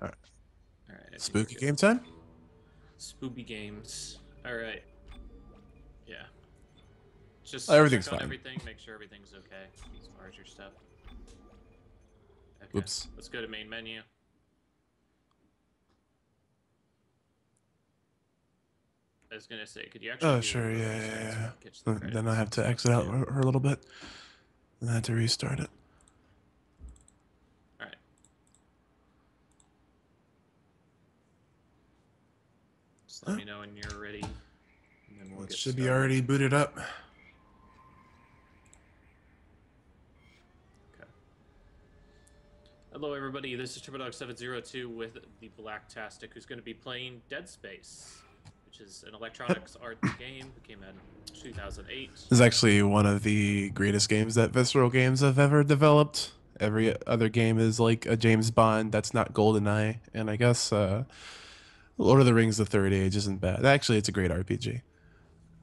All right. All right, I think we're Spooky good. game time. Spooky games. All right. Yeah. Oh, Just everything's check on fine. everything. Make sure everything's okay as far as your stuff. Okay. Oops. Let's go to main menu. I was gonna say, could you actually Oh, do a sure. little Yeah, restart yeah, so we yeah. can catch the Then I credits have and to stuff exit out too? for a little bit. And I have to restart it. All right. Just let Oh, me know when you're ready, and then we'll well, it get should be started. already booted up. Okay. Hello, everybody. This is TurboDog702 with the Blacktastic, who's going to be playing Dead Space, which is an Yep. Electronics Arts game that came out in 2008. This is actually one of the greatest games that Visceral Games have ever developed. Every other game is like a James Bond that's not GoldenEye, and I guess Lord of the Rings: The Third Age isn't bad. Actually, it's a great RPG.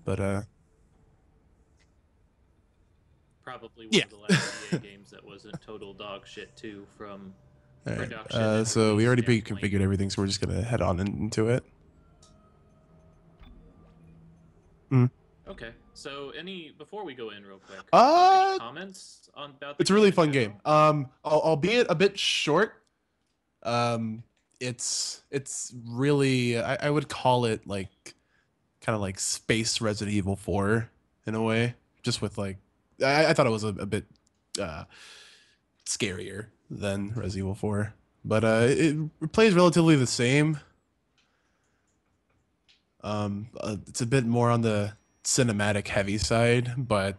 But Probably one yeah. of the last EA games that wasn't total dog shit, too, from All right. production and So we release already standpoint. pre-configured everything, so we're just gonna head on into it. Okay, so before we go in real quick, any Uh, comments on about the it's a really game in fun game. general? Albeit a bit short. Um, it's really I would call it like kind of like space Resident Evil 4 in a way, just with like I thought it was a bit uh scarier than Resident Evil 4, but it plays relatively the same. It's a bit more on the cinematic heavy side, but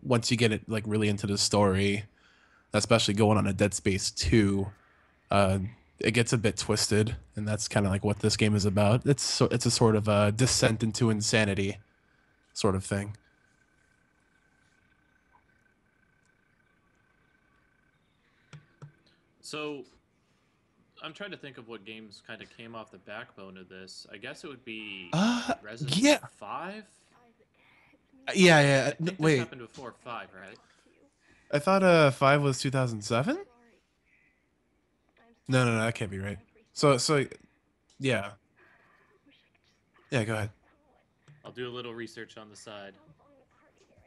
once you get it like really into the story, especially going on a Dead Space 2, uh, it gets a bit twisted, and that's kind of like what this game is about. It's a sort of a descent into insanity sort of thing. So I'm trying to think of what games kind of came off the backbone of this. I guess it would be Resident Yeah, Evil 5. yeah, yeah. I think this Wait, happened before 5, right? I thought 5 was 2007. No, that can't be right. So yeah, yeah. Go ahead. I'll do a little research on the side.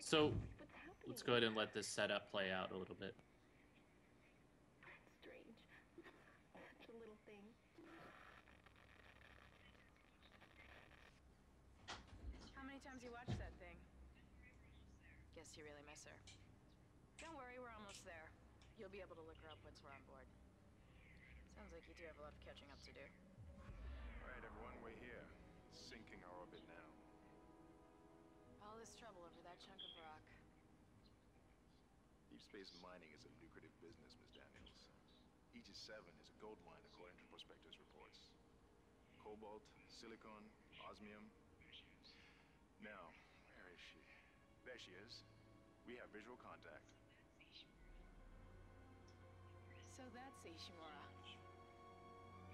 So let's go ahead and let this setup play out a little bit. How many times you watched that thing? Guess you really miss her. Don't worry, we're almost there. You'll be able to look her up once we're on board. Sounds like you do have a lot of catching up to do. All right, everyone, we're here. Sinking our orbit now. All this trouble over that chunk of rock. Deep space mining is a lucrative business, Miss Daniels. Aegis 7 is a gold mine according to prospectors' reports. Cobalt, silicon, osmium. Now, where is she? There she is. We have visual contact. So that's Ishimura.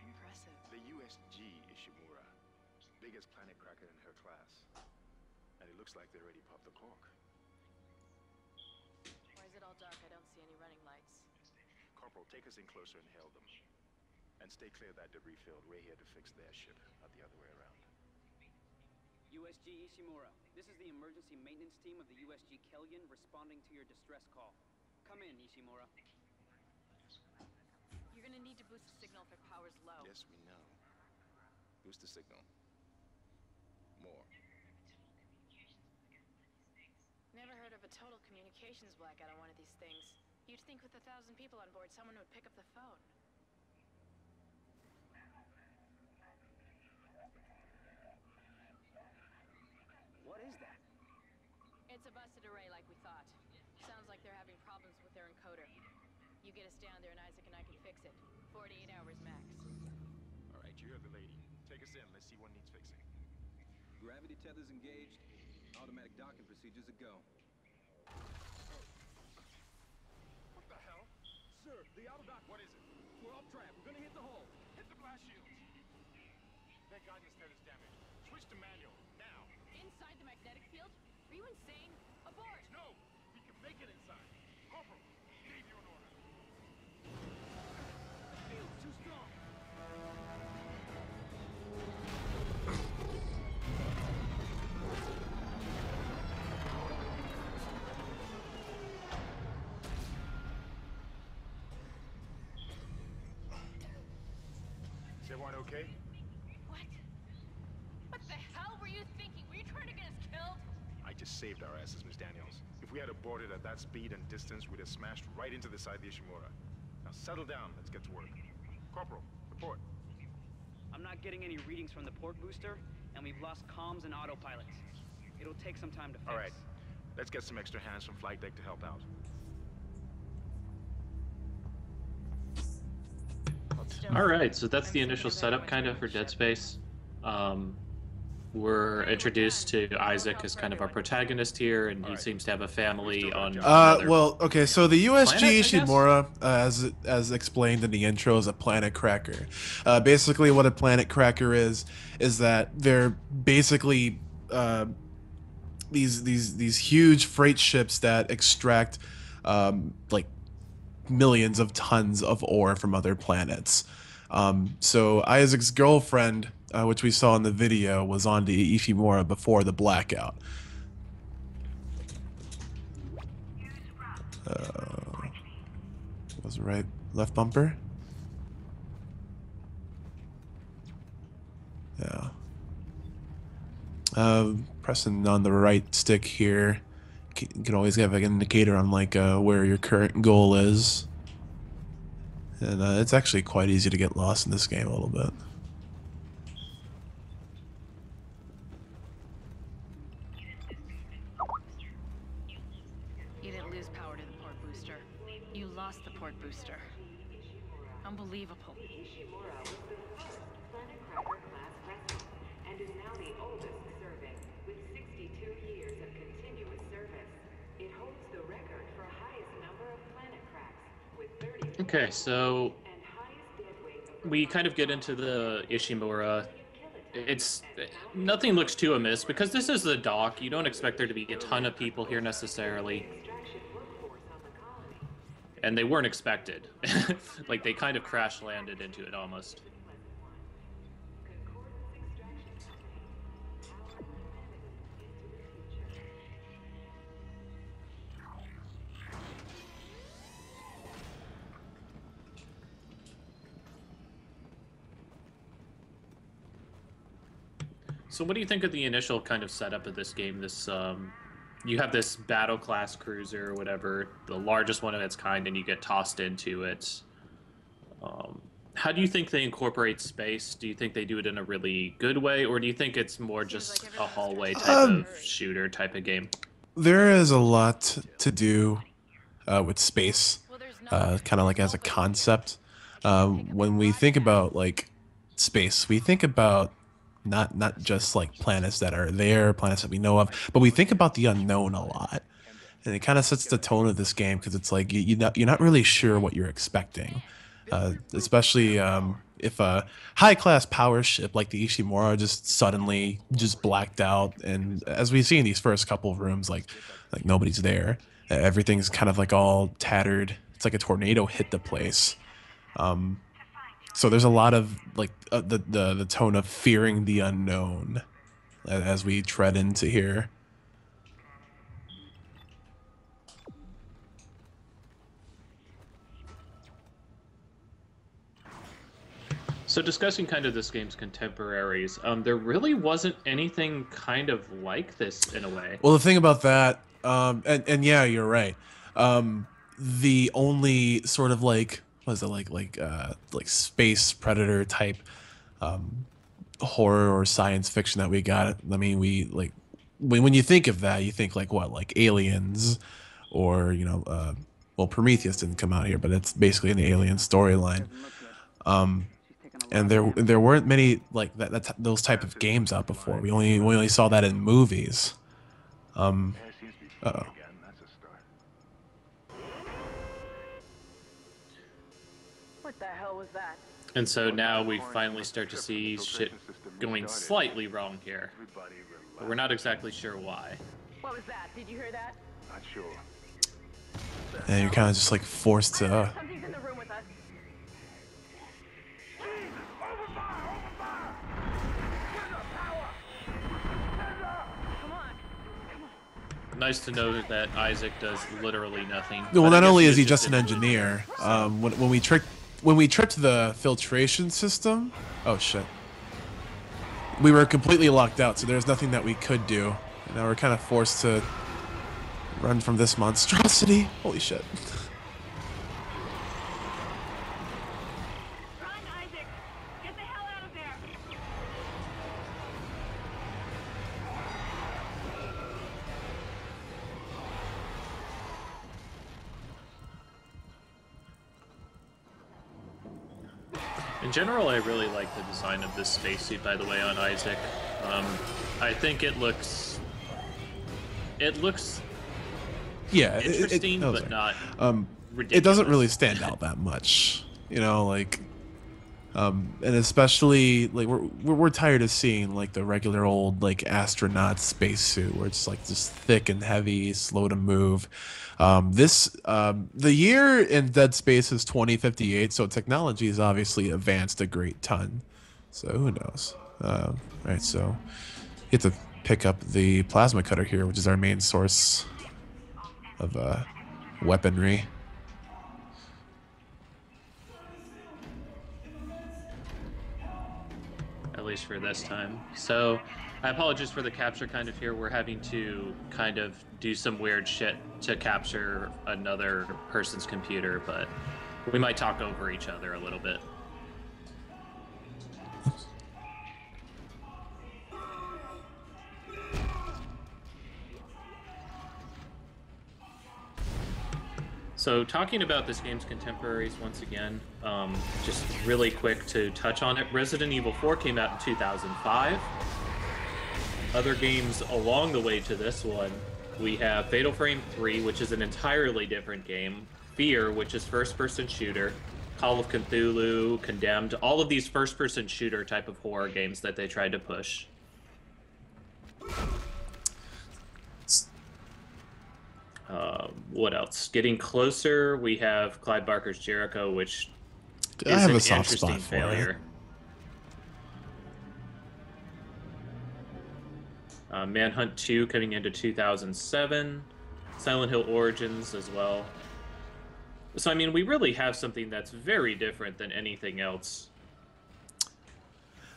Impressive. The USG Ishimura. Biggest planet cracker in her class. And it looks like they already popped the cork. Why is it all dark? I don't see any running lights. Corporal, take us in closer and hail them. And stay clear of that debris field. We're here to fix their ship, not the other way around. USG Ishimura, this is the emergency maintenance team of the USG Kellion responding to your distress call. Come in, Ishimura. You're gonna need to boost the signal if our power's low. Yes, we know. Boost the signal. More. Never heard of a total communications blackout on one of these things. You'd think with 1,000 people on board, someone would pick up the phone. What is that? It's a busted array like we thought. Sounds like they're having problems with their encoder. You get us down there and Isaac and I can fix it. 48 hours max. All right, you heard the lady. Take us in. Let's see what needs fixing. Gravity tethers engaged. Automatic docking procedures a go. What the hell? Sir, the auto dock. What is it? We're off track. We're gonna hit the hull. Hit the blast shields. Their guidance tether's damaged. Switch to manual. Now. Inside the magnetic field? Are you insane? Abort! No! We can make it inside. Corporal, gave you an order. The field's too strong. okay? What? What the hell were you thinking? Were you trying to get us killed? I just saved our asses, Miss Daniels. If we had aborted at that speed and distance, we'd have smashed right into the side of the Ishimura. Now settle down, let's get to work. Corporal, report. I'm not getting any readings from the port booster, and we've lost comms and autopilot. It'll take some time to fix. All right, let's get some extra hands from flight deck to help out. All right, so that's the initial setup kind of for Dead Space. We're introduced to Isaac as kind of our protagonist here, and he seems to have a family on another Well, okay, so the USG planet, I guess? Ishimura, as explained in the intro, is a planet cracker. Basically, what a planet cracker is that they're basically these huge freight ships that extract like millions of tons of ore from other planets. So Isaac's girlfriend, which we saw in the video, was on the Ishimura before the blackout. Was it right? Left bumper? Yeah. Pressing on the right stick here. You can always have an indicator on like where your current goal is. And it's actually quite easy to get lost in this game a little bit. You didn't lose power to the port booster. You lost the port booster. Unbelievable. Ishimura was the first Planet Cracker class vessel and is now the oldest serving, with 62 years of continuous service. It holds the record for highest number of planet cracks, with 30 Okay, so and highest dead weight of we kind of get into the Ishimura. It's nothing looks too amiss because this is the dock. You don't expect there to be a ton of people here necessarily, extraction workforce on the colony. and they weren't expected. Like they kind of crash landed into it almost. Concordance Extraction Company. Power evidence into the future. So what do you think of the initial kind of setup of this game? This you have this battle class cruiser or whatever, the largest one of its kind, and you get tossed into it. How do you think they incorporate space? Do you think they do it in a really good way, or do you think it's more just a hallway type of shooter type of game? There is a lot to do with space, Well, there's no kind of like as a concept. When we think about like space, we think about not just like planets that are there, planets that we know of, but we think about the unknown a lot, and it kind of sets the tone of this game because it's like you're not really sure what you're expecting, especially if a high-class power ship like the Ishimura just suddenly just blacked out, and as we see in these first couple of rooms, like nobody's there, everything's kind of like all tattered. It's like a tornado hit the place. So there's a lot of like the tone of fearing the unknown as we tread into here. So discussing kind of this game's contemporaries, there really wasn't anything kind of like this in a way. Well, the thing about that, and yeah, you're right. The only sort of like, what is it, like space predator type horror or science fiction that we got. I mean, we like when you think of that, you think like what, like Aliens, or well, Prometheus didn't come out here, but it's basically an Alien storyline. And there weren't many like those type of games out before. We only saw that in movies. Uh-oh. Again, that's a start. What the hell was that? And so now we finally start to see shit going slightly wrong here. Everybody But we're not exactly sure why. What was that? Did you hear that? Not sure. And you're kind of just like forced to. Something's in the room with us. Come on. Nice to know that Isaac does literally nothing. Well, But I not guess only he is he just just an engineer. When when we tripped the filtration system, oh shit, we were completely locked out, so there's nothing that we could do. And now we're kind of forced to run from this monstrosity. Holy shit. Run, Isaac! Get the hell out of there! In general, I really like the design of this spacesuit, by the way, on Isaac. I think it looks Yeah, interesting, oh, but sorry. not ridiculous. It doesn't really stand out that much, you know, like, and especially like we're tired of seeing like the regular old like astronaut spacesuit where it's like just thick and heavy, slow to move. The year in Dead Space is 2058, so technology has obviously advanced a great ton. So who knows? Right, so you have to pick up the plasma cutter here, which is our main source of weaponry. At least for this time. So I apologize for the capture kind of here. We're having to kind of do some weird shit to capture another person's computer, but we might talk over each other a little bit. So talking about this game's contemporaries once again, just really quick to touch on it. Resident Evil 4 came out in 2005. Other games along the way to this one, we have Fatal Frame 3, which is an entirely different game. Fear, which is first-person shooter. Call of Cthulhu, Condemned, all of these first-person shooter type of horror games that they tried to push. What else? Getting Closer, we have Clive Barker's Jericho, which I is have an a soft interesting spot for it. failure. Manhunt 2 coming into 2007. Silent Hill Origins as well. So, I mean, we really have something that's very different than anything else.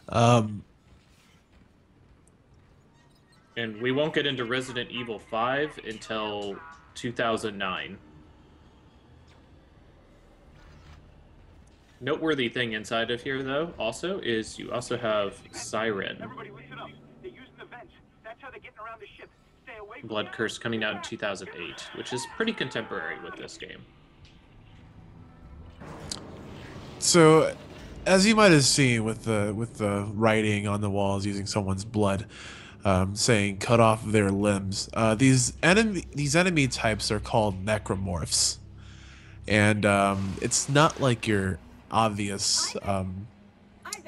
And we won't get into Resident Evil 5 until 2009. Noteworthy thing inside of here, though, also, is you also have Siren. Everybody listen up. They're using the vents. That's how they're getting around the ship. Stay away from Blood Curse coming out in 2008, which is pretty contemporary with this game. So, as you might have seen with the writing on the walls using someone's blood, saying cut off their limbs. These enemy types are called necromorphs, and it's not like your obvious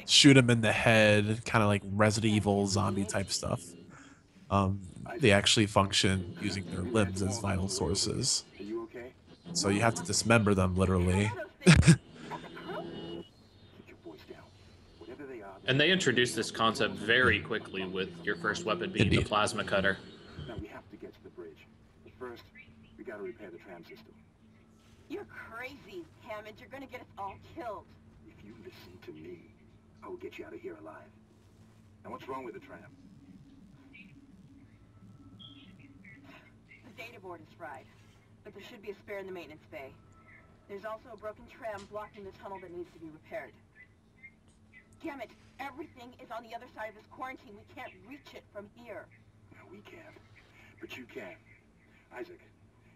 shoot them in the head, kind of like Resident Evil zombie type stuff. They actually function using their limbs as vital sources. Are you okay? So you have to dismember them literally. Keep your voice down. Whatever they are. And they introduced this concept very quickly with your first weapon being the Indeed. plasma cutter. Now we have to get to the bridge. But first, we gotta repair the tram system. You're crazy, Hammond. You're gonna get us all killed. If you listen to me, I will get you out of here alive. Now what's wrong with the tram? The data board is fried, but there should be a spare in the maintenance bay. There's also a broken tram blocking the tunnel that needs to be repaired. Damn it! Everything is on the other side of this quarantine. We can't reach it from here. No, we can't. But you can. Isaac,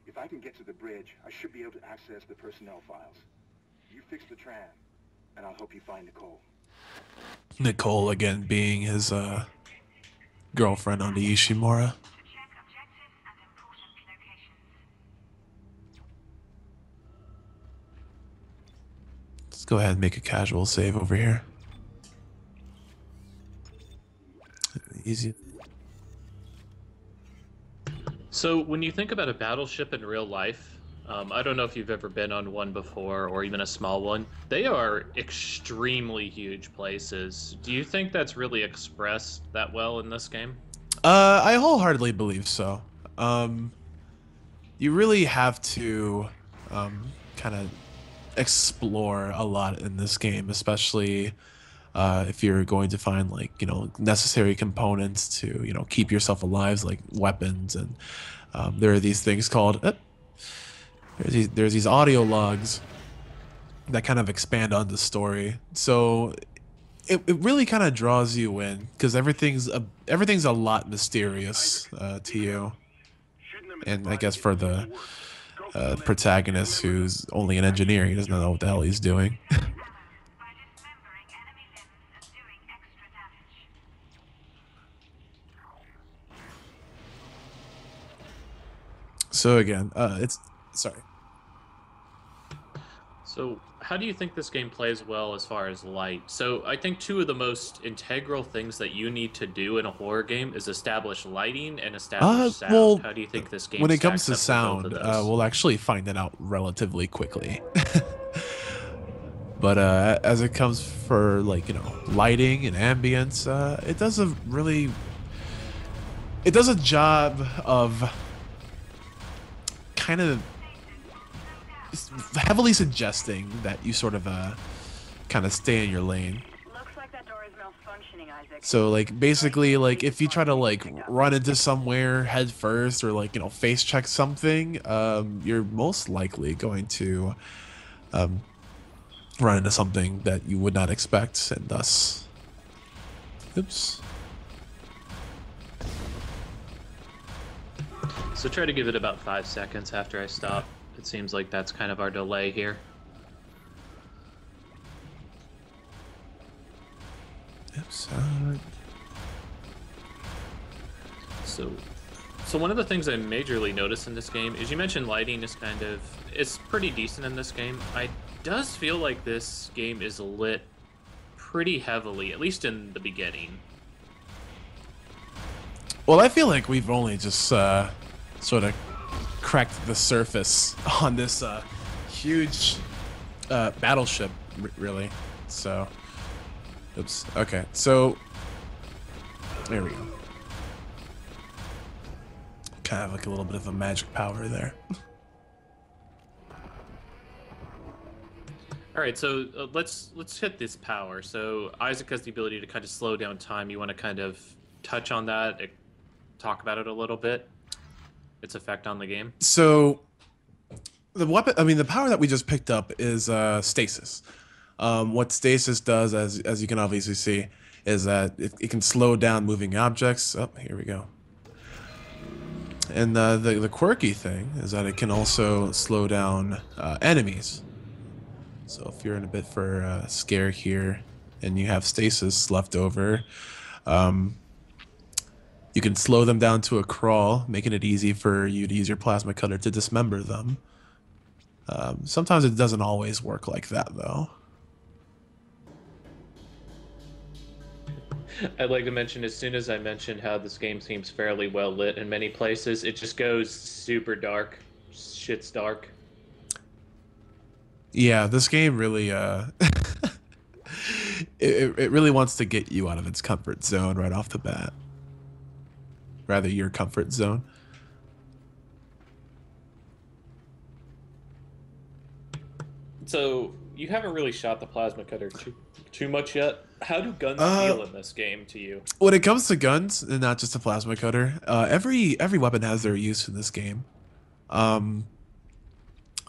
if I can get to the bridge, I should be able to access the personnel files. You fix the tram, and I'll help you find Nicole. Nicole again being his girlfriend on the Ishimura. Let's go ahead and make a casual save over here. Easy. So when you think about a battleship in real life, I don't know if you've ever been on one before or even a small one. They are extremely huge places. Do you think that's really expressed that well in this game? I wholeheartedly believe so. You really have to kind of explore a lot in this game, especially if you're going to find like necessary components to keep yourself alive, like weapons, and there are these things called there's these audio logs that kind of expand on the story. So it really kind of draws you in because everything's a lot mysterious to you. And I guess for the protagonist, who's only an engineer, he doesn't know what the hell he's doing. So again, it's sorry. So, how do you think this game plays well as far as light? So, I think two of the most integral things that you need to do in a horror game is establish lighting and establish sound. Well, How do you think this game when it comes stacks to up with both sound, of those? we'll actually find it out relatively quickly. But as it comes for like lighting and ambience, it does a job of kind of heavily suggesting that you sort of kind of stay in your lane. Looks like that door is malfunctioning, Isaac. So like basically like if you try to like run into somewhere head first or like face check something, you're most likely going to run into something that you would not expect, and thus oops. So try to give it about 5 seconds after I stop. It seems like that's kind of our delay here. Oops. So one of the things I majorly noticed in this game is you mentioned lighting is it's pretty decent in this game. I does feel like this game is lit pretty heavily, at least in the beginning. Well, I feel like we've only just sort of cracked the surface on this huge battleship, really. So, oops. Okay, so there we go. Kind of like a little bit of a magic power there. All right, so let's hit this power. So Isaac has the ability to kind of slow down time. You want to kind of touch on that, talk about it a little bit, its effect on the game. So the weapon, I mean, the power that we just picked up is stasis. What stasis does, as you can obviously see, is that it can slow down moving objects. Oh, here we go. And the quirky thing is that it can also slow down enemies. So if you're in a bit for a scare here and you have stasis left over, you can slow them down to a crawl, making it easy for you to use your plasma cutter to dismember them. Sometimes it doesn't always work like that, though. I'd like to mention, as soon as I mentioned how this game seems fairly well lit in many places, it just goes super dark. Shit's dark. Yeah, this game really it really wants to get you out of its comfort zone right off the bat. Rather, your comfort zone. So you haven't really shot the plasma cutter too much yet. How do guns feel in this game to you? When it comes to guns, and not just a plasma cutter, every weapon has their use in this game.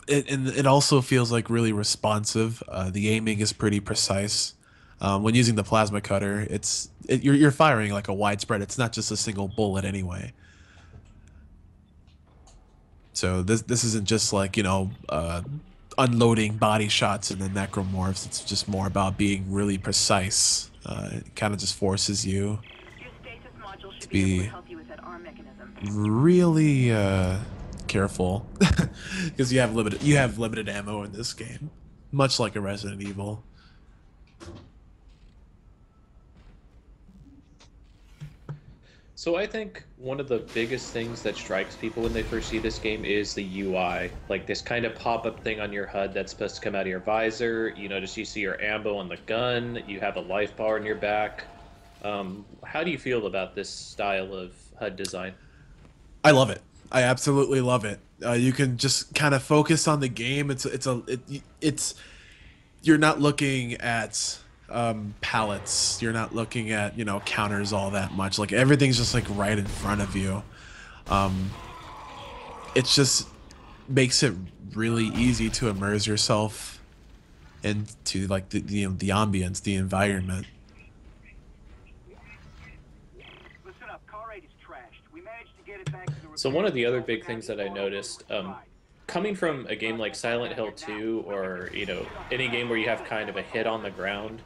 It also feels like really responsive. The aiming is pretty precise. When using the plasma cutter, you're firing like a widespread. It's not just a single bullet anyway. So this isn't just like unloading body shots and the necromorphs. It's just more about being really precise. It kind of just forces you to be really careful because you have limited ammo in this game, much like a Resident Evil. So I think one of the biggest things that strikes people when they first see this game is the UI. Like this kind of pop-up thing on your HUD that's supposed to come out of your visor. You notice you see your ammo on the gun. You have a life bar in your back. How do you feel about this style of HUD design? I love it. I absolutely love it. You can just kind of focus on the game. It's you're not looking at pallets. You're not looking at, you know, counters all that much. Like everything's just like right in front of you. It just makes it really easy to immerse yourself into like the the ambience, the environment. Listen up, car 8 is trashed. We managed to get it back to the So one of the other big things that I noticed, coming from a game like Silent Hill 2, or, you know, any game where you have kind of a hit on the ground,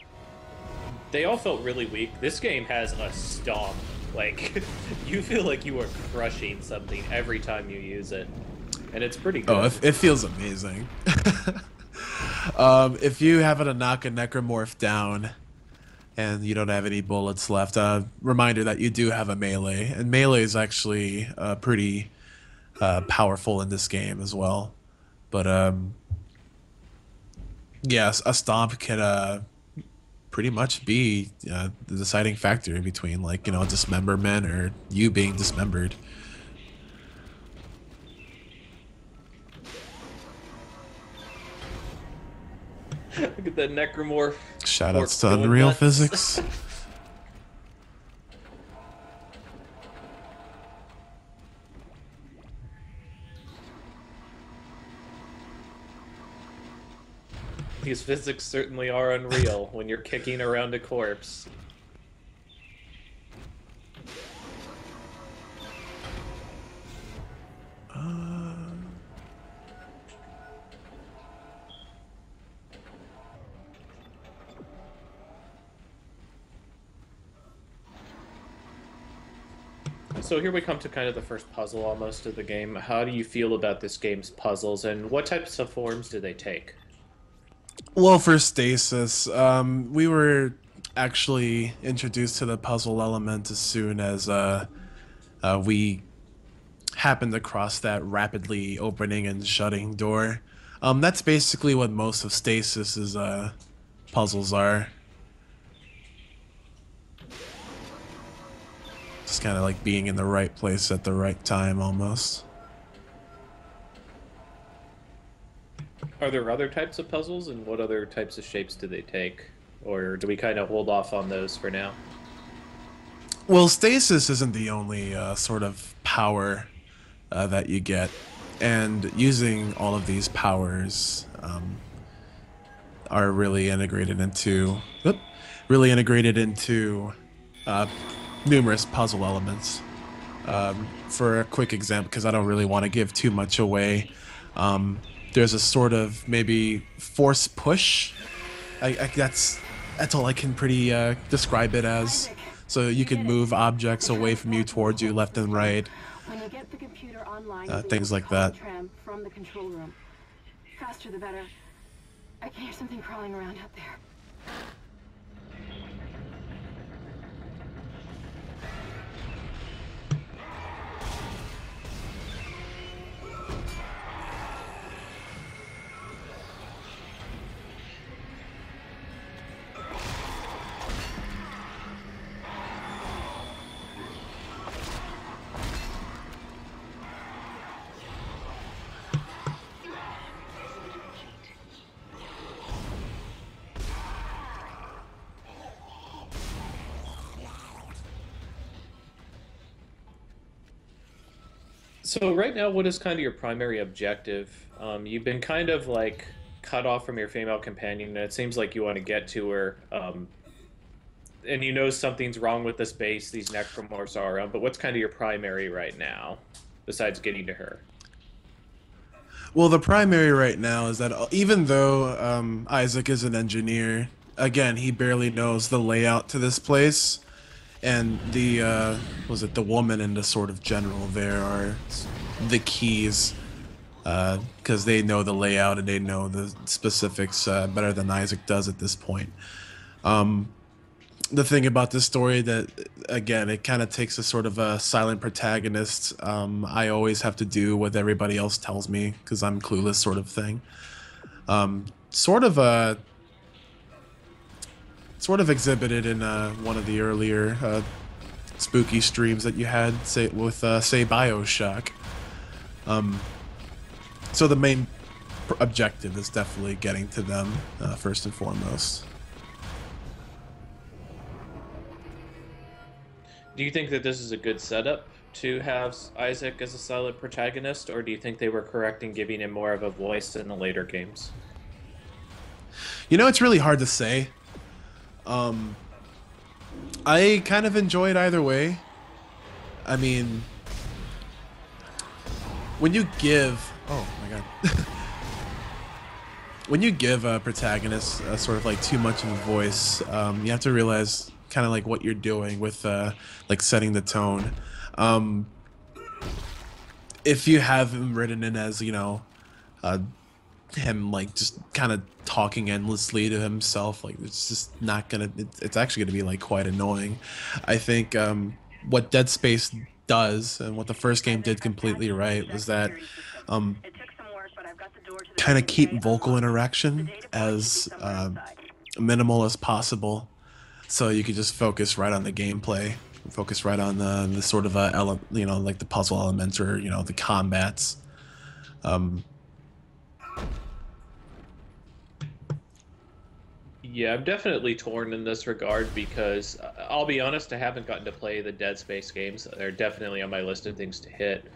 they all felt really weak. This game has a stomp. Like, you feel like you are crushing something every time you use it. And it's pretty good. Oh, it feels amazing. If you happen to knock a necromorph down and you don't have any bullets left, reminder that you do have a melee. And melee is actually pretty powerful in this game as well. But yes, a stomp can pretty much be the deciding factor between, like, you know, dismemberment or you being dismembered. Look at that necromorph. Shoutouts to Going Unreal nuts. Physics. These physics certainly are unreal when you're kicking around a corpse. So here we come to kind of the first puzzle almost of the game. How do you feel about this game's puzzles, and what types of forms do they take? Well, for Stasis, we were actually introduced to the puzzle element as soon as we happened across that rapidly opening and shutting door. That's basically what most of Stasis's puzzles are. Just kind of like being in the right place at the right time, almost. Are there other types of puzzles, and what other types of shapes do they take? Or do we kind of hold off on those for now? Well, Stasis isn't the only sort of power that you get, and using all of these powers are really integrated into numerous puzzle elements. For a quick example, because I don't really want to give too much away, there's a sort of maybe force push. That's all I can pretty describe it as. So you can move objects away from you, towards you, left and right. When you get the computer online, Things like that. Tram from the control room. Faster the better. I can hear something crawling around out there. So right now, what is kind of your primary objective? You've been kind of like cut off from your female companion, and it seems like you want to get to her. And you know something's wrong with this base, these necromorphs are around, but what's kind of your primary right now, besides getting to her? Well, the primary right now is that even though Isaac is an engineer, again, he barely knows the layout to this place. And the woman and the sort of general there are the keys, because they know the layout and they know the specifics better than Isaac does at this point. The thing about this story that, again, it kind of takes a sort of a silent protagonist. I always have to do what everybody else tells me because I'm clueless, sort of thing. Sort of exhibited in one of the earlier spooky streams that you had, say with say BioShock. So the main objective is definitely getting to them first and foremost. Do you think that this is a good setup to have Isaac as a solid protagonist, or do you think they were correct in giving him more of a voice in the later games? You know, it's really hard to say. I kind of enjoyed either way. I mean, when you give... Oh my god. When you give a protagonist sort of like too much of a voice, you have to realize kind of like what you're doing with like setting the tone. If you have him written in as, you know, him like just kind of talking endlessly to himself, like it's just not gonna, it's actually gonna be like quite annoying. I think what Dead Space does and what the first game did completely right was that kind of keep vocal interaction as minimal as possible, so you could just focus right on the gameplay, focus right on the sort of you know, like the puzzle elements, or you know, the combats. Yeah, I'm definitely torn in this regard because I'll be honest, I haven't gotten to play the Dead Space games. They're definitely on my list of things to hit.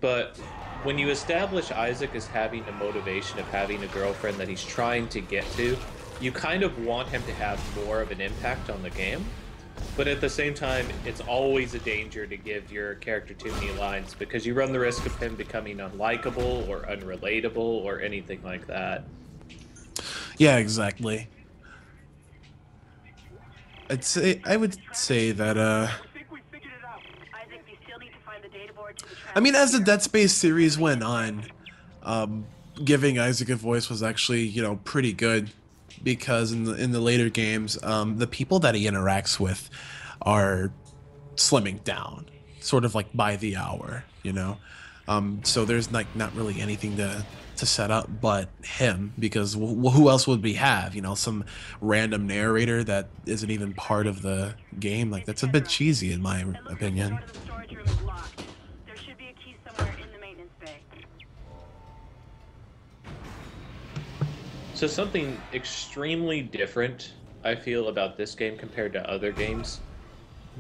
But when you establish Isaac as having a motivation of having a girlfriend that he's trying to get to, you kind of want him to have more of an impact on the game. But at the same time, it's always a danger to give your character too many lines because you run the risk of him becoming unlikable or unrelatable or anything like that. Yeah, exactly. I would say that I mean, as the Dead Space series went on, giving Isaac a voice was actually, you know, pretty good, because in the later games, the people that he interacts with are slimming down, sort of like by the hour, you know. So there's like not really anything to set up but him, because who else would we have? You know, some random narrator that isn't even part of the game. Like, that's a bit cheesy in my opinion. So something extremely different I feel about this game compared to other games,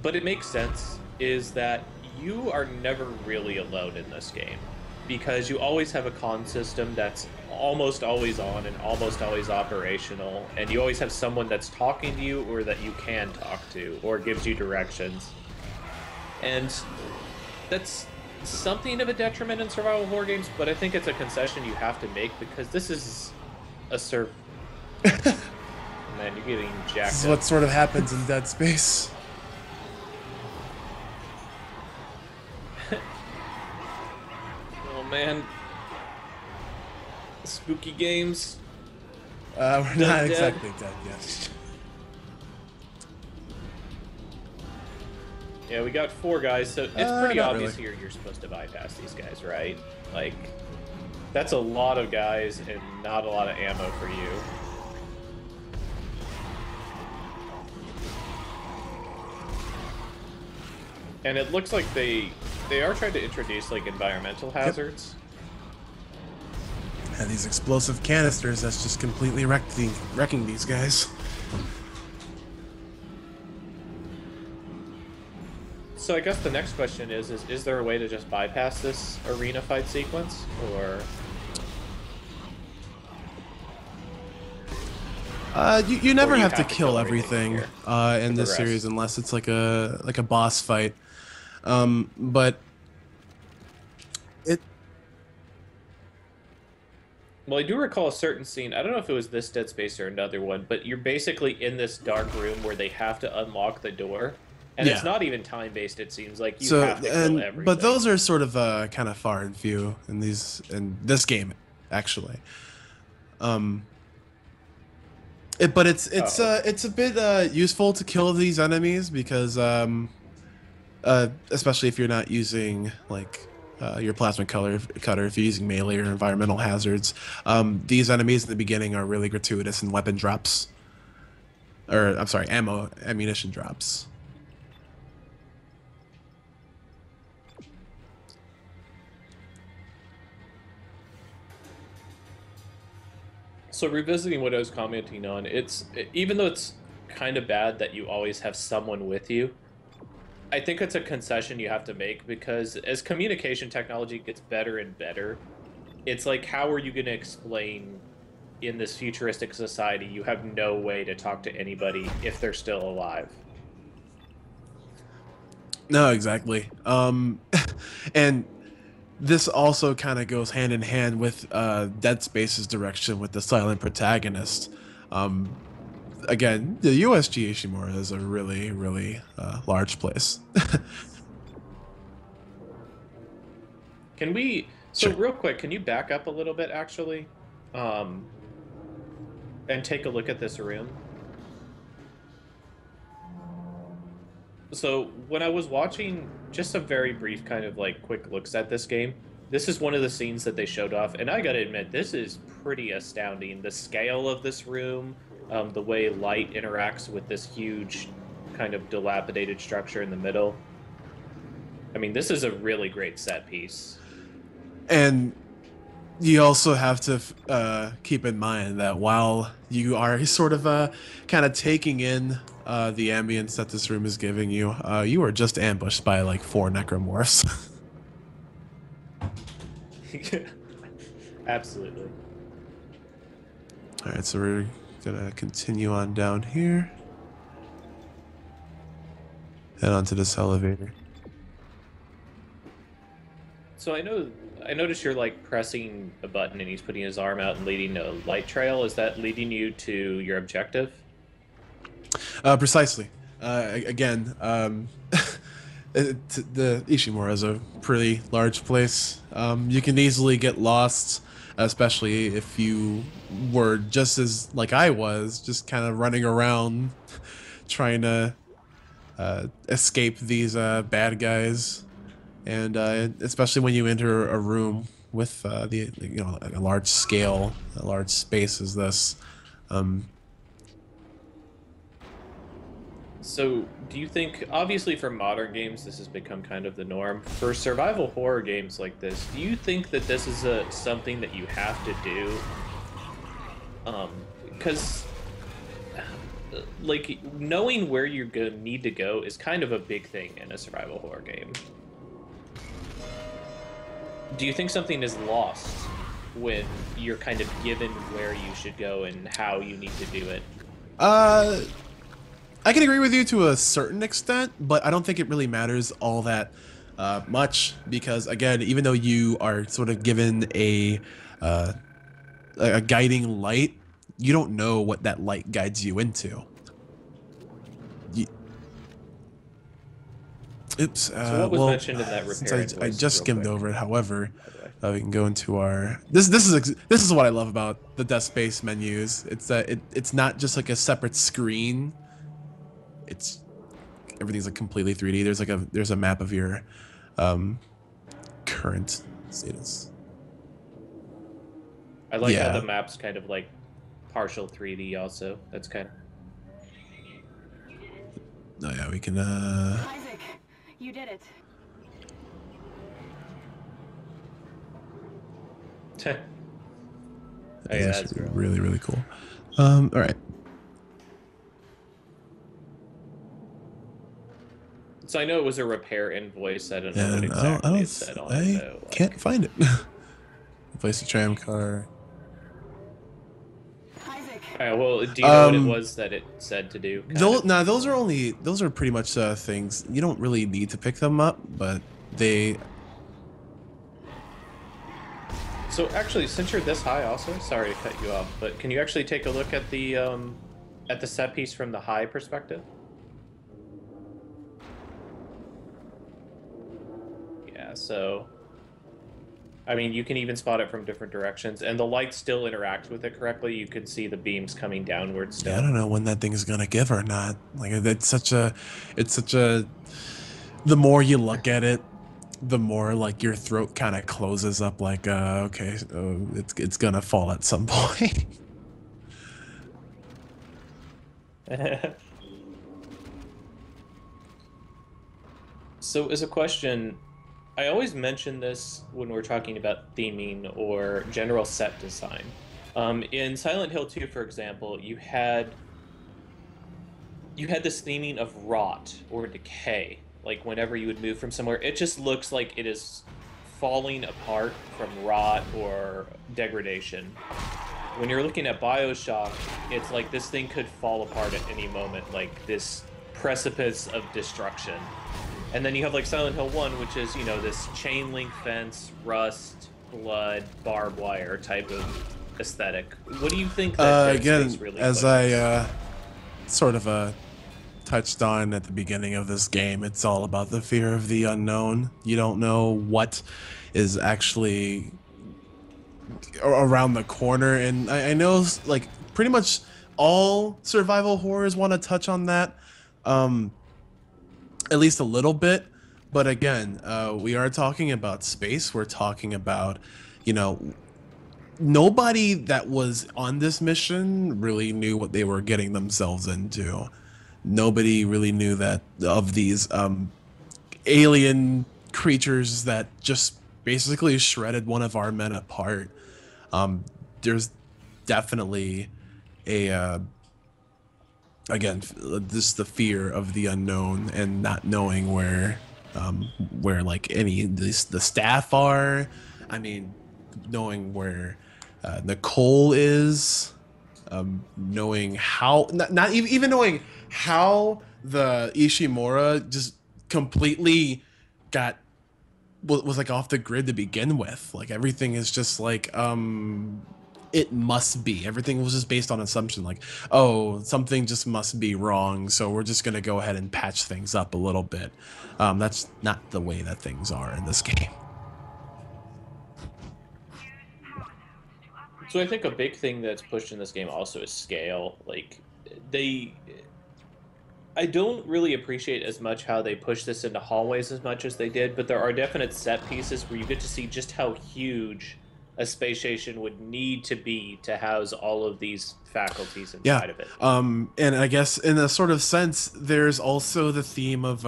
but it makes sense, is that you are never really alone in this game, because you always have a comm system that's almost always on and almost always operational, and you always have someone that's talking to you or that you can talk to or gives you directions. And that's something of a detriment in survival horror games, but I think it's a concession you have to make because this is a Man, you're getting jacked This is up. what sort of happens in Dead Space. Oh man. Spooky games. We're not Dead. exactly dead yet. Yeah, we got 4 guys, so it's pretty not obvious really. here you're supposed to bypass these guys, right? Like, that's a lot of guys and not a lot of ammo for you. And it looks like they are trying to introduce like environmental hazards. And these explosive canisters, that's just completely wrecking these guys. So I guess the next question is there a way to just bypass this arena fight sequence, or? You never Or you have to have to kill kill everything everything in this progress. series unless it's like a boss fight. But it Well, I do recall a certain scene. I don't know if it was this Dead Space or another one, but you're basically in this dark room where they have to unlock the door, and it's Yeah. not even time based. It seems like you so have to kill everything. but those are sort of kind of far and few in this game, actually. But it's a bit useful to kill these enemies because especially if you're not using like your plasma cutter, if you're using melee or environmental hazards, these enemies in the beginning are really gratuitous in weapon drops, or I'm sorry, ammunition drops. So revisiting what I was commenting on, even though it's kind of bad that you always have someone with you, I think it's a concession you have to make because as communication technology gets better and better, it's like how are you going to explain in this futuristic society you have no way to talk to anybody if they're still alive? No, exactly. And this also kind of goes hand in hand with Dead Space's direction with the silent protagonist. Um, Again, the USG Ishimura is a really, really large place. Can we so Sure. real quick, can you back up a little bit actually? Um and take a look at this room. So when I was watching just some very brief kind of like quick looks at this game, this is one of the scenes that they showed off, and I gotta admit, this is pretty astounding. The scale of this room, the way light interacts with this huge kind of dilapidated structure in the middle. I mean, this is a really great set piece. And you also have to keep in mind that while you are sort of kind of taking in the ambience that this room is giving you, you are just ambushed by like 4 necromorphs. Absolutely. All right, so we're gonna continue on down here. Head onto this elevator. So I noticed you're like pressing a button and he's putting his arm out and leading a light trail. Is that leading you to your objective? Precisely. Again, the Ishimura is a pretty large place. You can easily get lost, especially if you were just as like I was, just kind of running around trying to escape these bad guys. And especially when you enter a room with a large scale, a large space as this. So, do you think, obviously for modern games, this has become kind of the norm. For survival horror games like this, do you think that this is something that you have to do? Because, like, knowing where you're going to need to go is kind of a big thing in a survival horror game. Do you think something is lost when you're kind of given where you should go and how you need to do it? I can agree with you to a certain extent, but I don't think it really matters all that much because, again, even though you are sort of given a guiding light, you don't know what that light guides you into. Oops. So what was mentioned in that repair Since I invoice, just real skimmed quick, over it, however, by the way? we can go into our this is what I love about the Death Space menus. It's that it's not just like a separate screen. It's everything's like completely 3D. There's a map of your current status. I like Yeah. how the map's kind of like partial 3D also. That's kind Oh yeah, we can Isaac, you did it. of... Oh, yeah, that's cool. really, really cool. All right. So I know it was a repair invoice. I don't know what And exactly it said on it, though. Like, can't find it. Replace the tram car. Isaac, well, do you know what it Um, was that it said to do? kind Those, of? nah, those are pretty much things you don't really need to pick them up, but they. So actually, since you're this high, also sorry to cut you off, but can you actually take a look at the set piece from the high perspective? Yeah. So, I mean, you can even spot it from different directions, and the light still interacts with it correctly. You can see the beams coming downwards still. Yeah, I don't know when that thing is gonna give or not. Like it's such a. The more you look at it, the more like your throat kind of closes up. Like okay, it's gonna fall at some point. So, as a question, I always mention this when we're talking about theming or general set design. In Silent Hill 2, for example, you had this theming of rot or decay. Like whenever you would move from somewhere, it just looks like it is falling apart from rot or degradation. When you're looking at Bioshock, it's like this thing could fall apart at any moment, like this precipice of destruction. And then you have like Silent Hill 1, which is, you know, this chain link fence, rust, blood, barbed wire type of aesthetic. What do you think that Dead again, Space really as plays? I sort of touched on at the beginning of this game, it's all about the fear of the unknown. You don't know what is actually around the corner, and I know like pretty much all survival horrors want to touch on that, at least a little bit. But again, we are talking about space. We're talking about, you know, nobody that was on this mission really knew what they were getting themselves into. Nobody really knew that of these alien creatures that just basically shredded one of our men apart. There's definitely a again, just the fear of the unknown and not knowing where like any the staff are. I mean, knowing where Nicole is, knowing how not even knowing how the Ishimura just completely got was like off the grid to begin with. Like everything is just like it must be. Everything was just based on assumption, like, oh, something just must be wrong, so we're just gonna go ahead and patch things up a little bit. That's not the way that things are in this game. So I think a big thing that's pushed in this game also is scale. Like I don't really appreciate as much how they push this into hallways as much as they did, but there are definite set pieces where you get to see just how huge a space station would need to be to house all of these faculties inside of it. And I guess in a sort of sense, there's also the theme of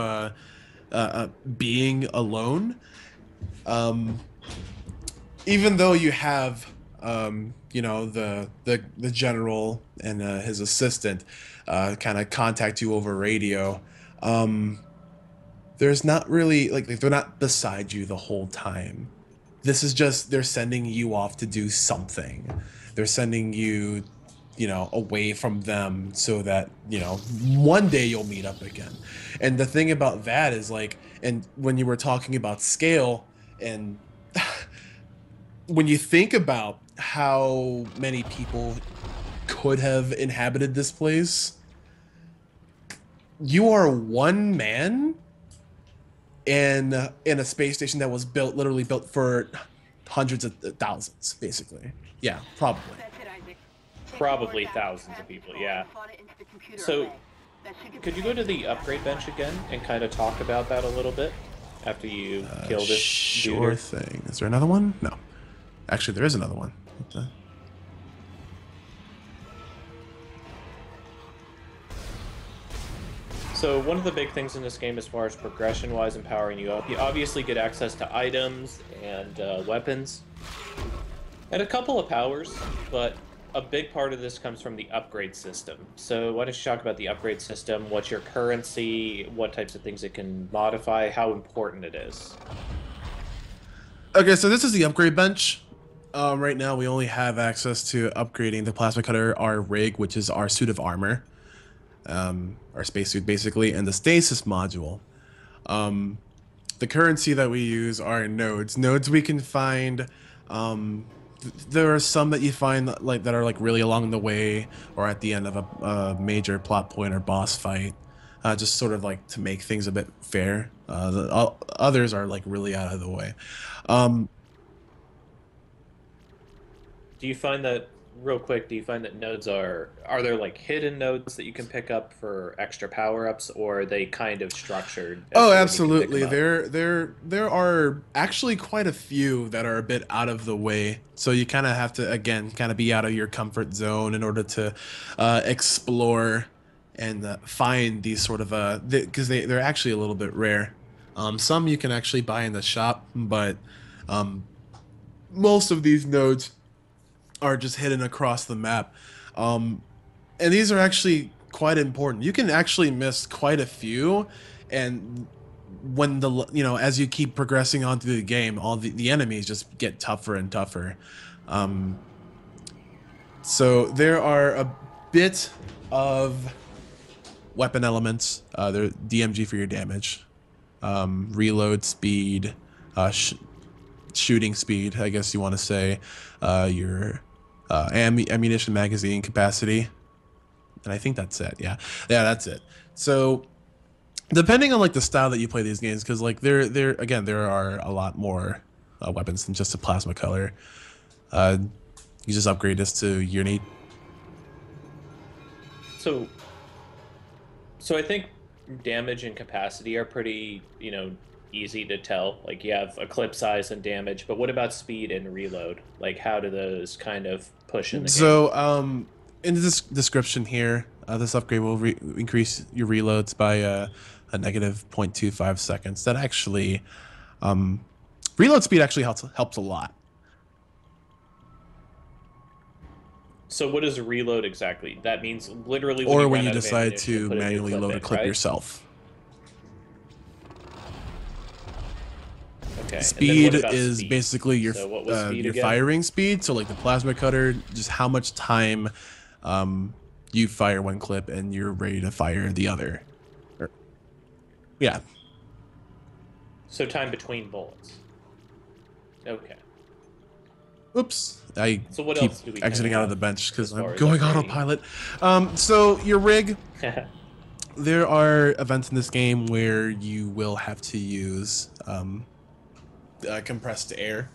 being alone. Even though you have you know, the general and his assistant kind of contact you over radio, there's not really like they're not beside you the whole time. This is just they're sending you off to do something. They're sending you, you know, away from them so that, you know, one day you'll meet up again. And the thing about that is like, and when you were talking about scale, and when you think about how many people could have inhabited this place, you are one man in a space station that was literally built for hundreds of thousands, basically. Yeah, probably. That's it, Isaac. Take Probably the board down, thousands of people, control, yeah. and slot it into the computer So, array. That should get could you the go to the upgrade bench again and kind of talk about that a little bit after you kill this Sure dude? thing. Is there another one? No. Actually, there is another one. What the? So one of the big things in this game as far as progression-wise and powering you up, you obviously get access to items and weapons, and a couple of powers, but a big part of this comes from the upgrade system. So why don't you talk about the upgrade system, what's your currency, what types of things it can modify, how important it is. Okay, so this is the upgrade bench. Right now, we only have access to upgrading the plasma cutter, our rig, which is our suit of armor, our spacesuit basically, and the stasis module. The currency that we use are nodes. Nodes we can find. There are some that you find like that are like really along the way or at the end of a major plot point or boss fight, just sort of like to make things a bit fair. The others are like really out of the way. Do you find that, real quick, do you find that nodes are there like hidden nodes that you can pick up for extra power-ups, or are they kind of structured? Oh, as to when you can pick absolutely. them up? There are actually quite a few that are a bit out of the way. So you kind of have to, again, kind of be out of your comfort zone in order to explore and find these sort of because they're actually a little bit rare. Some you can actually buy in the shop, but most of these nodes are just hidden across the map. Um, and these are actually quite important. You can actually miss quite a few, and when as you keep progressing on through the game, all the enemies just get tougher and tougher. Um, so there are a bit of weapon elements. They're DMG for your damage, reload speed, shooting speed, I guess you want to say, your ammunition magazine capacity, and I think that's it. Yeah, that's it. So depending on like the style that you play these games, because like there are a lot more weapons than just a plasma color. You just upgrade this to your need. So I think damage and capacity are pretty, easy to tell. Like you have a clip size and damage, but what about speed and reload? Like how do those kind of push in the game? So in this description here, this upgrade will increase your reloads by a negative 0.25 seconds. That actually, reload speed actually helps a lot. So what is a reload exactly? That means literally when or when you decide to manually load a clip right? yourself. Okay. Speed is basically your so what was speed your again? firing speed. So like the plasma cutter, just how much time you fire one clip and you're ready to fire the other. Yeah. So time between bullets. Okay. Oops. So what keep else do we exiting kinda out of the have bench because as far I'm as going upgrading? autopilot. So your rig, there are events in this game where you will have to use compressed air.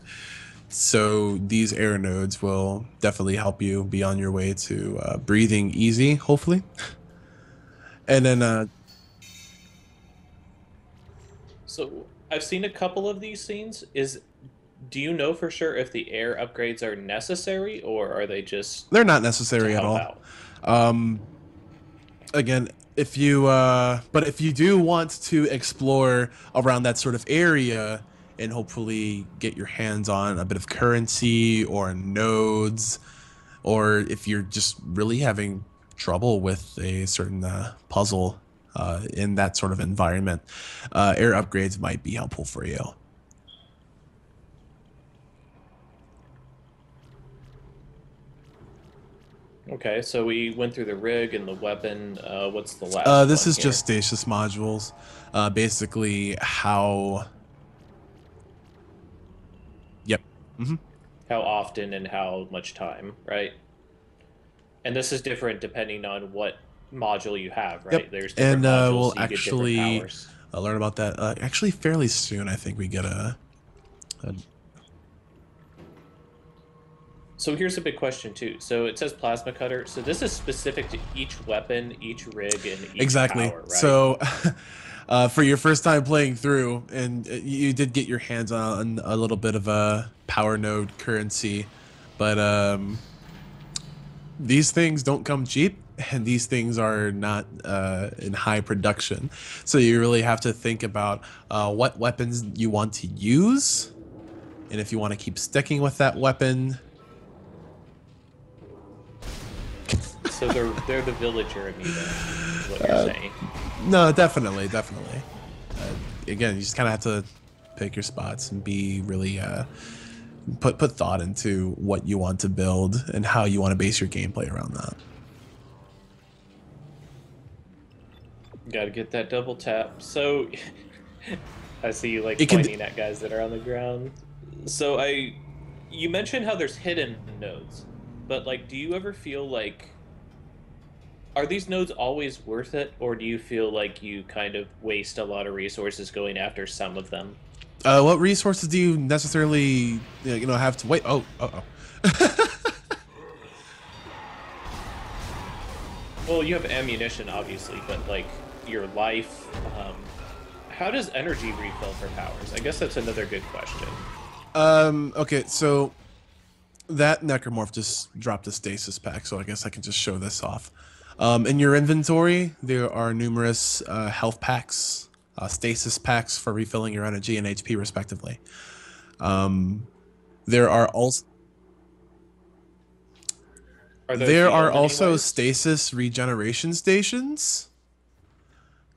So these air nodes will definitely help you be on your way to breathing easy, hopefully. And then So I've seen a couple of these scenes. Do you know for sure if the air upgrades are necessary or are they just they're not to necessary at help all. out? Again, if you but if you do want to explore around that sort of area and hopefully get your hands on a bit of currency or nodes, or if you're just really having trouble with a certain puzzle in that sort of environment, air upgrades might be helpful for you. Okay, so we went through the rig and the weapon. What's the last This one is here? just stasis modules. Basically how... Yep. Mm-hmm. How often and how much time, right? And this is different depending on what module you have, right? Yep. There's different And modules, we'll so you get actually different powers. learn about that actually fairly soon. I think we get a So here's a big question too. So it says plasma cutter. So this is specific to each weapon, each rig, and each exactly. power, right? So for your first time playing through, and you did get your hands on a little bit of a power node currency, but these things don't come cheap, and these things are not in high production. So you really have to think about what weapons you want to use, and if you want to keep sticking with that weapon. So they're the villager in me, then, is what you're saying. No, definitely. Again, you just kind of have to pick your spots and be really put thought into what you want to build and how you want to base your gameplay around that. Got to get that double tap. So I see you like It can pointing at guys that are on the ground. So you mentioned how there's hidden nodes, but like, do you ever feel like, are these nodes always worth it, or do you feel like you kind of waste a lot of resources going after some of them? What resources do you necessarily have to wait? Oh. Well, you have ammunition, obviously, but like your life. How does energy refill for powers? I guess that's another good question. Okay, so that necromorph just dropped a stasis pack, so I guess I can just show this off. In your inventory, there are numerous health packs, stasis packs for refilling your energy and HP respectively. There are also... Are those There are healed also anyways? stasis regeneration stations,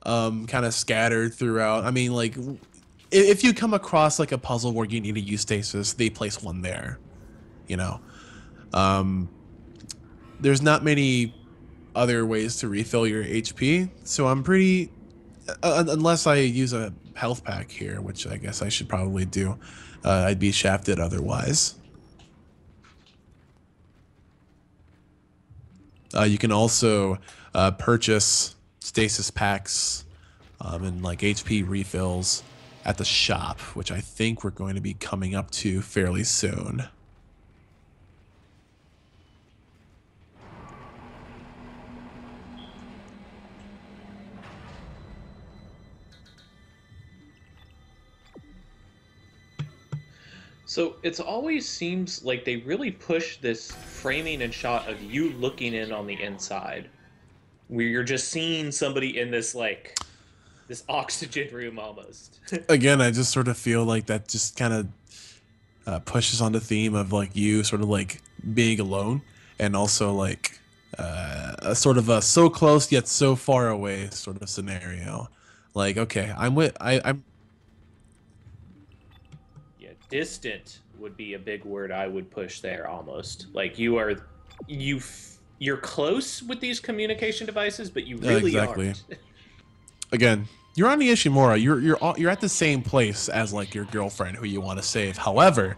kind of scattered throughout. I mean, like, if you come across like a puzzle where you need to use stasis, they place one there. You know, um, there's not many other ways to refill your HP, so I'm pretty. Unless I use a health pack here, which I guess I should probably do, I'd be shafted otherwise. You can also purchase stasis packs and like HP refills at the shop, which I think we're going to be coming up to fairly soon. So it's always seems like they really push this framing and shot of you looking in on the inside, where you're just seeing somebody in this like this oxygen room almost. Again, I just sort of feel like that just kind of pushes on the theme of like you sort of like being alone, and also like a sort of a so close yet so far away sort of scenario. Like, okay, I'm Yeah, distant would be a big word I would push there almost. Like you're close with these communication devices, but you really exactly. aren't. Again, you're on the Ishimura. You're at the same place as like your girlfriend who you want to save. However,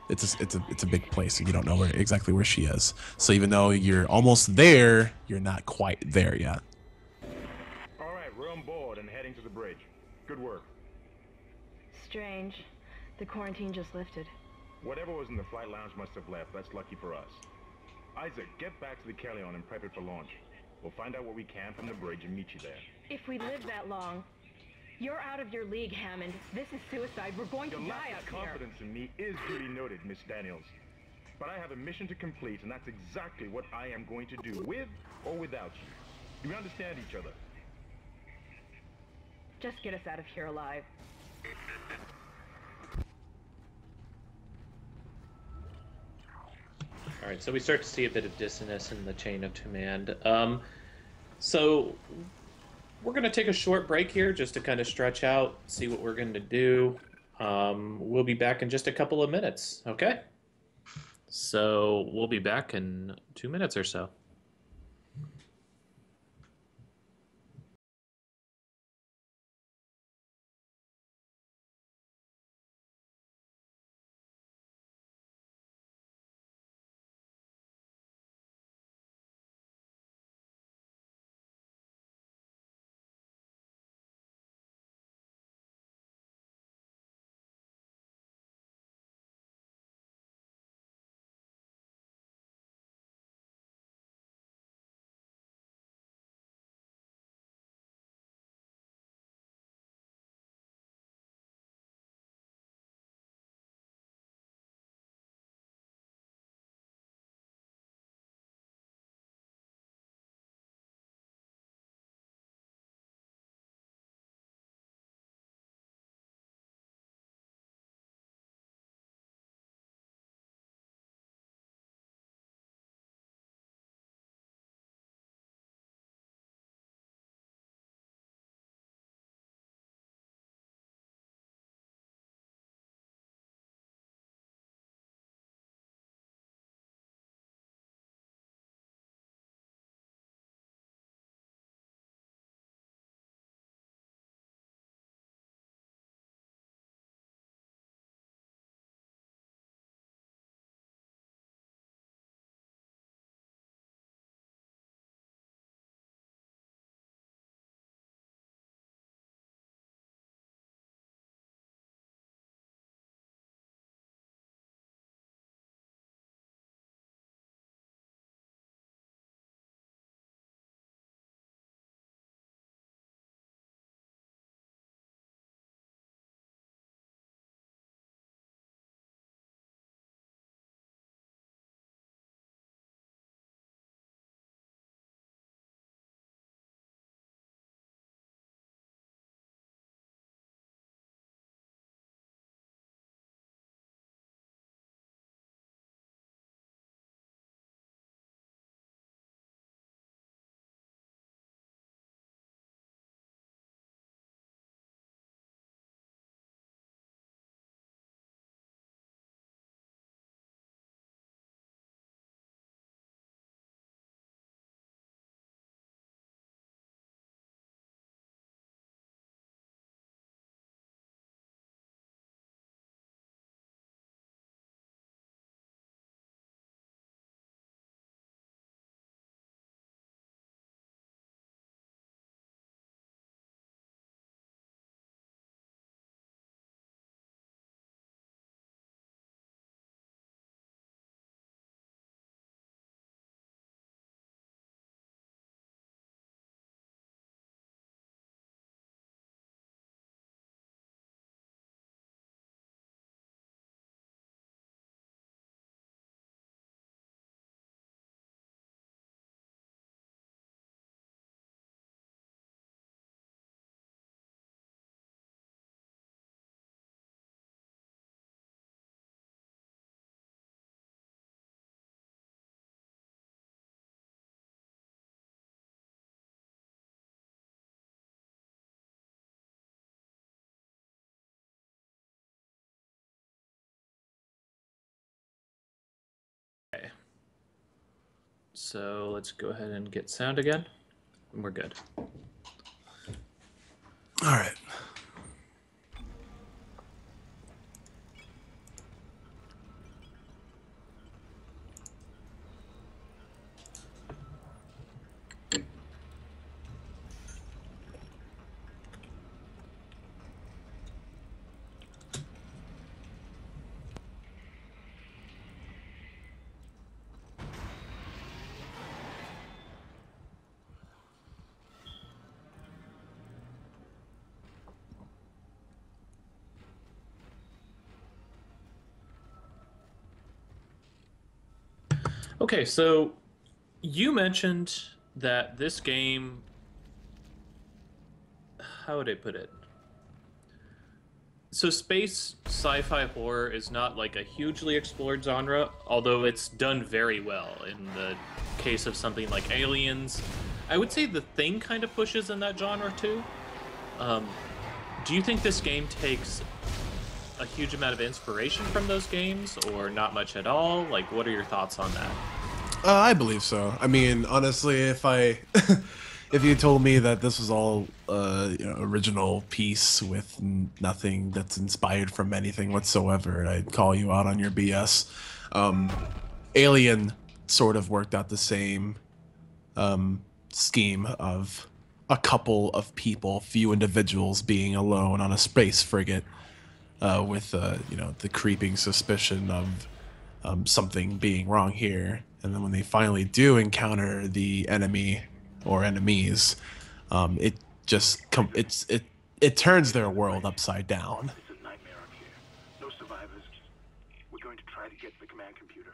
it's a big place and you don't know exactly where she is. So even though you're almost there, you're not quite there yet. All right, we're on board and heading to the bridge. Good work. Strange. The quarantine just lifted. Whatever was in the flight lounge must have left. That's lucky for us. Isaac, get back to the Kellion and prep it for launch. We'll find out what we can from the bridge and meet you there. If we live that long, you're out of your league, Hammond. This is suicide. We're going to Your die lack up of here. confidence in me is duly noted, Miss Daniels. But I have a mission to complete, and that's exactly what I am going to do, with or without you. Do we understand each other? Just get us out of here alive. All right, so we start to see a bit of dissonance in the chain of command. So we're going to take a short break here just to kind of stretch out, see what we're going to do. We'll be back in just a couple of minutes, okay? So we'll be back in 2 minutes or so. so let's go ahead and get sound again. And we're good. All right. Okay, so you mentioned that this game, how would I put it? So space sci-fi horror is not like a hugely explored genre, although it's done very well in the case of something like Aliens. I would say The Thing kind of pushes in that genre too. Do you think this game takes a huge amount of inspiration from those games, or not much at all? Like, what are your thoughts on that? I believe so. I mean, honestly, if if you told me that this was all original piece with nothing that's inspired from anything whatsoever, I'd call you out on your BS. Alien sort of worked out the same scheme of a couple of people, few individuals being alone on a space frigate with the creeping suspicion of something being wrong here. And then when they finally do encounter the enemy or enemies, it just it turns their world upside down. It's a nightmare up here. No survivors. We're going to try to get the command computer.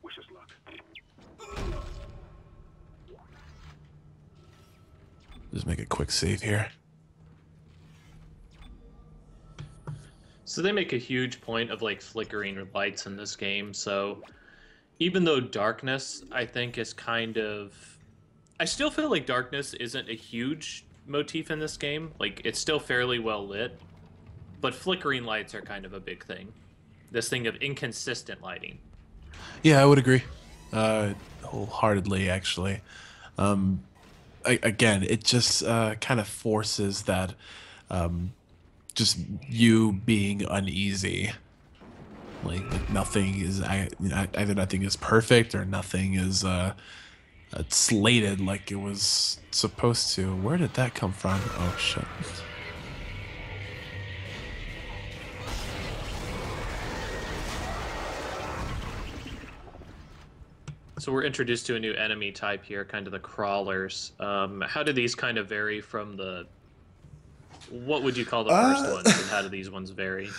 Wish us luck. Just make a quick save here. So they make a huge point of like flickering lights in this game. So even though darkness, I think, is kind of... I still feel like darkness isn't a huge motif in this game. Like, it's still fairly well lit. But flickering lights are kind of a big thing. This thing of inconsistent lighting. Yeah, I would agree. Wholeheartedly, actually. Again, it just kind of forces that just you being uneasy. Like nothing is either nothing is perfect or nothing is slated like it was supposed to. Where did that come from? Oh shit. So we're introduced to a new enemy type here, kind of the crawlers. How do these kind of vary from the... What would you call the first ones, and how do these ones vary?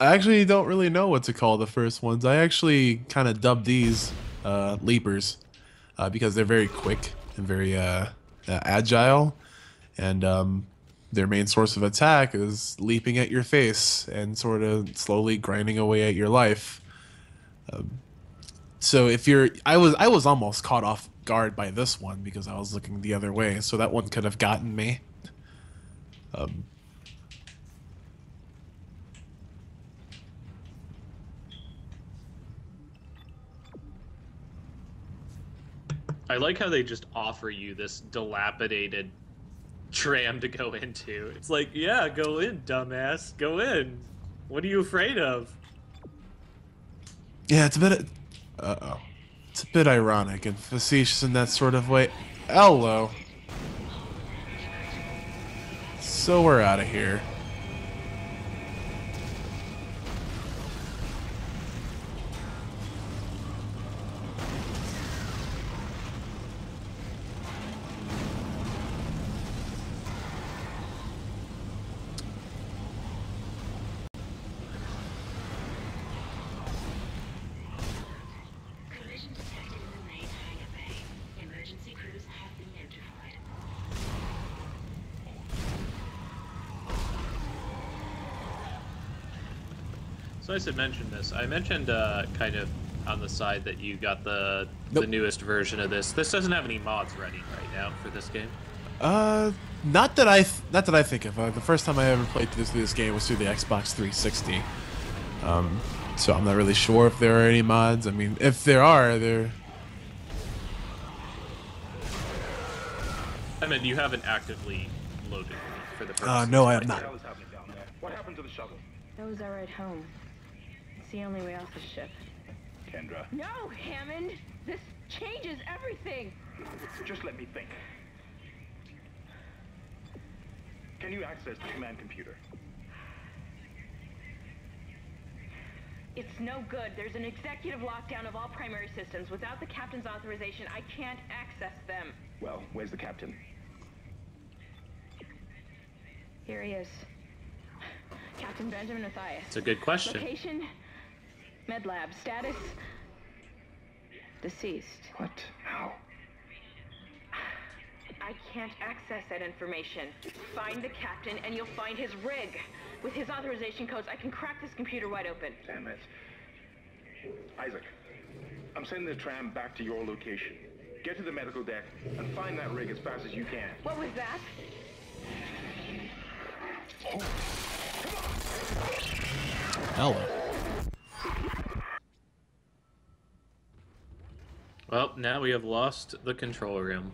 I actually don't really know what to call the first ones. I actually kind of dubbed these leapers because they're very quick and very agile, and their main source of attack is leaping at your face and sort of slowly grinding away at your life. So if you're, I was almost caught off guard by this one because I was looking the other way, so that one could have gotten me. I like how they just offer you this dilapidated tram to go into. It's like, yeah, go in, dumbass. Go in. What are you afraid of? Yeah, it's a bit... Uh-oh. It's a bit ironic and facetious in that sort of way. Hello. So we're out of here. So I should mention this. I mentioned kind of on the side that you got the newest version of this. This doesn't have any mods ready right now for this game. Not that I think of. The first time I ever played through this game was through the Xbox 360. So I'm not really sure if there are any mods. I mean, if there are, they're I mean, you haven't actively loaded it for the No, I have purposes not. of- hell is happening down there? What happened to the shuttle? That was our ride home. It's the only way off the ship. Kendra, No, Hammond! This changes everything! just let me think. Can you access the command computer? It's no good. There's an executive lockdown of all primary systems. Without the captain's authorization, I can't access them. Well, where's the captain? Here he is. Captain Benjamin Mathias. It's a good question. Location, med lab. Status, deceased. What? How? I can't access that information. Find the captain and you'll find his rig. With his authorization codes, I can crack this computer wide open. Damn it. Isaac, I'm sending the tram back to your location. Get to the medical deck and find that rig as fast as you can. What was that? Hello. Well, now we have lost the control room.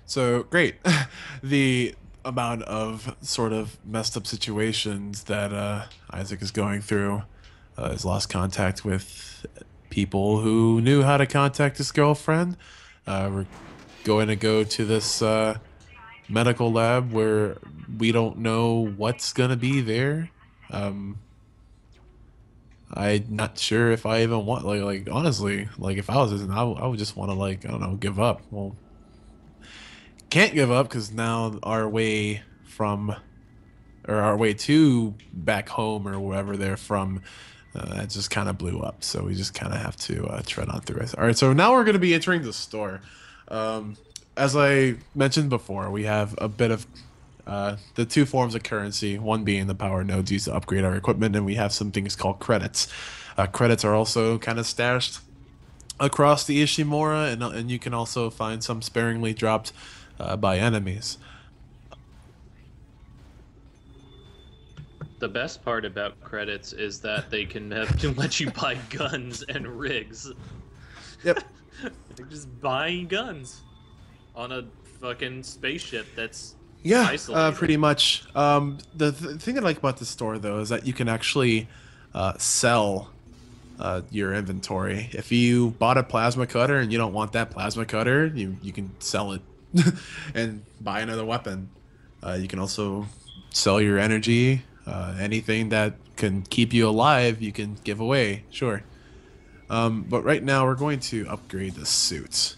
So great. The amount of sort of messed up situations that Isaac is going through. Has lost contact with people who knew how to contact his girlfriend. We're going to go to this medical lab where we don't know what's gonna be there. I'm not sure if I even want like honestly, like if I was I would just want to like, I don't know, give up. Well, can't give up because now our way from, or our way to back home or wherever they're from, that just kind of blew up. So we just kind of have to tread on through it. All right, so now we're going to be entering the store. As I mentioned before, we have a bit of the two forms of currency, one being the power nodes used to upgrade our equipment, and we have some things called credits. Credits are also kind of stashed across the Ishimura, and you can also find some sparingly dropped by enemies. The best part about credits is that they can have to let you buy guns and rigs. Yep. They're just buying guns on a fucking spaceship that's Yeah, isolated. pretty much. The thing I like about the store, though, is that you can actually sell your inventory. If you bought a plasma cutter and you don't want that plasma cutter, you can sell it and buy another weapon. You can also sell your energy. Anything that can keep you alive, you can give away, sure. But right now, we're going to upgrade the suit.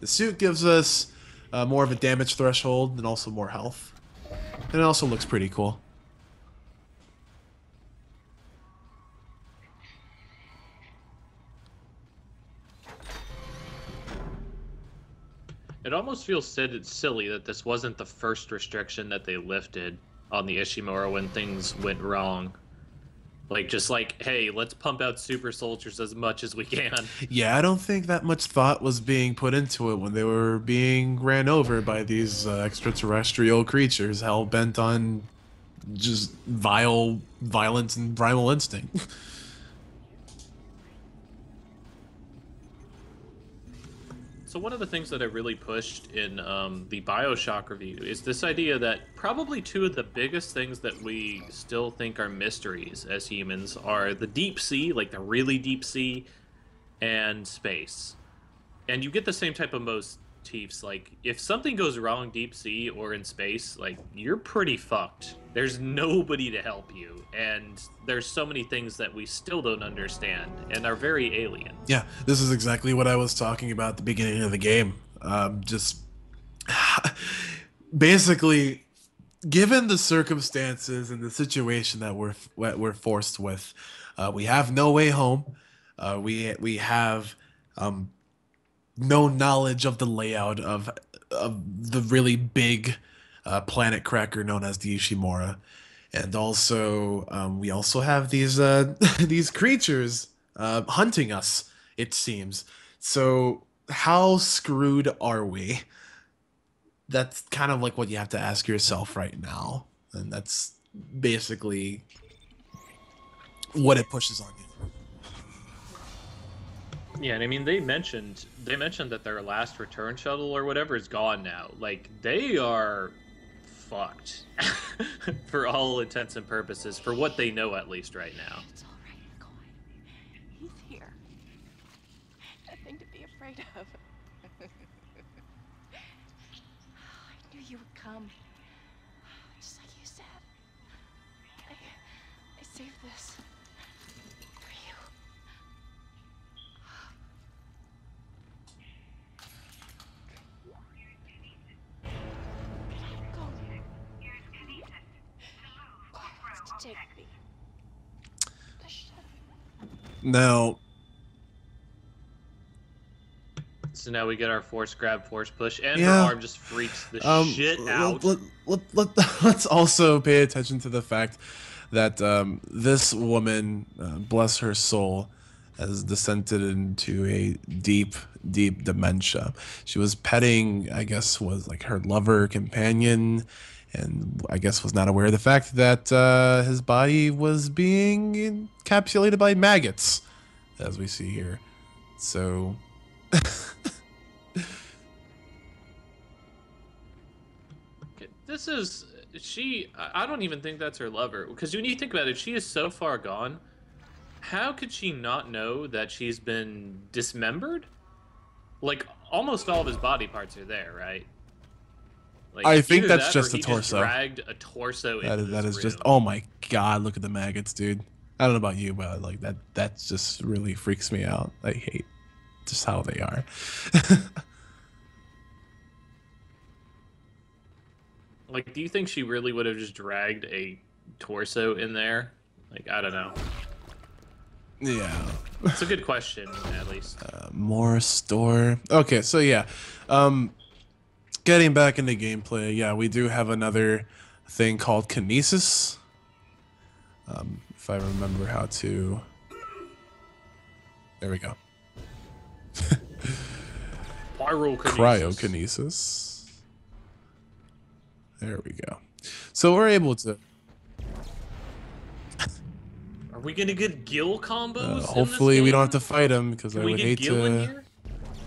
The suit gives us more of a damage threshold and also more health. And it also looks pretty cool. It almost feels silly that this wasn't the first restriction that they lifted on the Ishimura when things went wrong. Like, just like, hey, let's pump out super soldiers as much as we can. Yeah, I don't think that much thought was being put into it when they were being ran over by these extraterrestrial creatures hell-bent on just violence and primal instinct. So one of the things that I really pushed in the Bioshock review is this idea that probably two of the biggest things that we still think are mysteries as humans are the deep sea, like the really deep sea, and space. And you get the same type of motifs. Like, if something goes wrong deep sea or in space, like, you're pretty fucked. There's nobody to help you. And there's so many things that we still don't understand and are very alien. Yeah, this is exactly what I was talking about at the beginning of the game. Just basically, given the circumstances and the situation that we're forced with, we have no way home. We have no knowledge of the layout of the really big planet cracker known as the Ishimura. And also, we also have these these creatures hunting us, it seems. So how screwed are we? That's kind of like what you have to ask yourself right now. And that's basically what it pushes on you. Yeah, and I mean they mentioned that their last return shuttle or whatever is gone now. Like they are fucked for all intents and purposes, for what they know at least right now. It's all right, McCoy. He's here. Nothing to be afraid of. I knew you would come. Just like you said. I saved this. For you. Go. To take me. Shut up. Now, So now we get our force grab, force push, and Yeah. her arm just freaks the shit out. let's also pay attention to the fact that this woman, bless her soul, has descended into a deep, deep dementia. She was petting, I guess, was like her lover, companion, and I guess was not aware of the fact that his body was being encapsulated by maggots, as we see here. So. This is I don't even think that's her lover, because when you think about it, she is so far gone. How could she not know that she's been dismembered? Like almost all of his body parts are there, right? Like, I think either that's that just or a he torso. dragged a torso That into is, that this is just, room. oh my god, look at the maggots, dude. I don't know about you, but like that's just really freaks me out. I hate just how they are. Like, do you think she really would have just dragged a torso in there? Like, I don't know. Yeah. It's a good question, at least. More store. Okay, so yeah. Getting back into gameplay, yeah, we do have another thing called Kinesis. If I remember how to... There we go. Pyrokinesis. Cryokinesis. There we go. So we're able to... Are we gonna get Gil combos? in hopefully this we don't game? have to fight him, because I Can we would get hate Gil in to... here?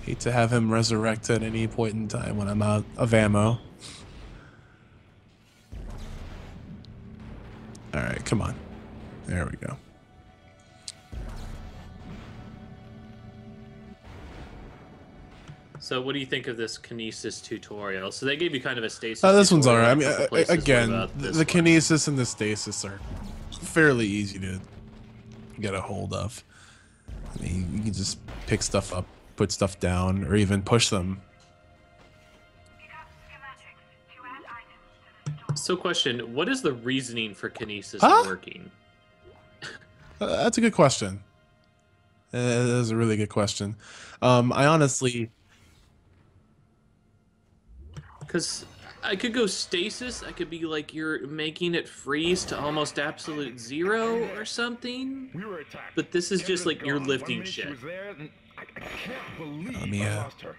Hate to have him resurrect at any point in time when I'm out of ammo. Alright, come on. There we go. So what do you think of this Kinesis tutorial? So they gave you kind of a stasis This one's tutorial alright. I in mean, a couple places. What again, about the this one? Kinesis and the Stasis are fairly easy to get a hold of. I mean, you can just pick stuff up, put stuff down, or even push them. So question, what is the reasoning for Kinesis Huh? working? That's a good question. That is a really good question. I honestly... Because I could go stasis, I could be like, you're making it freeze to almost absolute zero or something. We were attacked. But this is just like you're Gone. lifting 1 minute she shit. was there, and I can't believe me, I lost her.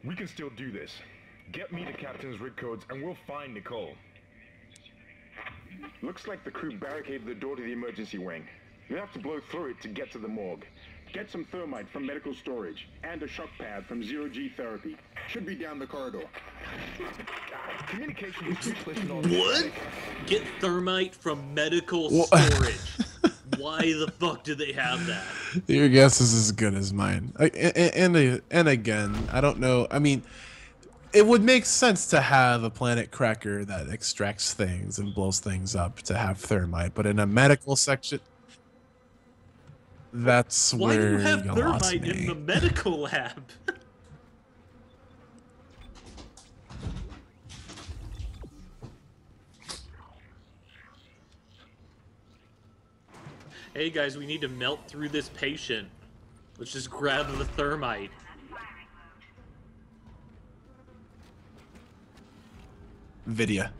We can still do this. Get me the captain's rig codes, and we'll find Nicole. Looks like the crew barricaded the door to the emergency wing. You have to blow through it to get to the morgue. Get some thermite from medical storage and a shock pad from Zero-G Therapy. Should be down the corridor. Communication is useless and all. What? Get thermite from medical Wha- storage. Why the fuck do they have that? Your guess is as good as mine. And again, I don't know. I mean, it would make sense to have a planet cracker that extracts things and blows things up to have thermite, but in a medical section, that's Why do where you have lost thermite in me. the medical lab? Hey guys, we need to melt through this patient. Let's just grab the thermite. Vidya.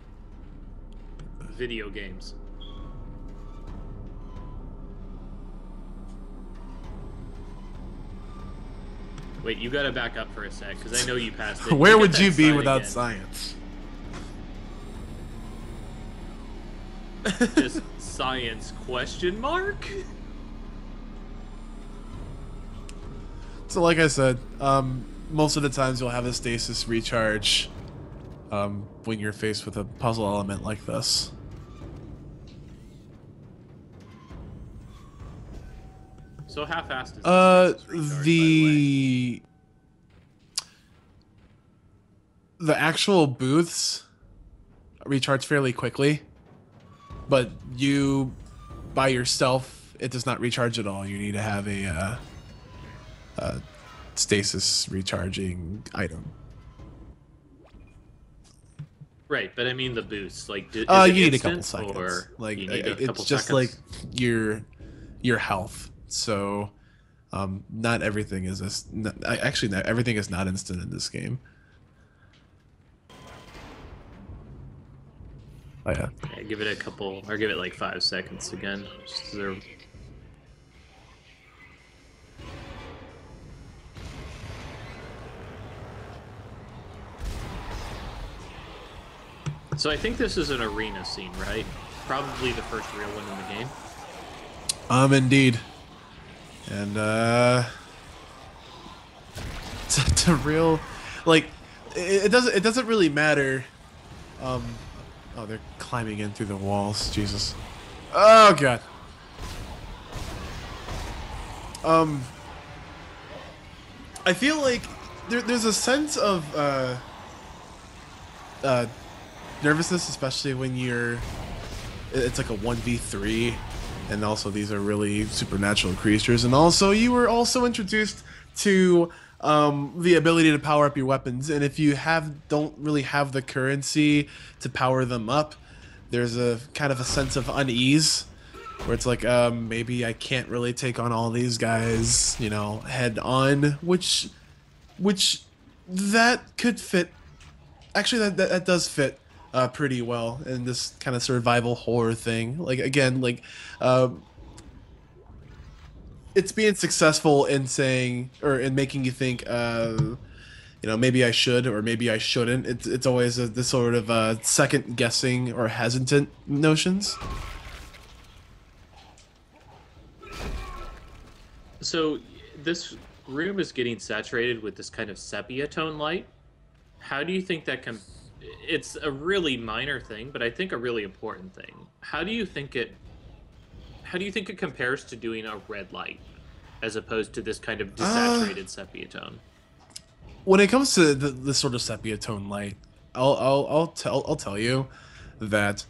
Video games. Wait, you gotta back up for a sec, because I know you passed it. Where Look would at you that be sign without again. science? Just science question mark? So like I said, most of the times you'll have a stasis recharge when you're faced with a puzzle element like this. So how fast is the stasis recharge, by the way? The actual booths recharge fairly quickly, but you by yourself it does not recharge at all. You need to have a stasis recharging item. Right, but I mean the boosts. Like, You need a couple seconds. Like it's just like your health. So, not everything is actually not everything is not instant in this game. Oh yeah. Yeah, give it a couple, or give it like 5 seconds again. Just to So I think this is an arena scene, right? Probably the first real one in the game. Indeed. And to real, like, it doesn't really matter. Oh, they're climbing in through the walls. Jesus. Oh god. I feel like there's a sense of nervousness, especially when it's like a 1v3, and also these are really supernatural creatures, and also you were also introduced to the ability to power up your weapons, and if you don't really have the currency to power them up, there's a kind of a sense of unease where it's like, maybe I can't really take on all these guys, you know, head on, which that could fit. Actually, that does fit pretty well in this kind of survival horror thing. Like, again, like, it's being successful in saying, or in making you think, you know, maybe I should or maybe I shouldn't. It's always this sort of second guessing or hesitant notions. So this room is getting saturated with this kind of sepia tone light. How do you think that it's a really minor thing, but I think a really important thing. How do you think it compares to doing a red light as opposed to this kind of desaturated sepia tone? When it comes to this sort of sepia tone light, I'll tell you that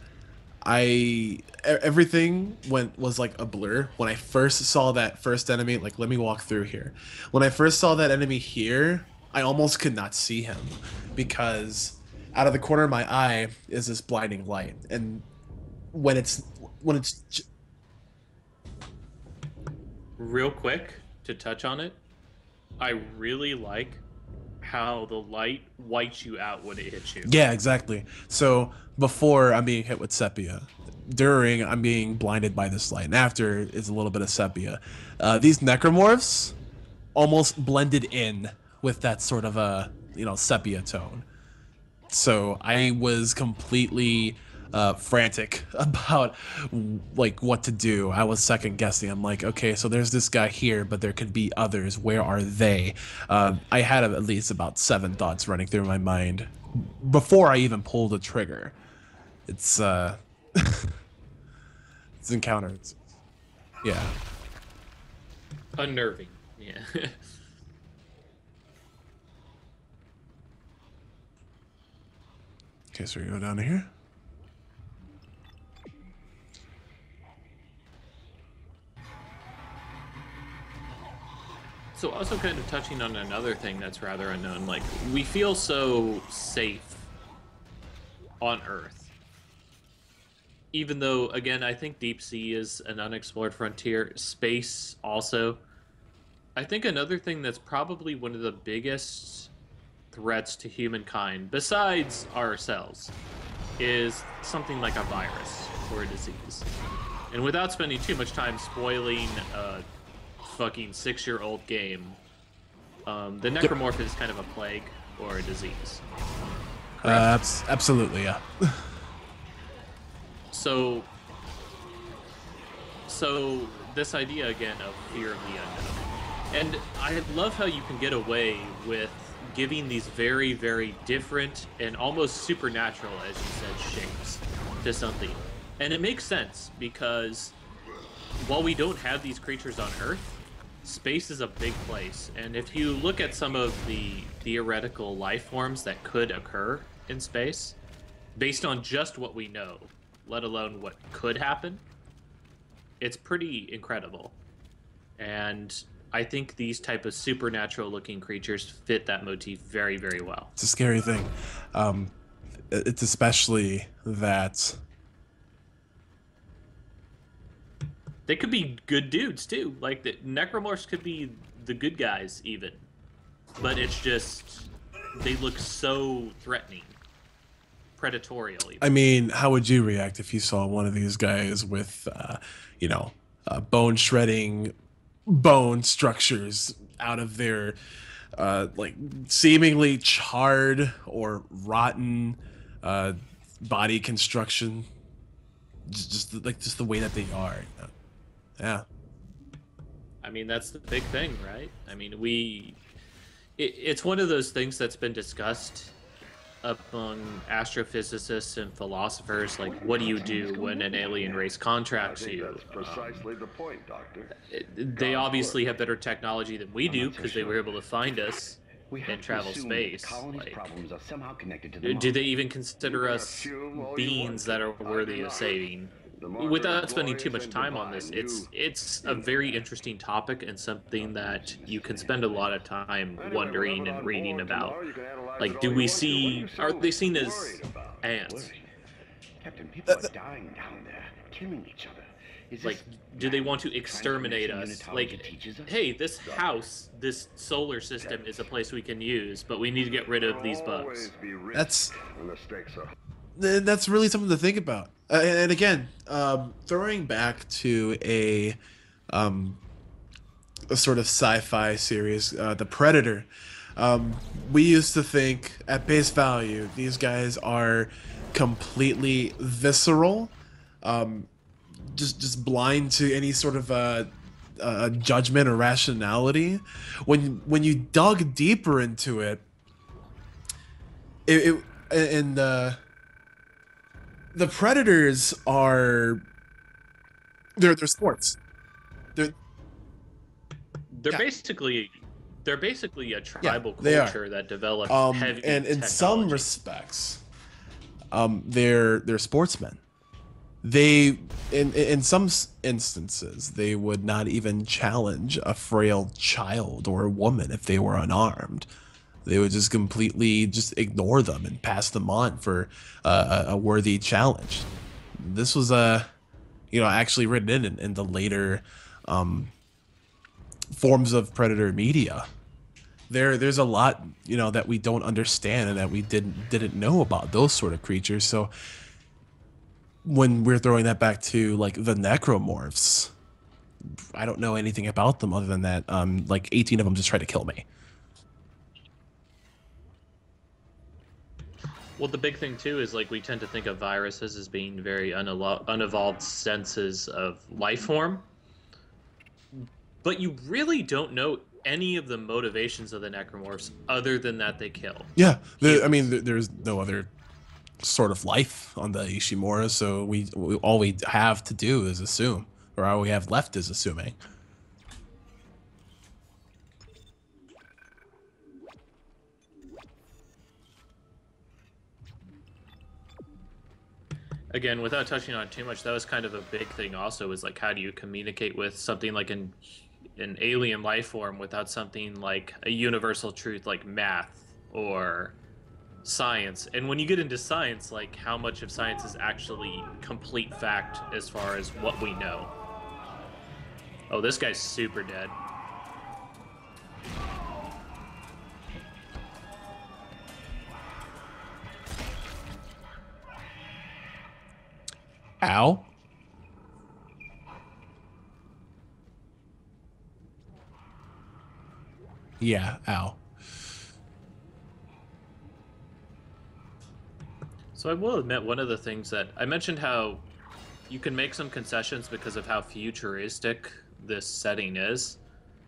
everything was like a blur. When I first saw that first enemy, like, let me walk through here. When I first saw that enemy here, I almost could not see him because out of the corner of my eye is this blinding light, and when it's real quick to touch on it, I really like how the light wipes you out when it hits you. Yeah, exactly. So before I'm being hit with sepia, during I'm being blinded by this light, and after is a little bit of sepia. These necromorphs almost blended in with that sort of a, you know, sepia tone. So I was completely frantic about like what to do. I was second guessing. I'm like, okay, so there's this guy here, but there could be others. Where are they? I had at least about 7 thoughts running through my mind before I even pulled the trigger. It's it's encounter. Yeah. Unnerving. Yeah. Okay, so we go down to here. So also kind of touching on another thing that's rather unknown, like, we feel so safe on Earth. Even though, again, I think deep sea is an unexplored frontier. Space also. I think another thing that's probably one of the biggest threats to humankind, besides ourselves, is something like a virus or a disease. And without spending too much time spoiling a fucking 6-year-old game, the necromorph is kind of a plague or a disease. Absolutely, yeah. So this idea again of fear of the unknown. And I love how you can get away with giving these very, very different and almost supernatural, as you said, shapes to something. And it makes sense because while we don't have these creatures on Earth, space is a big place. And if you look at some of the theoretical life forms that could occur in space, based on just what we know, let alone what could happen, it's pretty incredible. And I think these type of supernatural looking creatures fit that motif very, very well. It's a scary thing. It's especially that they could be good dudes too. Like the necromorphs could be the good guys even, but it's just they look so threatening, predatorial even. I mean, how would you react if you saw one of these guys with, bone shredding bone structures out of their like seemingly charred or rotten body construction, just the way that they are. Yeah. I mean, that's the big thing, right? I mean, it's one of those things that's been discussed among astrophysicists and philosophers, like, what do you do when an alien race contracts you? That's precisely the point, Doctor. They obviously have better technology than we do because they were able to find us and travel space. Like, do they even consider us beings that are worthy of saving? Without spending too much time on this, it's a very interesting topic and something that you can spend a lot of time wondering and reading about. Like, are they seen as ants? Captain, people are dying down there, killing each other. Like, do they want to exterminate us? Like, hey, this house, this solar system is a place we can use, but we need to get rid of these bugs. That's really something to think about. And again, throwing back to a sort of sci-fi series, The Predator. We used to think, at base value, these guys are completely visceral, just blind to any sort of judgment or rationality. When you dug deeper into it, the Predators are they're sports. They're basically a tribal they culture that developed heavy and in technology. some respects, they're sportsmen. They in some instances they would not even challenge a frail child or a woman if they were unarmed. They would just completely ignore them and pass them on for a worthy challenge. This was actually written in the later forms of Predator media. There's a lot that we don't understand and that we didn't know about those sort of creatures. So when we're throwing that back to like the necromorphs, I don't know anything about them other than that like 18 of them just try to kill me. Well, the big thing too is like we tend to think of viruses as being very unevolved senses of life form, but you really don't know any of the motivations of the necromorphs other than that they kill. Yeah, there's no other sort of life on the Ishimura, so all we have to do is assume, or all we have left is assuming. Again, without touching on it too much, that was kind of a big thing also, is like, how do you communicate with something like an alien life form without something like a universal truth like math or science? And when you get into science, like, how much of science is actually complete fact as far as what we know? Oh, this guy's super dead. Ow. Yeah, ow. So I will admit, one of the things that I mentioned, how you can make some concessions because of how futuristic this setting is.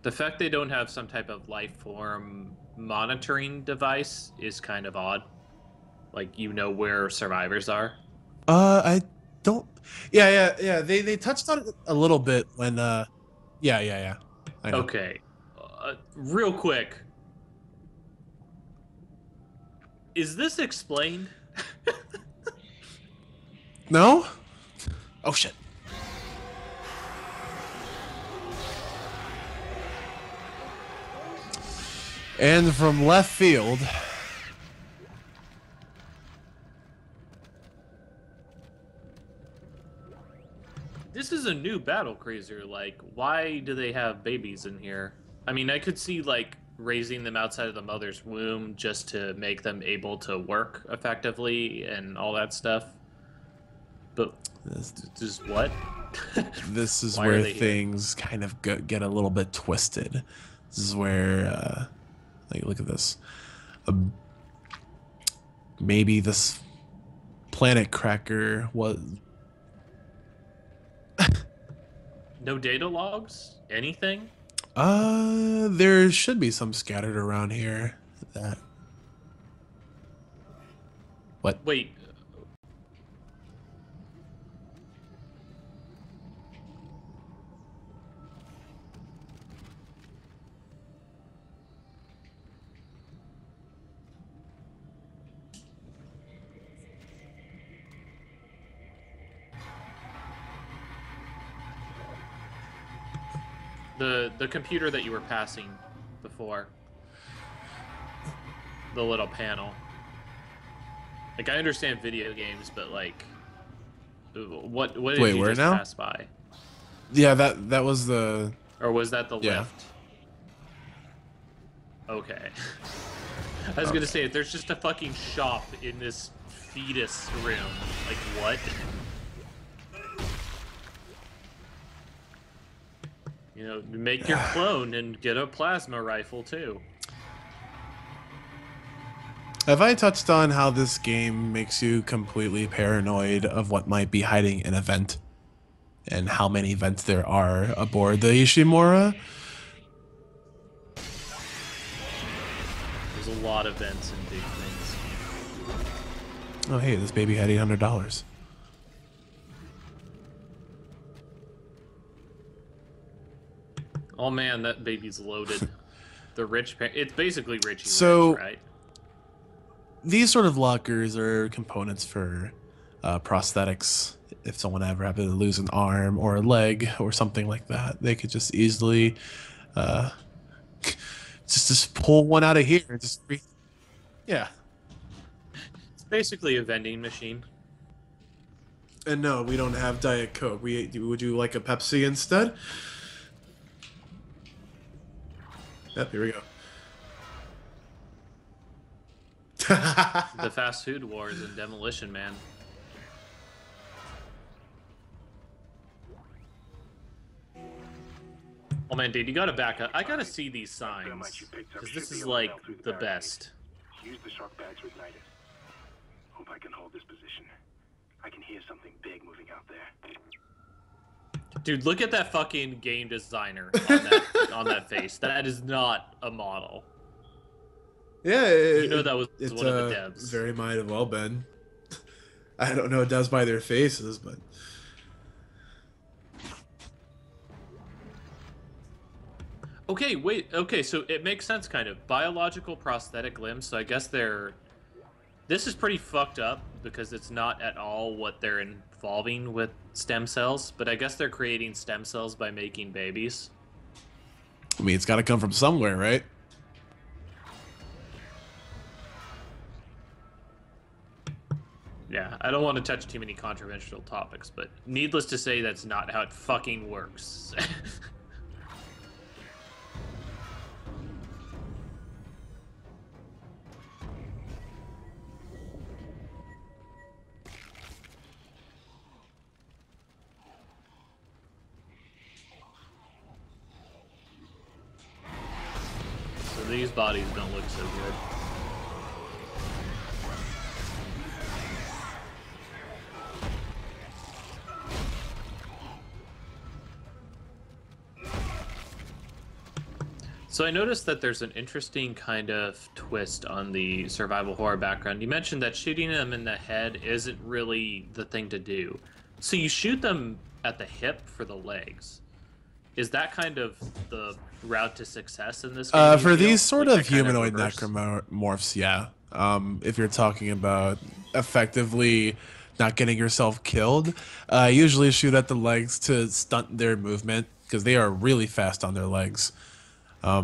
The fact they don't have some type of life form monitoring device is kind of odd. Like, you know where survivors are. I don't. Yeah. They touched on it a little bit when. Yeah. I know. Okay. Real quick. Is this explained? No. Oh shit. And from left field. This is a new battle cruiser. Like, why do they have babies in here? I mean, I could see, like, raising them outside of the mother's womb just to make them able to work effectively and all that stuff. But just what? This is Why are where they here? things kind of get a little bit twisted. This is where, like, look at this. Maybe this planet cracker was. No data logs? Anything? There should be some scattered around here. That. What? Wait. The computer that you were passing before. The little panel. Like, I understand video games, but like, what did Wait, you where just now? pass by? Yeah, that was the. Or was that the Yeah. lift? Okay. I was gonna say, if there's just a fucking shop in this fetus room, like what? You know, make your clone and get a plasma rifle too. Have I touched on how this game makes you completely paranoid of what might be hiding in a vent? And how many vents there are aboard the Ishimura? There's a lot of vents and big things. Oh, hey, this baby had $800. Oh man, that baby's loaded. The rich it's basically Richie So- Rich, right? These sort of lockers are components for prosthetics. If someone ever happened to lose an arm or a leg or something like that, they could just easily just pull one out of here and just yeah. It's basically a vending machine. And no, we don't have Diet Coke. Would you like a Pepsi instead? Yep, here we go. The fast food wars and Demolition Man. Oh man, dude, you gotta back up. I gotta see these signs. Because this is like the best. Use the shock bags to ignite it. Hope I can hold this position. I can hear something big moving out there. Dude, look at that fucking game designer on that face. That is not a model. Yeah, You know that was it's one of the devs. very might have well been. I don't know what it does by their faces, but Okay, wait. Okay, so it makes sense, kind of. Biological prosthetic limbs, so I guess they're... This is pretty fucked up, because it's not at all what they're involving with stem cells, but I guess they're creating stem cells by making babies. I mean, it's got to come from somewhere, right? Yeah, I don't want to touch too many controversial topics, but needless to say, that's not how it fucking works. So these bodies don't look so good. So I noticed that there's an interesting kind of twist on the survival horror background. You mentioned that shooting them in the head isn't really the thing to do. So you shoot them at the hip for the legs. Is that kind of the route to success in this game? For these sort Like of that kind humanoid reverse? necromorphs, yeah. If you're talking about effectively not getting yourself killed, I usually shoot at the legs to stunt their movement because they are really fast on their legs. I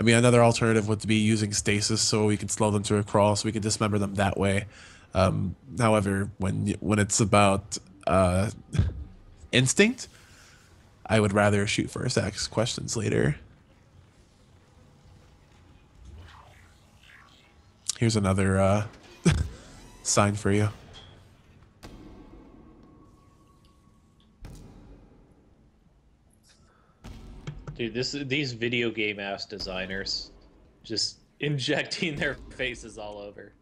mean, another alternative would be using stasis so we can slow them to a crawl, so we can dismember them that way. However, when it's about instinct, I would rather shoot first, ask questions later. Here's another sign for you. Dude, these video game ass designers just injecting their faces all over.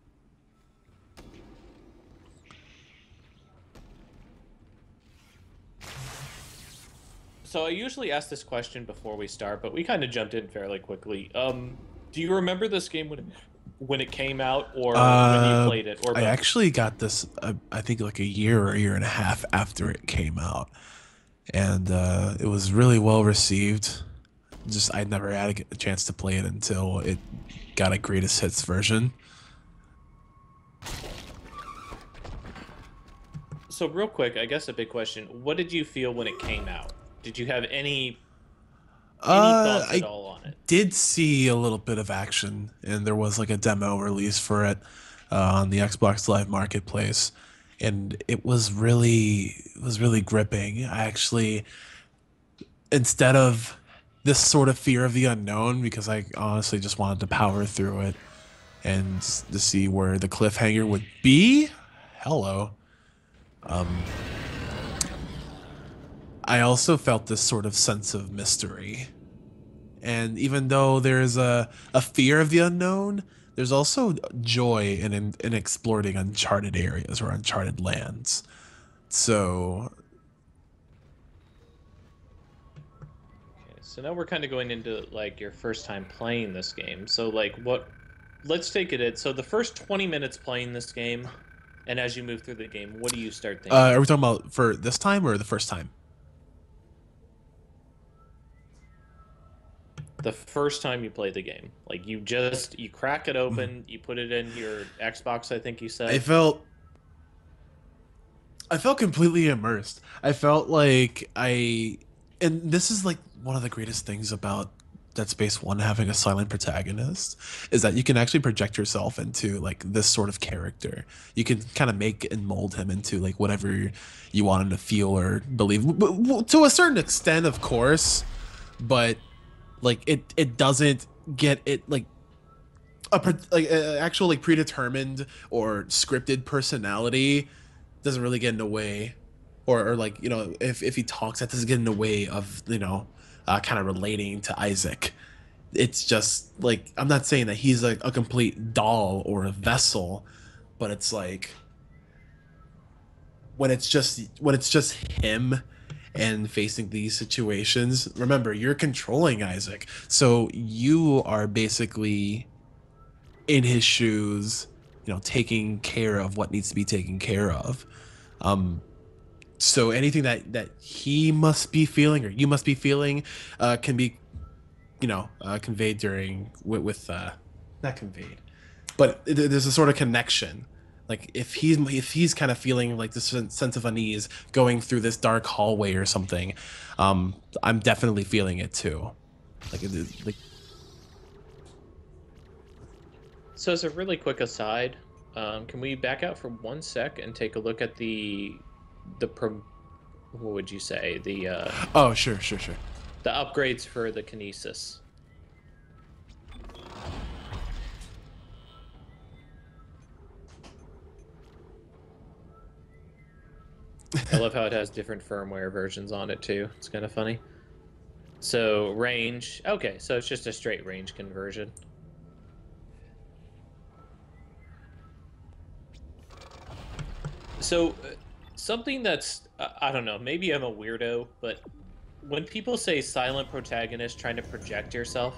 So I usually ask this question before we start, but we kind of jumped in fairly quickly. Do you remember this game when it came out, or when you played it? Or I both? actually got this, I think, like a year or a year and a half after it came out, and it was really well received. Just I never had a chance to play it until it got a greatest hits version. So real quick, I guess a big question: what did you feel when it came out? Did you have any thoughts at all on it? Did see a little bit of action, and there was like a demo release for it on the Xbox Live Marketplace, and it was really gripping. I actually, instead of this sort of fear of the unknown, because I honestly just wanted to power through it and to see where the cliffhanger would be. Hello. I also felt this sort of sense of mystery. And even though there's a fear of the unknown, there's also joy in exploring uncharted areas or uncharted lands. So... Okay, so now we're kind of going into, like, your first time playing this game. So, like, let's take it in. So the first 20 minutes playing this game, and as you move through the game, what do you start thinking? are we talking about for this time or the first time? The first time you play the game, like you crack it open, you put it in your Xbox, I think you said. I felt completely immersed. I felt like and this is like one of the greatest things about Dead Space 1 having a silent protagonist, is that you can actually project yourself into like this sort of character. You can kind of make and mold him into like whatever you want him to feel or believe, to a certain extent, of course, but like it doesn't get it like a actual like predetermined or scripted personality doesn't really get in the way, or like, you know, if he talks, that doesn't get in the way of, you know, kind of relating to Isaac. It's just like, I'm not saying that he's like a complete doll or a vessel, but it's like when it's just him and facing these situations, remember, you're controlling Isaac, so you are basically in his shoes, you know, taking care of what needs to be taken care of. So anything that he must be feeling or you must be feeling can be, you know, conveyed during with not conveyed, but there's a sort of connection. Like if he's kind of feeling like this sense of unease going through this dark hallway or something, I'm definitely feeling it too. Like. So as a really quick aside, can we back out for 1 sec and take a look at what would you say, the oh, sure. The upgrades for the Kinesis. I love how it has different firmware versions on it too. It's kind of funny. So range, okay, so it's just a straight range conversion. So something that's, I don't know, maybe I'm a weirdo, but when people say silent protagonist trying to project yourself,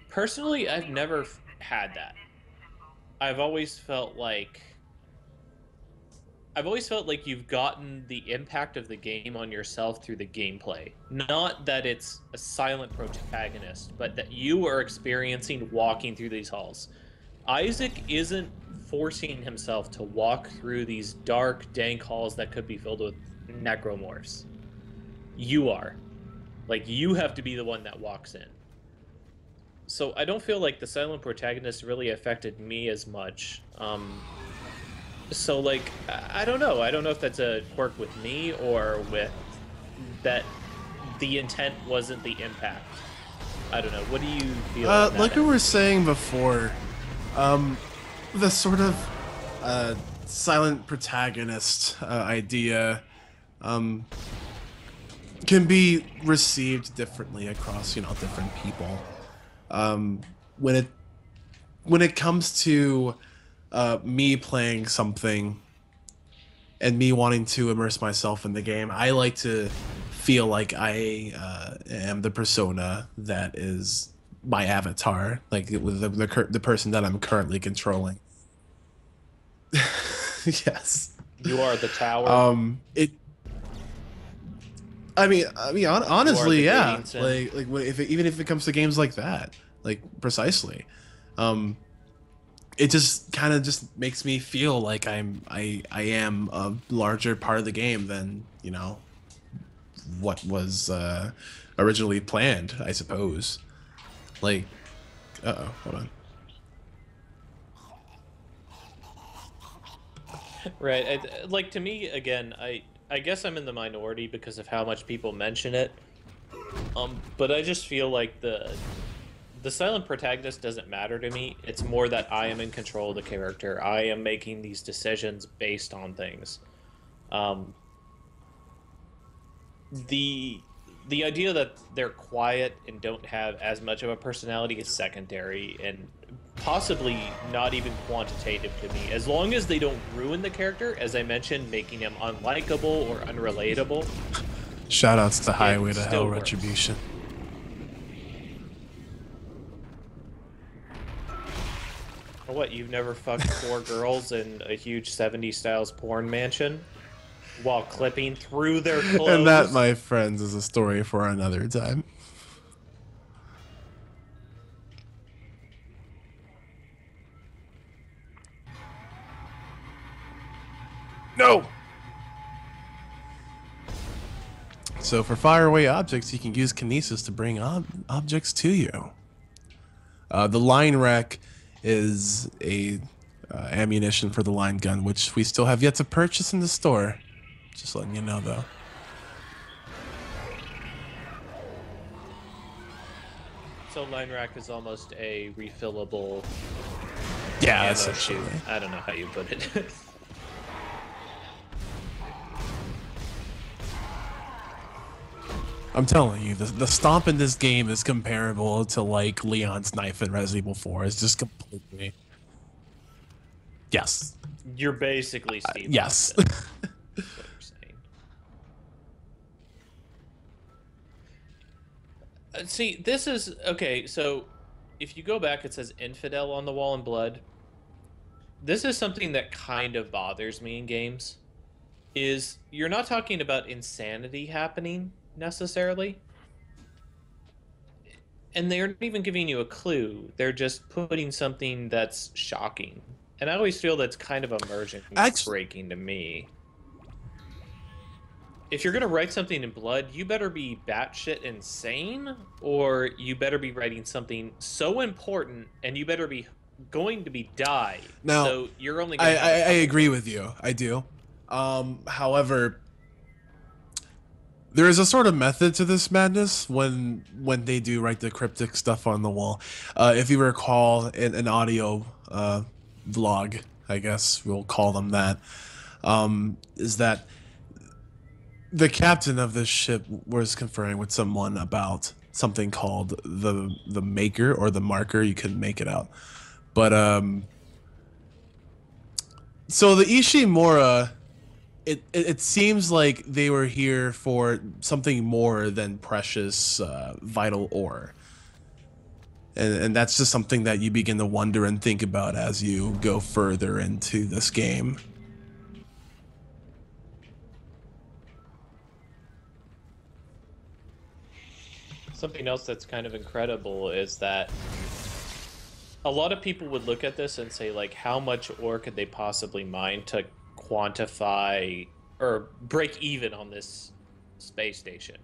personally, I've never had that. I've always felt like you've gotten the impact of the game on yourself through the gameplay. Not that it's a silent protagonist, but that you are experiencing walking through these halls. Isaac isn't forcing himself to walk through these dark, dank halls that could be filled with necromorphs. You are. Like, you have to be the one that walks in. So I don't feel like the silent protagonist really affected me as much. So, like, I don't know. I don't know if that's a quirk with me or with that the intent wasn't the impact. I don't know. What do you feel? Like we were saying before, the sort of silent protagonist idea can be received differently across, different people. When it comes to me playing something and me wanting to immerse myself in the game, I like to feel like I am the persona that is my avatar, like the person that I'm currently controlling. Yes. You are the tower. Honestly, yeah. Even if it comes to games like that, precisely, it just kind of just makes me feel like I am a larger part of the game than what was originally planned, I suppose. Hold on. Right. To me, again, I guess I'm in the minority because of how much people mention it. But I just feel like the silent protagonist doesn't matter to me. It's more that I am in control of the character. I am making these decisions based on things. The idea that they're quiet and don't have as much of a personality is secondary and possibly not even quantitative to me. As long as they don't ruin the character, as I mentioned, making him unlikable or unrelatable. Shoutouts to Highway to Hell Retribution. What, you've never fucked 4 girls in a huge 70s styles porn mansion while clipping through their clothes? And that, my friends, is a story for another time. No! So for faraway objects, you can use kinesis to bring objects to you. The line rack is a ammunition for the line gun, which we still have yet to purchase in the store. Just letting you know, though. So line rack is almost a refillable. Yeah, essentially. I don't know how you put it. I'm telling you, the stomp in this game is comparable to like Leon's knife in Resident Evil 4. It's just completely. Yes. You're basically Steve. Yes. That's what you're saying. See, this is okay. So, if you go back, it says infidel on the wall in blood. This is something that kind of bothers me in games. Is you're not talking about insanity happening necessarily, and they aren't even giving you a clue. They're just putting something that's shocking, and I always feel that's kind of emerging, breaking to me. If you're gonna write something in blood, you better be batshit insane, or you better be writing something so important, and you better be going to be die. Now, so you're only. Gonna I agree with you. I do. However, there is a sort of method to this madness when they do write the cryptic stuff on the wall. If you recall an audio vlog, I guess we'll call them that, is that the captain of this ship was conferring with someone about something called the maker or the marker. You couldn't make it out, but so the Ishimura it seems like they were here for something more than precious vital ore. And that's just something that you begin to wonder and think about as you go further into this game. Something else that's kind of incredible is that a lot of people would look at this and say, like, how much ore could they possibly mine to quantify or break even on this space station?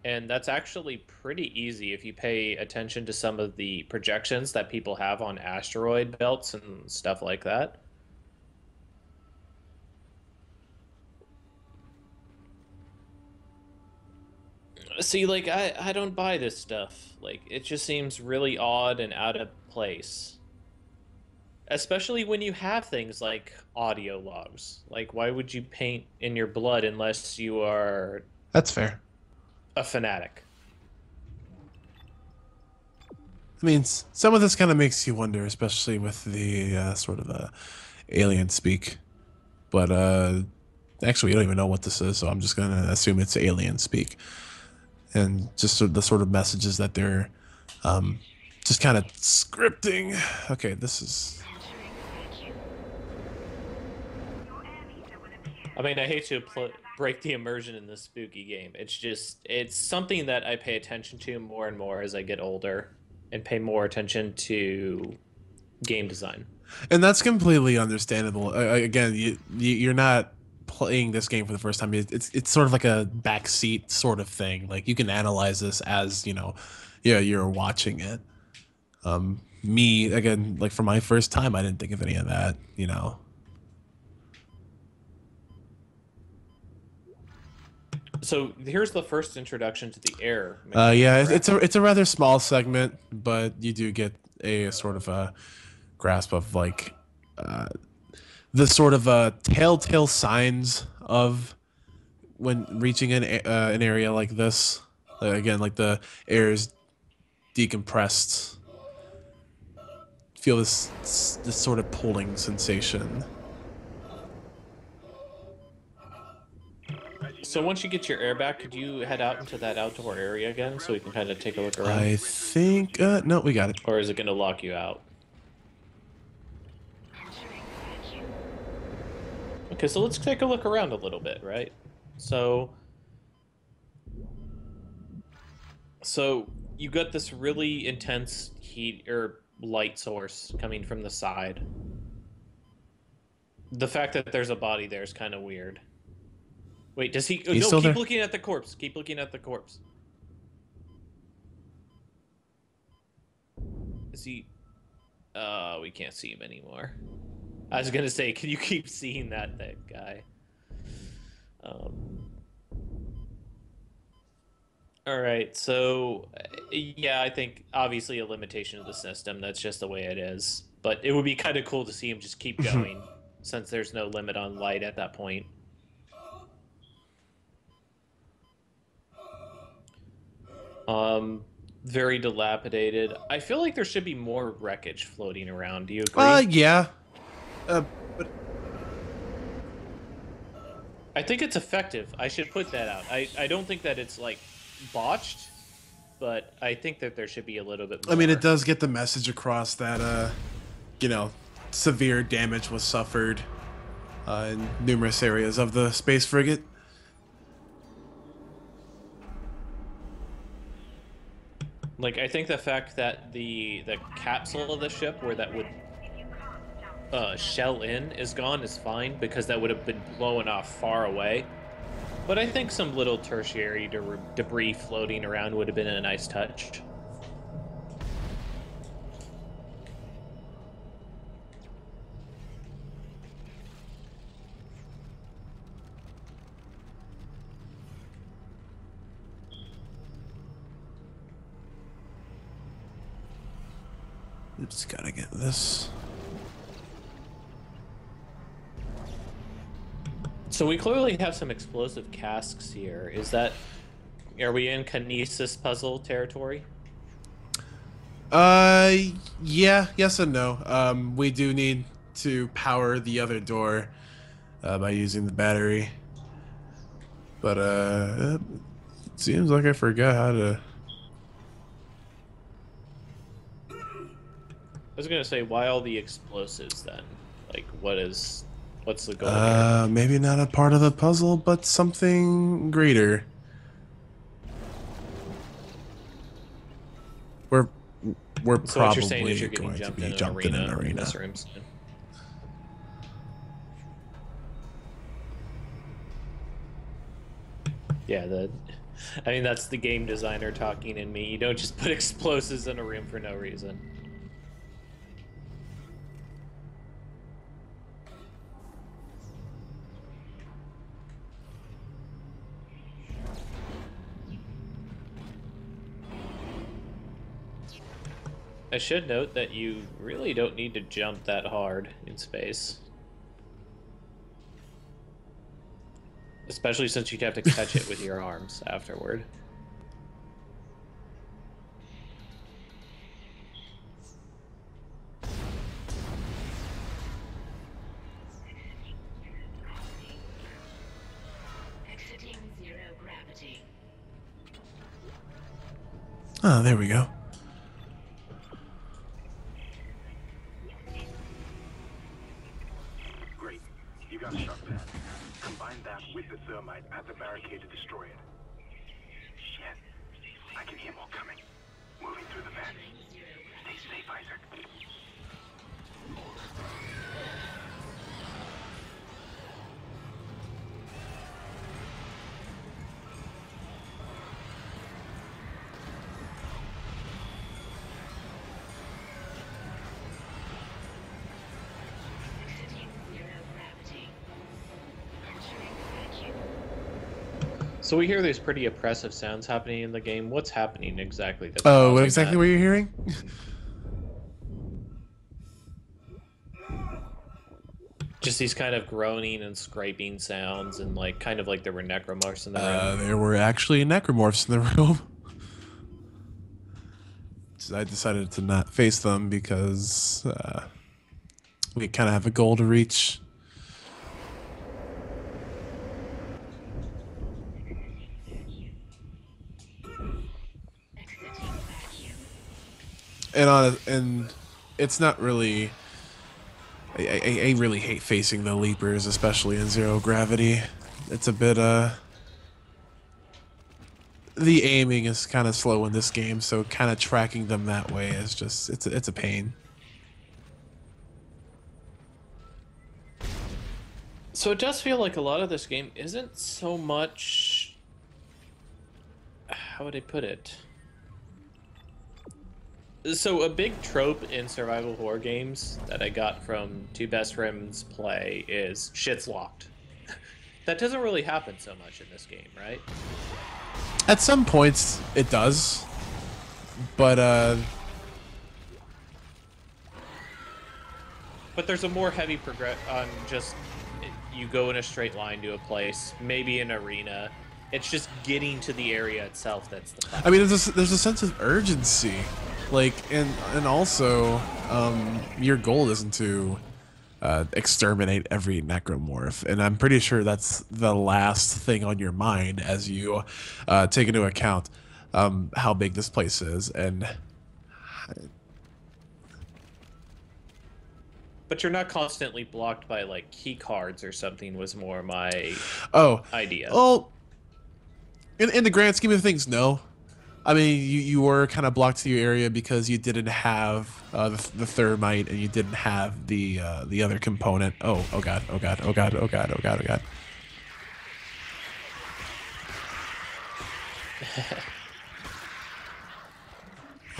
And that's actually pretty easy if you pay attention to some of the projections that people have on asteroid belts and stuff like that. See, like, I don't buy this stuff. Like, it just seems really odd and out of place. Especially when you have things like audio logs. Like, why would you paint in your blood unless you are... That's fair. A fanatic. I mean, some of this kind of makes you wonder, especially with the sort of alien speak. But actually, we don't even know what this is, so I'm just going to assume it's alien speak. And just the sort of messages that they're just kind of scripting. Okay, this is... I mean, I hate to break the immersion in this spooky game. It's just, it's something that I pay attention to more and more as I get older and pay more attention to game design. And that's completely understandable. Again, you're not playing this game for the first time. It's sort of like a backseat sort of thing. Like, you can analyze this as, you know, yeah, you're watching it. Me, again, like, for my first time, I didn't think of any of that, you know. So here's the first introduction to the air. Yeah, it's a rather small segment, but you do get a sort of a grasp of, like, the sort of telltale signs of when reaching an area like this. Again, like, the air is decompressed. Feel this sort of pulling sensation. So once you get your air back, could you head out into that outdoor area again so we can kind of take a look around? I think... no, we got it. Or is it going to lock you out? Okay, so let's take a look around a little bit, right? So you got this really intense heat or light source coming from the side. The fact that there's a body there is kind of weird. Wait, does he... Oh, no, keep looking at the corpse. Keep looking at the corpse. Is he... we can't see him anymore. I was gonna say, can you keep seeing that guy? Alright, so... Yeah, I think, obviously, a limitation of the system. That's just the way it is. But it would be kind of cool to see him just keep going, since there's no limit on light at that point. Very dilapidated. I feel like there should be more wreckage floating around. Do you agree? Yeah. But I think it's effective. I should put that out. I don't think that it's, like, botched, but I think that there should be a little bit more. I mean, it does get the message across that, you know, severe damage was suffered in numerous areas of the space frigate. Like, I think the fact that the capsule of the ship where that would shell in is gone is fine, because that would have been blown off far away. But I think some little tertiary debris floating around would have been a nice touch. Just gotta get this. So we clearly have some explosive casks here. Are we in Kinesis puzzle territory? Yeah, yes and no. We do need to power the other door. by using the battery. But it seems like I forgot how to. I was gonna say, why all the explosives then? Like, what's the goal here? Maybe not a part of the puzzle, but something greater. We're So what you're saying probably is you're getting going to jumped be in an jumped in an arena in arena. this room soon. Yeah, I mean, that's the game designer talking in me. You don't just put explosives in a room for no reason. I should note that you really don't need to jump that hard in space. Especially since you'd have to catch it with your arms afterward. Exiting zero gravity. Oh, there we go. Great. You got a shock pad. Combine that with the thermite at the barricade to destroy it. Shit. I can hear more coming. Moving through the vents. Stay safe, Isaac. Exiting zero gravity. Entering vacuum. So we hear these pretty oppressive sounds happening in the game. What's happening exactly? That's Oh, what causing exactly that? were you hearing? Just these kind of groaning and scraping sounds, and like kind of like there were necromorphs in the room. There were actually necromorphs in the room. So I decided to not face them because we kind of have a goal to reach. Exiting vacuum. And it's not really. I really hate facing the leapers, especially in zero gravity. It's a bit the aiming is kind of slow in this game, so kind of tracking them that way is just it's a pain. So it does feel like a lot of this game isn't so much. How would I put it? So a big trope in survival horror games that I got from Two Best Friends Play is shit's locked. That doesn't really happen so much in this game, right? At some points it does, but there's a more heavy progress on just you go in a straight line to a place, maybe an arena. It's just getting to the area itself that's the fun. I mean, there's a sense of urgency, like, and also your goal isn't to exterminate every necromorph, and I'm pretty sure that's the last thing on your mind as you take into account how big this place is. And But you're not constantly blocked by like key cards or something. Was more my idea. Well, in the grand scheme of things, no. I mean, you were kind of blocked to your area because you didn't have the thermite, and you didn't have the other component. Oh god, oh god, oh god, oh god, oh god, oh god.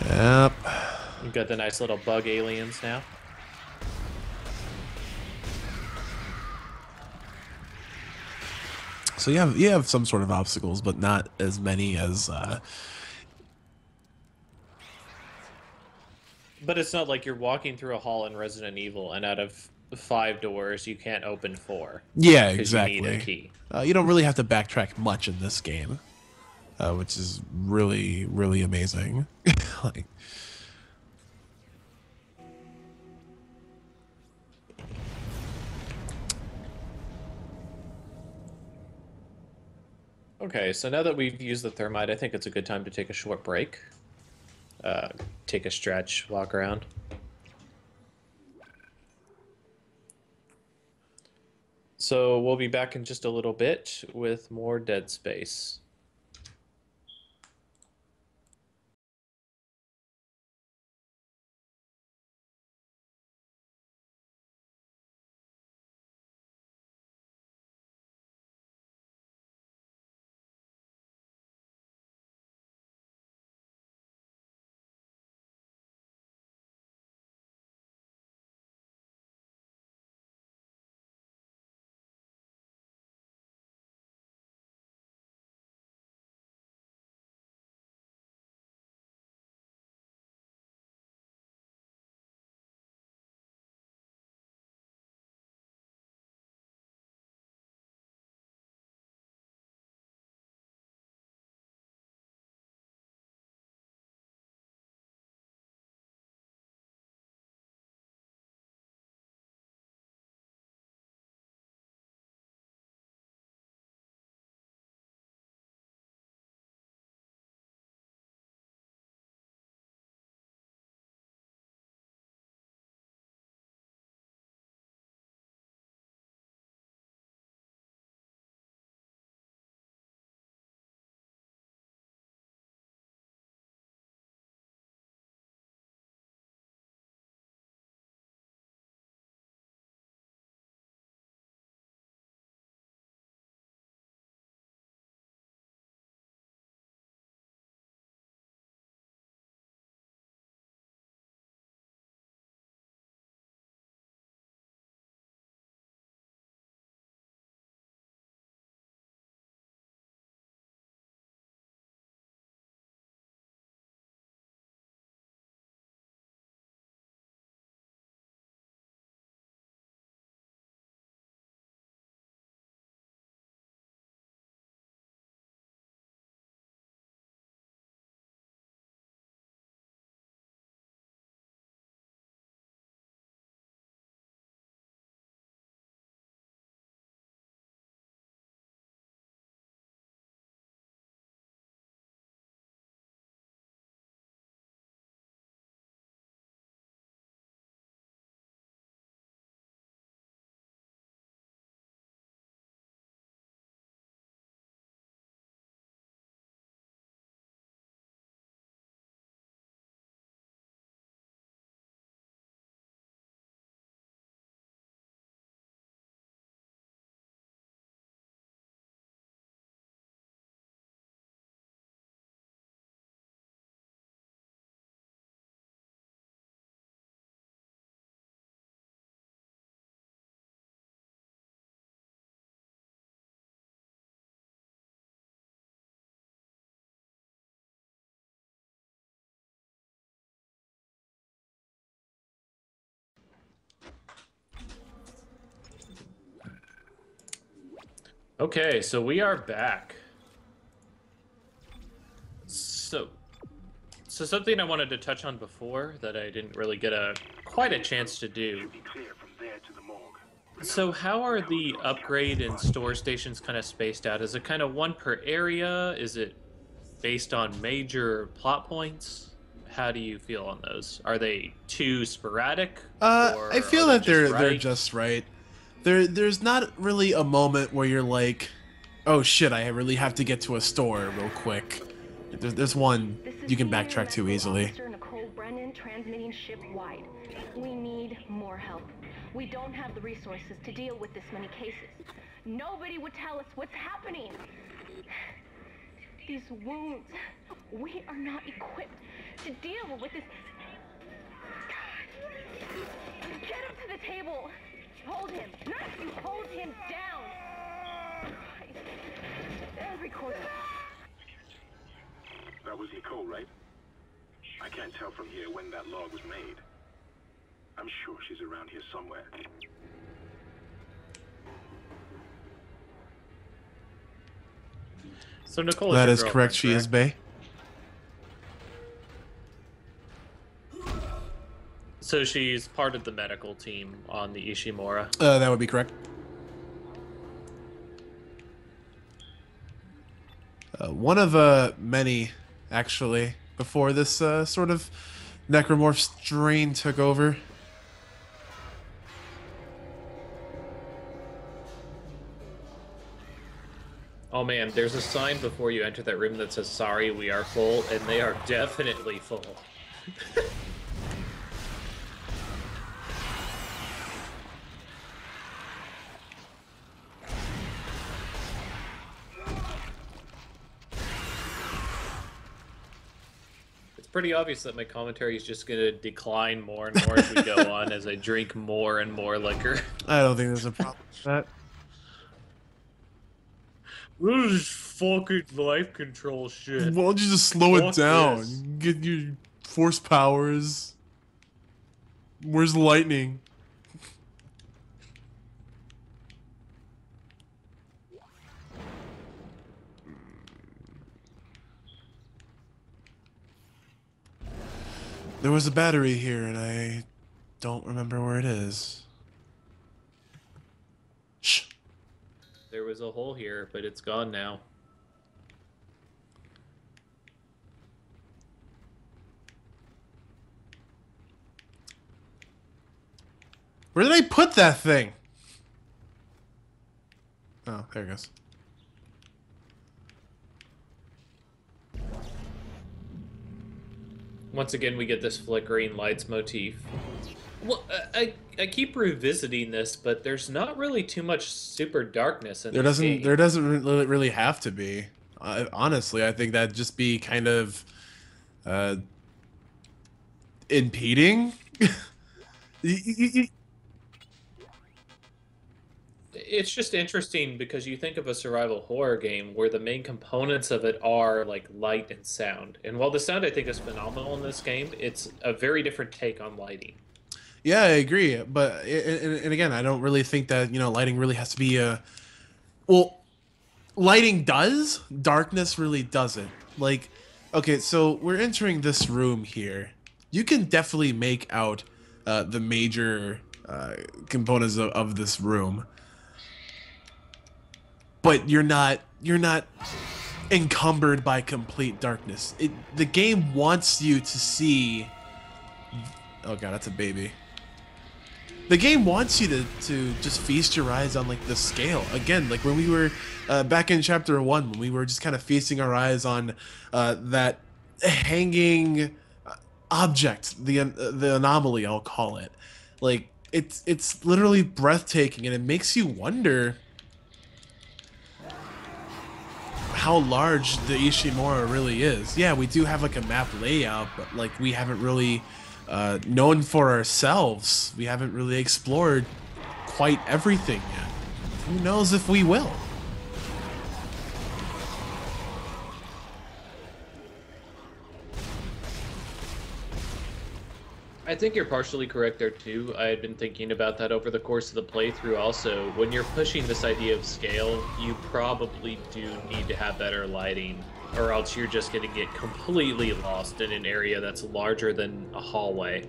Yep. You've got the nice little bug aliens now. So you have some sort of obstacles, but not as many as. But it's not like you're walking through a hall in Resident Evil, and out of 5 doors, you can't open 4. Yeah, 'cause exactly. You need a key. You don't really have to backtrack much in this game, which is really, really amazing. Like, Okay, so now that we've used the thermite, I think it's a good time to take a short break. Take a stretch, walk around. So we'll be back in just a little bit with more Dead Space. Okay, so we are back. So something I wanted to touch on before that I didn't really get quite a chance to do. So how are the upgrade and store stations kind of spaced out? Is it kind of one per area? Is it based on major plot points? How do you feel on those? Are they too sporadic? I feel that they're right? just right. There's not really a moment where you're like, oh shit, I really have to get to a store real quick. There's one you can backtrack to easily. Nicole Brennan transmitting ship-wide. We need more help. We don't have the resources to deal with this many cases. Nobody would tell us what's happening. These wounds, we are not equipped to deal with this. Get him to the table. Hold him. Not you. Hold him down. Every quarter. That was Nicole, right? I can't tell from here when that log was made. I'm sure she's around here somewhere. So Nicole That is correct, she is Bay. So she's part of the medical team on the Ishimura. That would be correct. One of many, actually, before this sort of necromorph strain took over. Oh man, there's a sign before you enter that room that says, "Sorry, we are full," and they are definitely full. It's pretty obvious that my commentary is just going to decline more and more as we go on as I drink more and more liquor. I don't think there's a problem with that. This is fucking life control shit. Why don't you just slow it Fuck down? this. Get your force powers. Where's the lightning? There was a battery here, and I don't remember where it is. Shh. There was a hole here, but it's gone now. Where did I put that thing? Oh, there it goes. Once again, we get this flickering lights motif. Well, I keep revisiting this, but there's not really too much super darkness in this game. There doesn't really have to be. Honestly, I think that'd just be kind of impeding. It's just interesting because you think of a survival horror game where the main components of it are like light and sound. And while the sound I think is phenomenal in this game, it's a very different take on lighting. Yeah, I agree, but and again, I don't really think that lighting really has to be a. Well, lighting does. Darkness really doesn't. Like, okay, so we're entering this room here. You can definitely make out the major components of this room, but you're not encumbered by complete darkness. The game wants you to see. Oh god, that's a baby. The game wants you to just feast your eyes on like the scale. Again, like when we were back in chapter 1, when we were just kind of feasting our eyes on that hanging object, the anomaly, I'll call it. Like it's literally breathtaking, and it makes you wonder how large the Ishimura really is. Yeah, we do have like a map layout, but like we haven't really known for ourselves. We haven't really explored quite everything yet. Who knows if we will? I think you're partially correct there too. I had been thinking about that over the course of the playthrough also. When you're pushing this idea of scale, you probably do need to have better lighting, or else you're just going to get completely lost in an area that's larger than a hallway,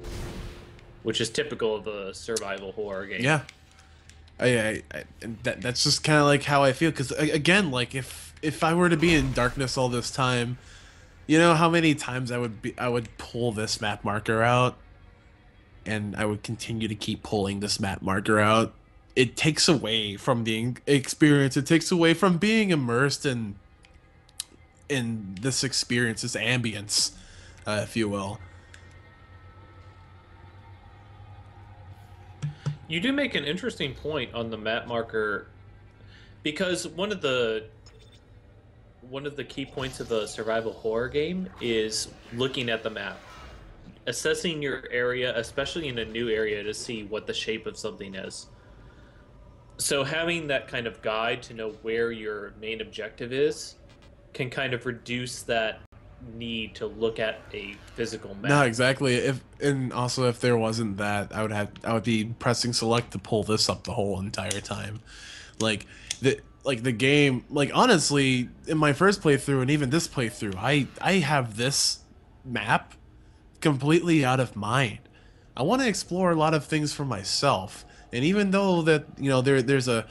which is typical of a survival horror game. Yeah. That's just kind of like how I feel, because again, like if I were to be in darkness all this time, you know how many times I would pull this map marker out, and I would continue to keep pulling this map marker out. It takes away from the experience. It takes away from being immersed in this experience, this ambience, if you will. You do make an interesting point on the map marker, because one of the key points of a survival horror game is looking at the map, assessing your area, especially in a new area, to see what the shape of something is. So having that kind of guide to know where your main objective is can kind of reduce that need to look at a physical map. No, exactly. And also if there wasn't that, I would be pressing select to pull this up the whole entire time. Like the game, like honestly, in my first playthrough and even this playthrough, I have this map completely out of mind. I want to explore a lot of things for myself, and even though that there's a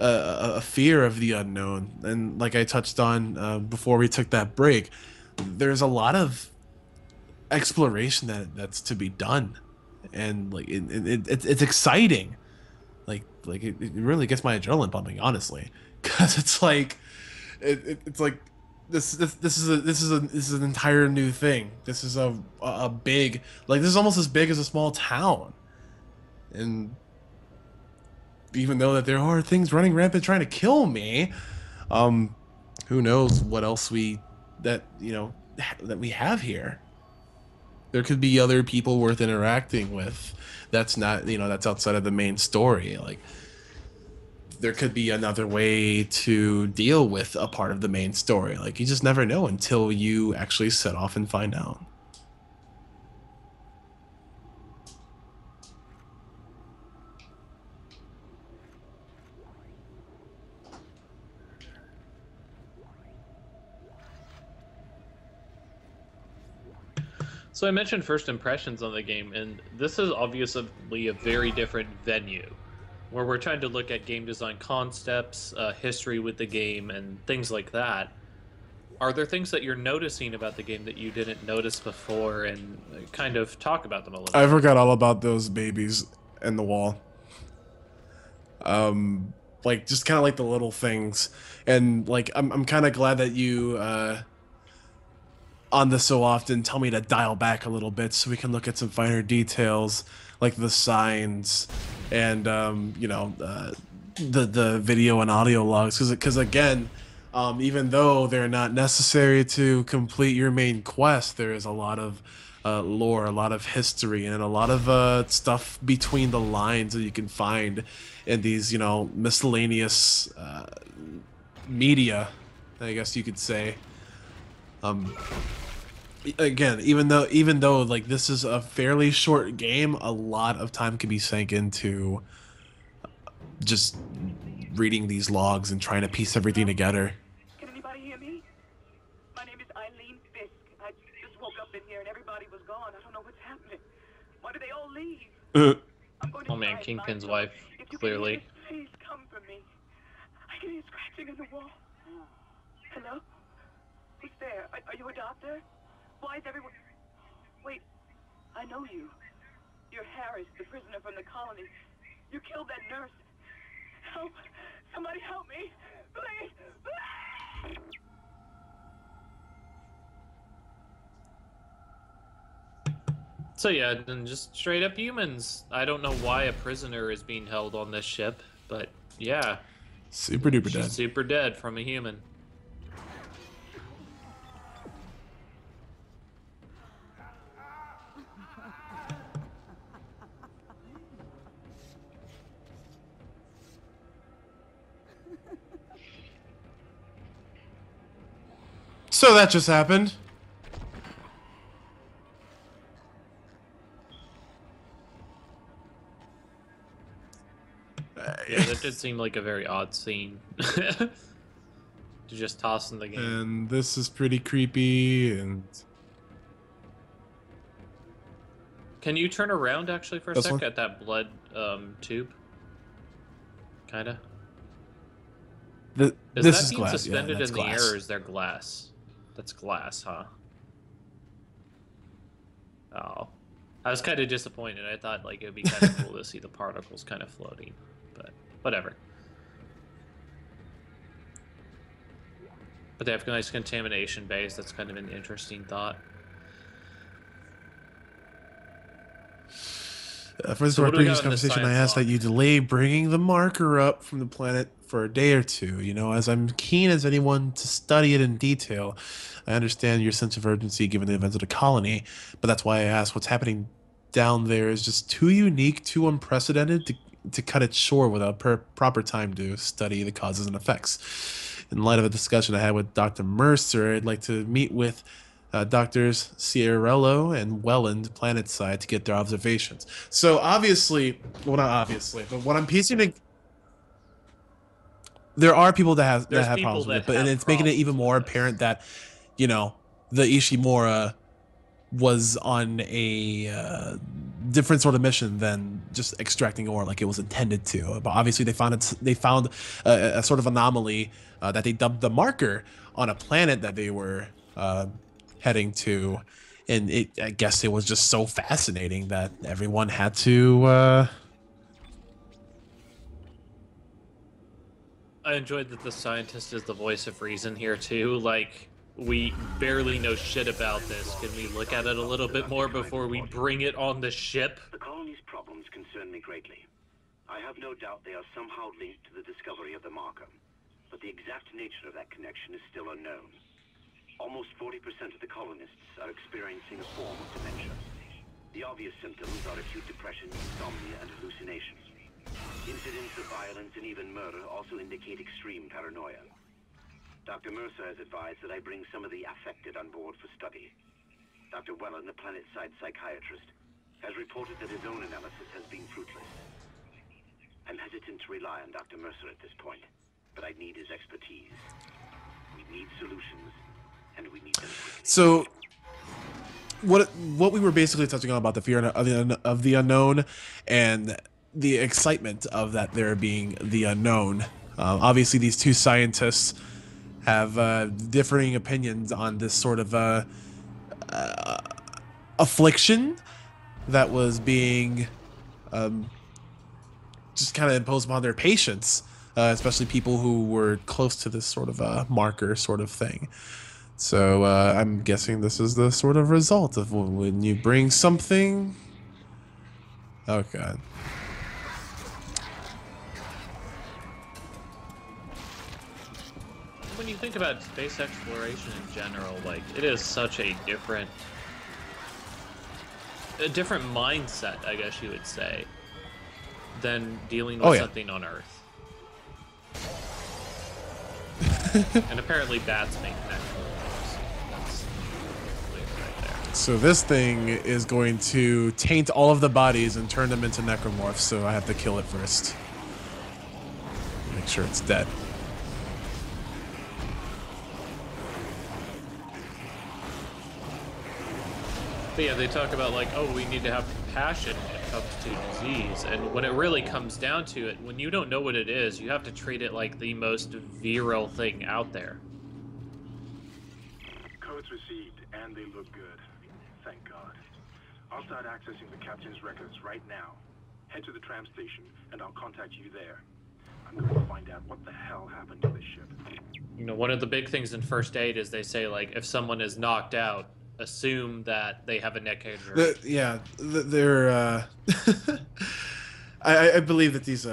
a fear of the unknown. And like I touched on before we took that break, there's a lot of exploration that's to be done, and like it's exciting. It really gets my adrenaline pumping, honestly, because it's like it's like this is an entire new thing. This is a big, like, this is almost as big as a small town, and even though that there are things running rampant trying to kill me, who knows what else that we have here. There could be other people worth interacting with. That's not, that's outside of the main story. Like, there could be another way to deal with a part of the main story. Like, you just never know until you actually set off and find out. So I mentioned first impressions on the game, and this is obviously a very different venue, where we're trying to look at game design concepts, history with the game, and things like that. Are there things that you're noticing about the game that you didn't notice before, and kind of talk about them a little I bit? forgot all about those babies in the wall. Like, just kind of like the little things, and like I'm kind of glad that you on this so often tell me to dial back a little bit so we can look at some finer details, like the signs and the video and audio logs, because again, even though they're not necessary to complete your main quest, there is a lot of lore, a lot of history, and a lot of stuff between the lines that you can find in these miscellaneous media, I guess you could say. Again, even though like this is a fairly short game, a lot of time can be sank into just reading these logs and trying to piece everything together. Can anybody hear me? My name is Eileen Fisk. I just woke up in here and everybody was gone. I don't know what's happening. Why did they all leave? Oh man, Kingpin's wife, clearly. Please come for me. I can hear scratching on the wall. Hello? Who's there? Are you a doctor? Why is everyone... Wait, I know you. You're Harris, the prisoner from the colony. You killed that nurse. Help! Somebody help me! Please! So yeah, then just straight up humans. I don't know why a prisoner is being held on this ship, but yeah. Super duper She's dead. super dead from a human. So that just happened. Yeah, that did seem like a very odd scene. To just toss in the game. And this is pretty creepy. And can you turn around actually for a This sec one? at that blood tube? Kinda. Is this that is being glass. suspended that's in the glass. air, or is there glass? That's glass, huh? Oh. I was kind of disappointed. I thought like it would be kind of cool to see the particles kind of floating, but whatever. But they have nice contamination bays. That's kind of an interesting thought. For So our what do we previous got in the conversation, I science asked log? that you delay bringing the marker up from the planet for a day or two. As I'm keen as anyone to study it in detail. I understand your sense of urgency given the events of the colony, but that's why I asked. What's happening down there is just too unique, too unprecedented to cut it short without proper time to study the causes and effects. In light of a discussion I had with Dr. Mercer, I'd like to meet with Doctors Ciarello and Welland planetside to get their observations. So obviously, well, not obviously, but what I'm piecing to, there are people that have people problems with that it, but have it's making it even problems more with this. apparent that, the Ishimura was on a different sort of mission than just extracting ore like it was intended to. But obviously they found a sort of anomaly that they dubbed the Marker on a planet that they were heading to, and I guess it was just so fascinating that everyone had to. I enjoyed that the scientist is the voice of reason here too. Like, we barely know shit about this. Can we look at it a little bit more before we bring it on the ship? The colony's problems concern me greatly. I have no doubt they are somehow linked to the discovery of the marker, but the exact nature of that connection is still unknown. Almost 40% of the colonists are experiencing a form of dementia. The obvious symptoms are acute depression, insomnia, and hallucinations. Incidents of violence and even murder also indicate extreme paranoia. Dr. Mercer has advised that I bring some of the affected on board for study. Dr. Wellen, the planet-side psychiatrist, has reported that his own analysis has been fruitless. I'm hesitant to rely on Dr. Mercer at this point, but I need his expertise. We need solutions, and we need them quickly. So what we were basically touching on about the fear of the unknown and the excitement of that there being the unknown. Obviously, these two scientists have differing opinions on this sort of affliction that was being just kind of imposed upon their patients, especially people who were close to this sort of marker sort of thing. So I'm guessing this is the sort of result of when you bring something. Oh God. When you think about space exploration in general, like, it is such a different mindset, I guess you would say, than dealing with something on Earth. And apparently bats make necromorphs. That's clear right there. So this thing is going to taint all of the bodies and turn them into necromorphs, so I have to kill it first. Make sure it's dead. But yeah, they talk about, like, oh, we need to have compassion when it comes to disease. And when it really comes down to it, when you don't know what it is, you have to treat it like the most virile thing out there. Codes received, and they look good. Thank God. I'll start accessing the captain's records right now. Head to the tram station, and I'll contact you there. I'm going to find out what the hell happened to this ship. You know, one of the big things in first aid is they say, like, if someone is knocked out, assume that they have a neck injury. They're I believe that these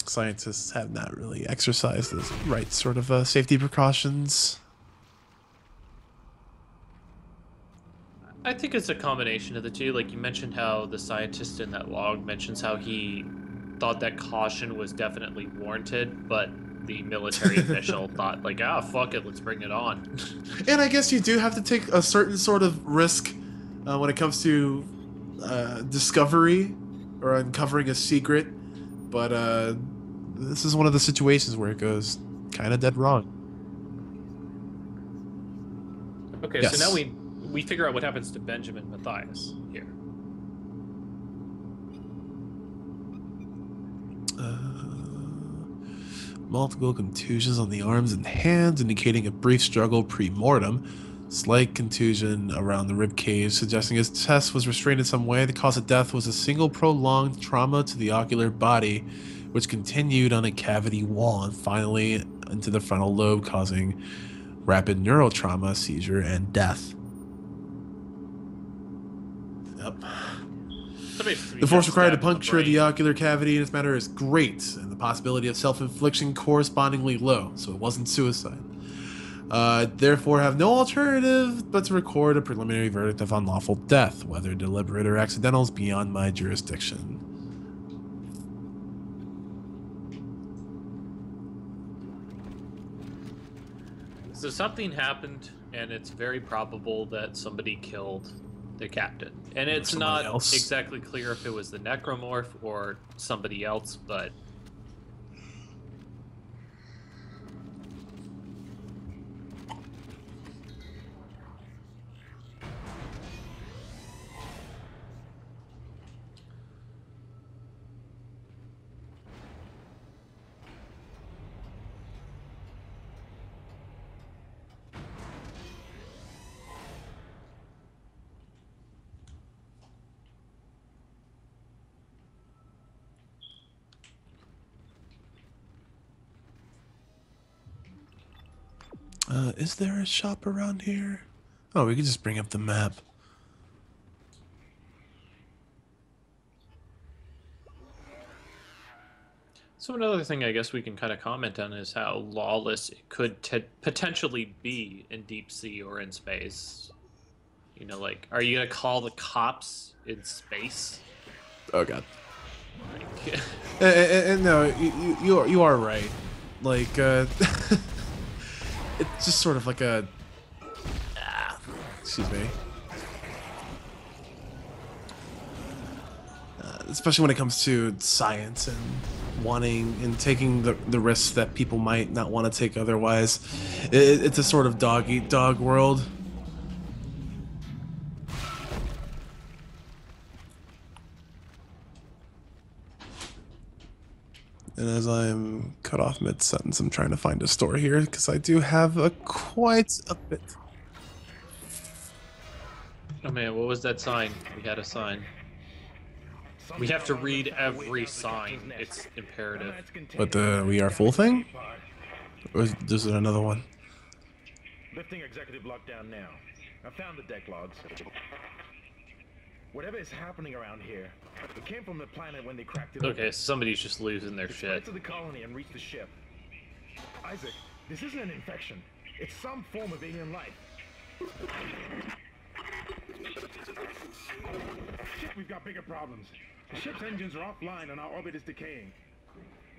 scientists have not really exercised the right sort of safety precautions. I think it's a combination of the two. Like, you mentioned how the scientist in that log mentions how he thought that caution was definitely warranted, but the military official thought, like, fuck it, let's bring it on. And I guess you do have to take a certain sort of risk when it comes to discovery or uncovering a secret, but this is one of the situations where it goes kind of dead wrong. Okay, yes. So now we figure out what happens to Benjamin Mathius here. Multiple contusions on the arms and hands, indicating a brief struggle pre-mortem. Slight contusion around the rib cage, suggesting his chest was restrained in some way. The cause of death was a single prolonged trauma to the ocular body, which continued on a cavity wall and finally into the frontal lobe, causing rapid neural trauma, seizure, and death. Yep. The force required to puncture the ocular cavity in this matter is great, and the possibility of self-infliction correspondingly low, so it wasn't suicide. Therefore have no alternative but to record a preliminary verdict of unlawful death, whether deliberate or accidental is beyond my jurisdiction. So something happened, and it's very probable that somebody killed the captain. And it's not exactly clear if it was the necromorph or somebody else, but Is there a shop around here? Oh, we could just bring up the map. So another thing I guess we can kind of comment on is how lawless it could potentially be in deep sea or in space. You know, like, are you gonna call the cops in space? Oh god. Like, And no, you are right. Like, it's just sort of like a. Excuse me. Especially when it comes to science and wanting and taking the risks that people might not want to take otherwise. It's a sort of dog eat dog world. And as I'm cut off mid-sentence, I'm trying to find a store here because I do have quite a bit. oh man, what was that sign? We had a sign. We have to read every sign. It's imperative. But the We Are Full thing? Or is there another one? Lifting executive lockdown now. I found the deck logs. Whatever is happening around here, it came from the planet when they cracked it Okay, somebody's just losing their It spread shit. to the colony and reached the ship. Isaac, this isn't an infection. It's some form of alien life. Shit, we've got bigger problems. The ship's engines are offline and our orbit is decaying.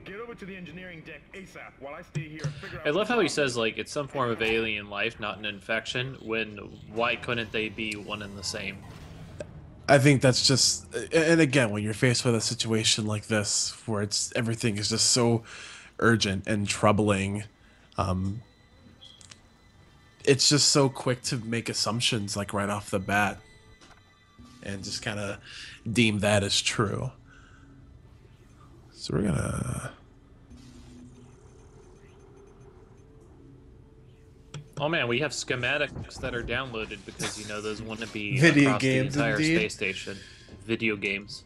Get over to the engineering deck ASAP while I stay here and figure out. I love how he says, like, it's some form of alien life, not an infection, when why couldn't they be one and the same? I think that's just, and again, when you're faced with a situation like this, where everything is just so urgent and troubling, it's just so quick to make assumptions, like right off the bat, and just kind of deem that as true. So we're gonna. Oh man, we have schematics that are downloaded because, you know, those want to be Video across games, the entire indeed. space station. Video games.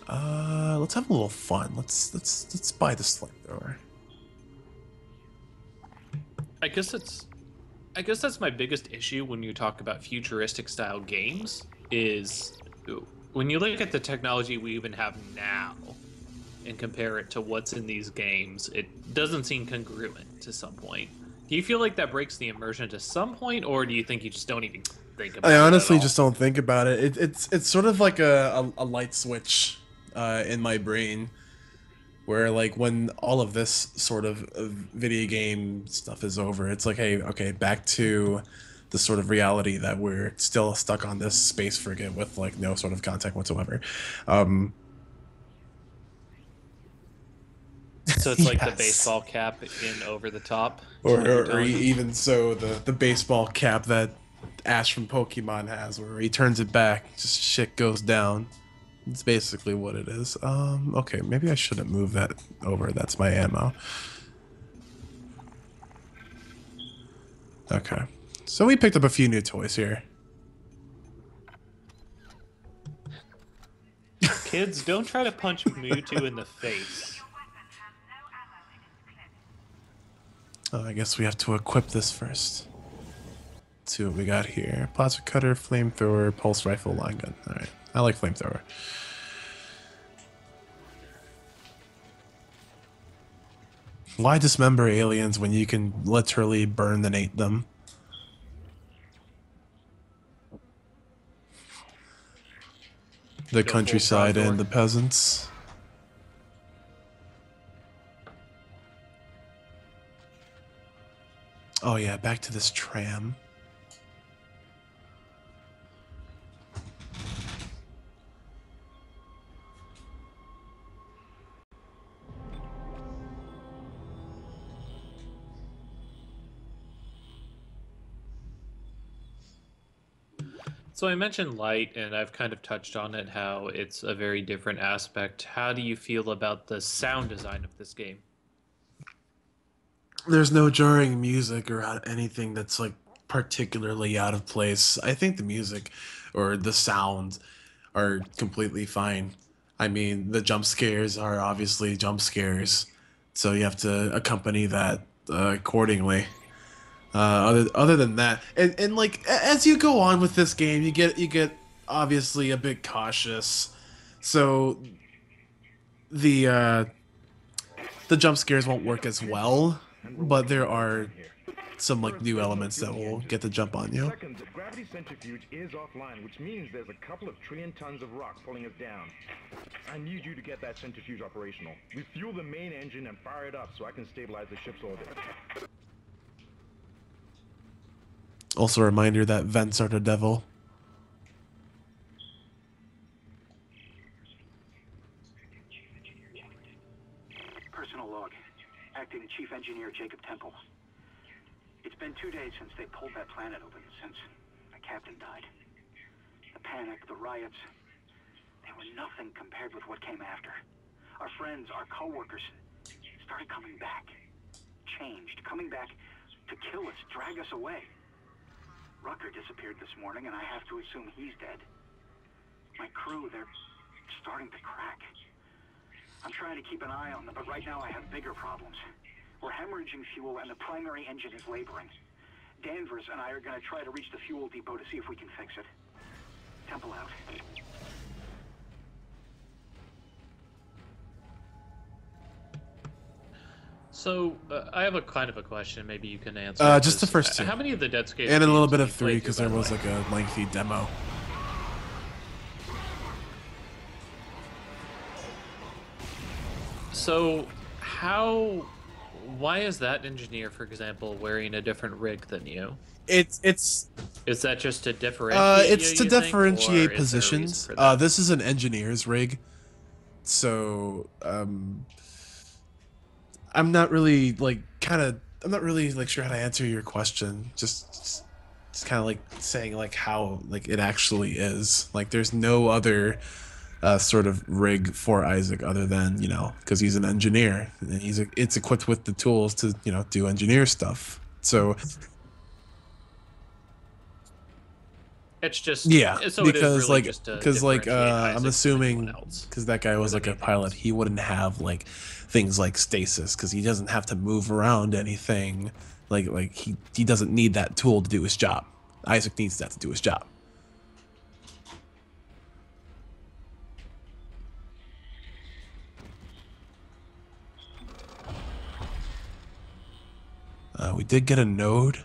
Let's have a little fun. Let's buy this flamethrower. I guess that's my biggest issue when you talk about futuristic style games is when you look at the technology we even have now and compare it to what's in these games, it doesn't seem congruent to some point. Do you feel like that breaks the immersion to some point, or do you think you just don't even think about it? I honestly at all? just don't think about it. It's sort of like a light switch in my brain, where like when all of this sort of video game stuff is over, it's like, hey, okay, back to the sort of reality that we're still stuck on this space frigate with like no sort of contact whatsoever. So it's like the Yes. baseball cap in Over the Top? Or even so, the baseball cap that Ash from Pokemon has, where he turns it back, just shit goes down. It's basically what it is. Okay, maybe I shouldn't move that over. That's my ammo. Okay. So we picked up a few new toys here. Kids, don't try to punch Mewtwo in the face. Oh, I guess we have to equip this first. Let's see what we got here. Plasma cutter, flamethrower, pulse rifle, line gun. Alright, I like flamethrower. Why dismember aliens when you can literally burn and eat them? The Go full countryside Trogdor. and the peasants. Oh yeah, back to this tram. So I mentioned light, and I've kind of touched on it, how it's a very different aspect. How do you feel about the sound design of this game? There's no jarring music or anything that's like particularly out of place. I think the music or the sound are completely fine. I mean, the jump scares are obviously jump scares. so you have to accompany that accordingly. Other than that, and like as you go on with this game, you get obviously a bit cautious. So the jump scares won't work as well, but there are some like new elements that will get the jump on you. Second, the gravity centrifuge is offline, which means there's a couple of trillion tons of rock pulling us down. I need you to get that centrifuge operational. Refuel the main engine and fire it up so I can stabilize the ship's orbit. Also a reminder that vents are the devil. Personal log. Acting Chief Engineer Jacob Temple. It's been 2 days since they pulled that planet open, since the captain died. The panic, the riots, they were nothing compared with what came after. Our friends, our co-workers, started coming back. Changed, coming back to kill us, drag us away. Rucker disappeared this morning, and I have to assume he's dead. My crew, they're starting to crack. I'm trying to keep an eye on them, but right now I have bigger problems. We're hemorrhaging fuel, and the primary engine is laboring. Danvers and I are going to try to reach the fuel depot to see if we can fix it. Temple out. So, I have a kind of a question. Maybe you can answer. Just the first two. How many of the Dead Space and a little games bit have of you played 3 because through, there by was the like a lengthy demo. So, why is that engineer, for example, wearing a different rig than you? Is that just to differentiate? It's to differentiate think, positions. This is an engineer's rig, so I'm not really like sure how to answer your question. Just kind of like saying like how like it actually is. Like there's no other sort of rig for Isaac other than, you know, because he's an engineer and it's equipped with the tools to, you know, do engineer stuff. So it's just so because really I'm assuming because that guy was like a pilot, he wouldn't have like things like stasis because he doesn't have to move around anything. Like he doesn't need that tool to do his job. Isaac needs that to do his job. We did get a node.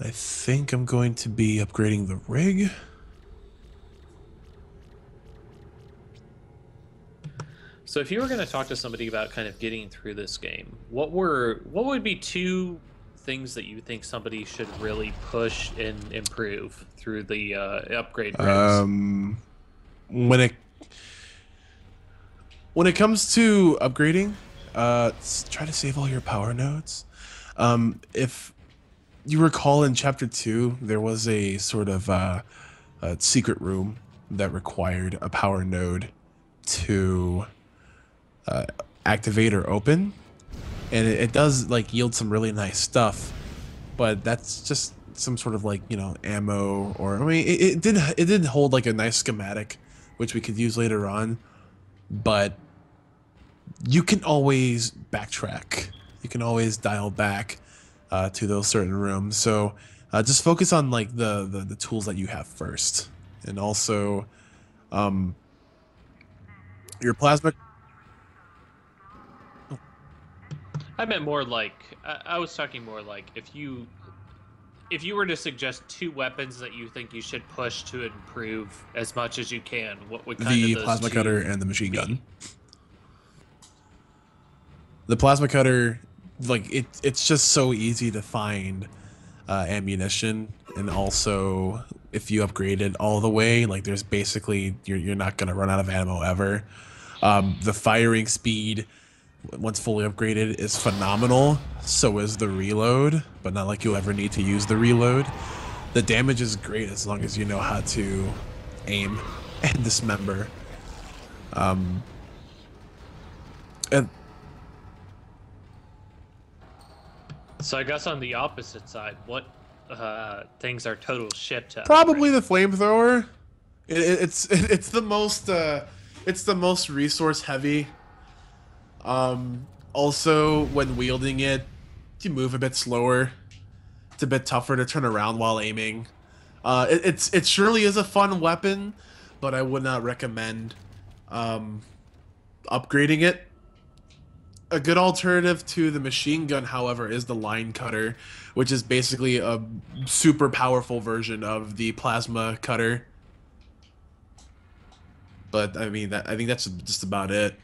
I think I'm going to be upgrading the rig. So if you were going to talk to somebody about kind of getting through this game, what would be 2 things that you think somebody should really push and improve through the upgrade rigs? When it comes to upgrading, try to save all your power nodes. If you recall in chapter 2, there was a sort of a secret room that required a power node to activate or open, and it does like yield some really nice stuff, but that's just some sort of like, you know, ammo, or I mean it did hold like a nice schematic which we could use later on, but you can always backtrack. You can always dial back to those certain rooms. So just focus on like the tools that you have first, and also your plasma. I meant more like I was talking more like if you were to suggest 2 weapons that you think you should push to improve as much as you can, what would kind the of those plasma 2 cutter and the machine gun. be? The plasma cutter, like it's just so easy to find ammunition, and also if you upgrade it all the way, like there's basically you're not gonna run out of ammo ever. The firing speed, once fully upgraded, is phenomenal. So is the reload, but not like you'll ever need to use the reload. The damage is great as long as you know how to aim and dismember. And So I guess on the opposite side, what things are total shit to probably the flamethrower. It's the most resource heavy. Also, when wielding it, you move a bit slower. It's a bit tougher to turn around while aiming. It surely is a fun weapon, but I would not recommend upgrading it. A good alternative to the machine gun, however, is the line cutter, which is basically a super powerful version of the plasma cutter. But I mean, I think that's just about it.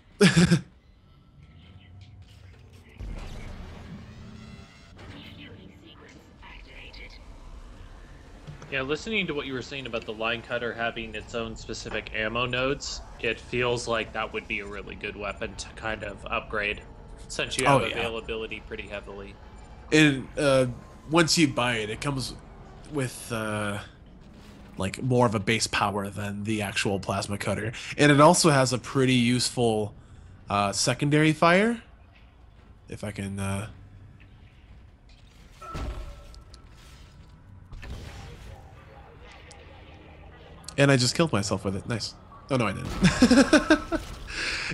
Yeah, listening to what you were saying about the line cutter having its own specific ammo nodes, it feels like that would be a really good weapon to kind of upgrade, since you have availability pretty heavily. And once you buy it, it comes with like more of a base power than the actual plasma cutter, and it also has a pretty useful secondary fire. If I can. And I just killed myself with it. Nice. Oh no, I didn't.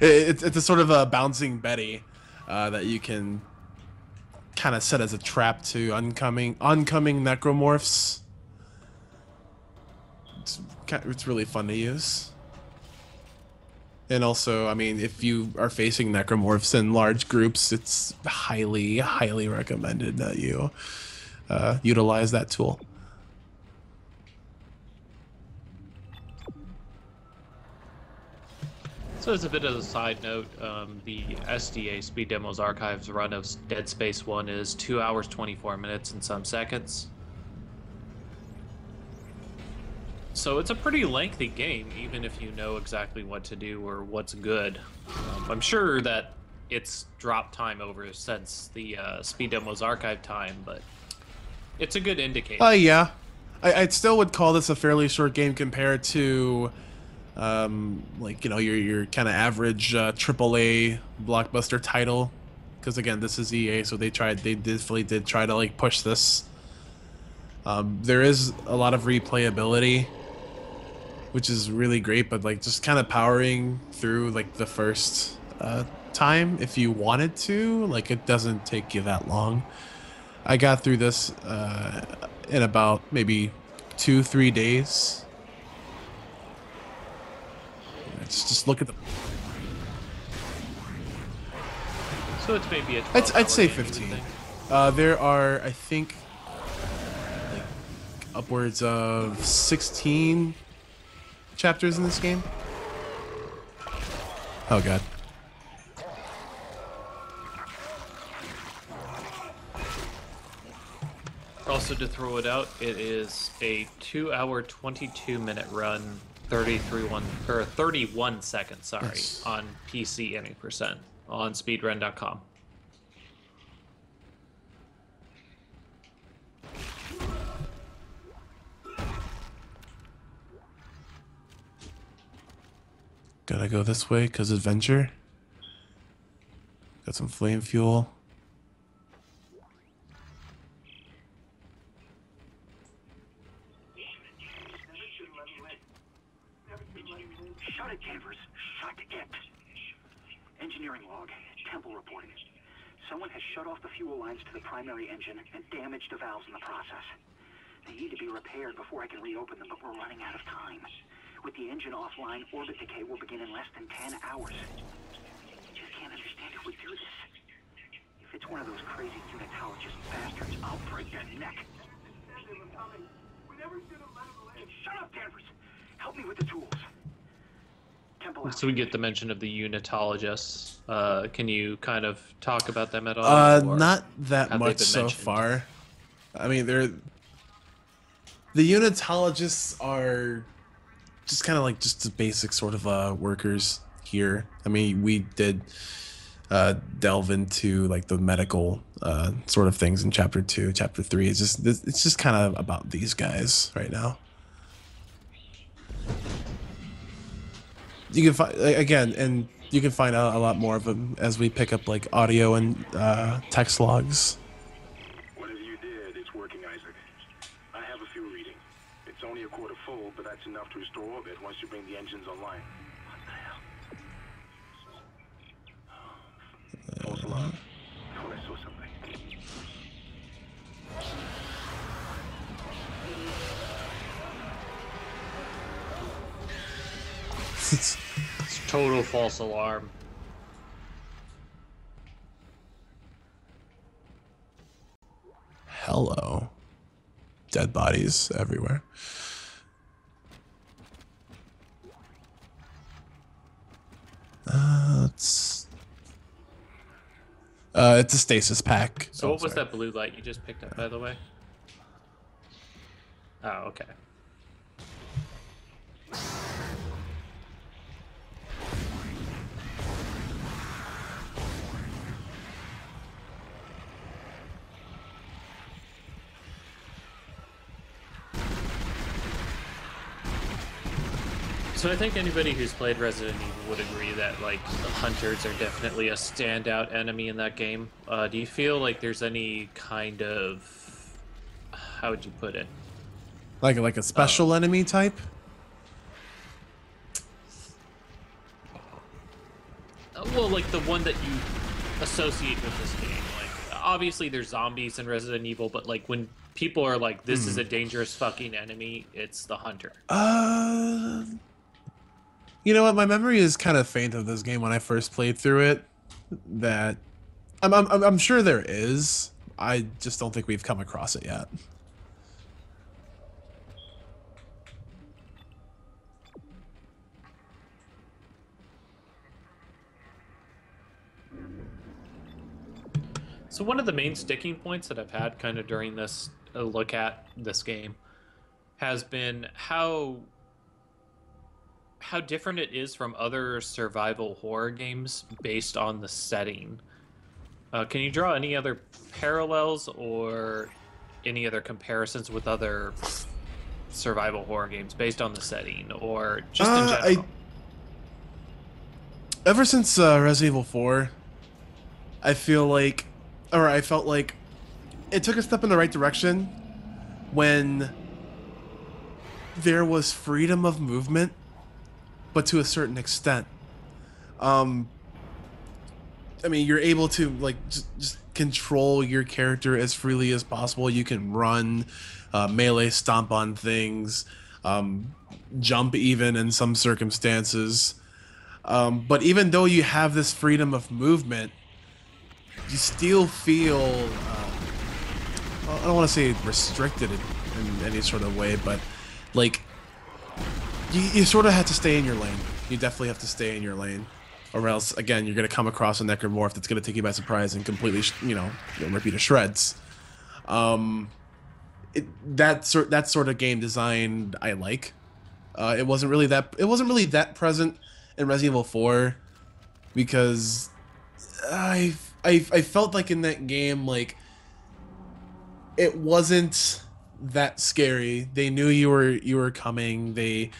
It's a sort of a bouncing Betty that you can kind of set as a trap to oncoming necromorphs. It's really fun to use. And also, I mean, if you are facing necromorphs in large groups, it's highly recommended that you utilize that tool. So as a bit of a side note, the SDA Speed Demos Archives run of Dead Space 1 is 2 hours 24 minutes and some seconds. So it's a pretty lengthy game, even if you know exactly what to do or what's good. I'm sure that it's dropped time over since the Speed Demos Archive time, but it's a good indicator. Yeah. I still would call this a fairly short game compared to like, you know, your kind of average AAA blockbuster title, because again, this is EA, so they definitely did try to like push this. There is a lot of replayability, which is really great, but like just kind of powering through like the first time, if you wanted to, like it doesn't take you that long. I got through this in about maybe 2-3 days. Just look at the. So it's maybe a. I'd say 15. There are, I think, like upwards of 16 chapters in this game. Oh god. Also, to throw it out, it is a 2-hour 22-minute run. 31 seconds, sorry, Nice. On PC any percent on speedrun.com. Gotta go this way because adventure. Got some flame fuel. Shut it, Danvers. Shut it. Engineering log. Temple reporting. Someone has shut off the fuel lines to the primary engine and damaged the valves in the process. They need to be repaired before I can reopen them, but we're running out of time. With the engine offline, orbit decay will begin in less than 10 hours. I just can't understand who would do this. If it's one of those crazy unitologist bastards, I'll break their neck. Shut up, Danvers! Help me with the tools. So we get the mention of the unitologists. Can you kind of talk about them at all? Not that much so far. I mean, the unitologists are just kind of like just the basic sort of workers here. I mean, we did delve into like the medical sort of things in chapter 2, chapter 3. It's just kind of about these guys right now. You can find again, and you can find out a lot more of them as we pick up like audio and text logs. Whatever you did, it's working, Isaac. I have a few reading. It's only a quarter full, but that's enough to restore orbit once you bring the engines online. What the hell? alarm. I thought I saw something. It's total false alarm. Hello. Dead bodies everywhere. It's a stasis pack. So what was that blue light you just picked up, by the way? Oh, okay. So I think anybody who's played Resident Evil would agree that, like, the hunters are definitely a standout enemy in that game. Do you feel like there's any kind of... how would you put it? Like a special enemy type? Well, like the one that you associate with this game. Like, obviously there's zombies in Resident Evil, but like when people are like, this is a dangerous fucking enemy, it's the hunter. You know what? My memory is kind of faint of this game when I first played through it. That I'm sure there is. I just don't think we've come across it yet. So one of the main sticking points that I've had kind of during this look at this game has been how different it is from other survival horror games based on the setting. Can you draw any other parallels or any other comparisons with other survival horror games based on the setting or just in general? Ever since Resident Evil 4, I felt like it took a step in the right direction when there was freedom of movement, but to a certain extent. I mean, you're able to like just control your character as freely as possible. You can run, melee stomp on things, jump even in some circumstances. But even though you have this freedom of movement, you still feel, I don't want to say restricted in any sort of way, but like, you sort of have to stay in your lane. You definitely have to stay in your lane, or else, again, you're going to come across a necromorph that's going to take you by surprise and completely, rip you to shreds. That sort of game design I like. It wasn't really that present in Resident Evil 4, because I felt like in that game, like, it wasn't that scary. They knew you were coming. They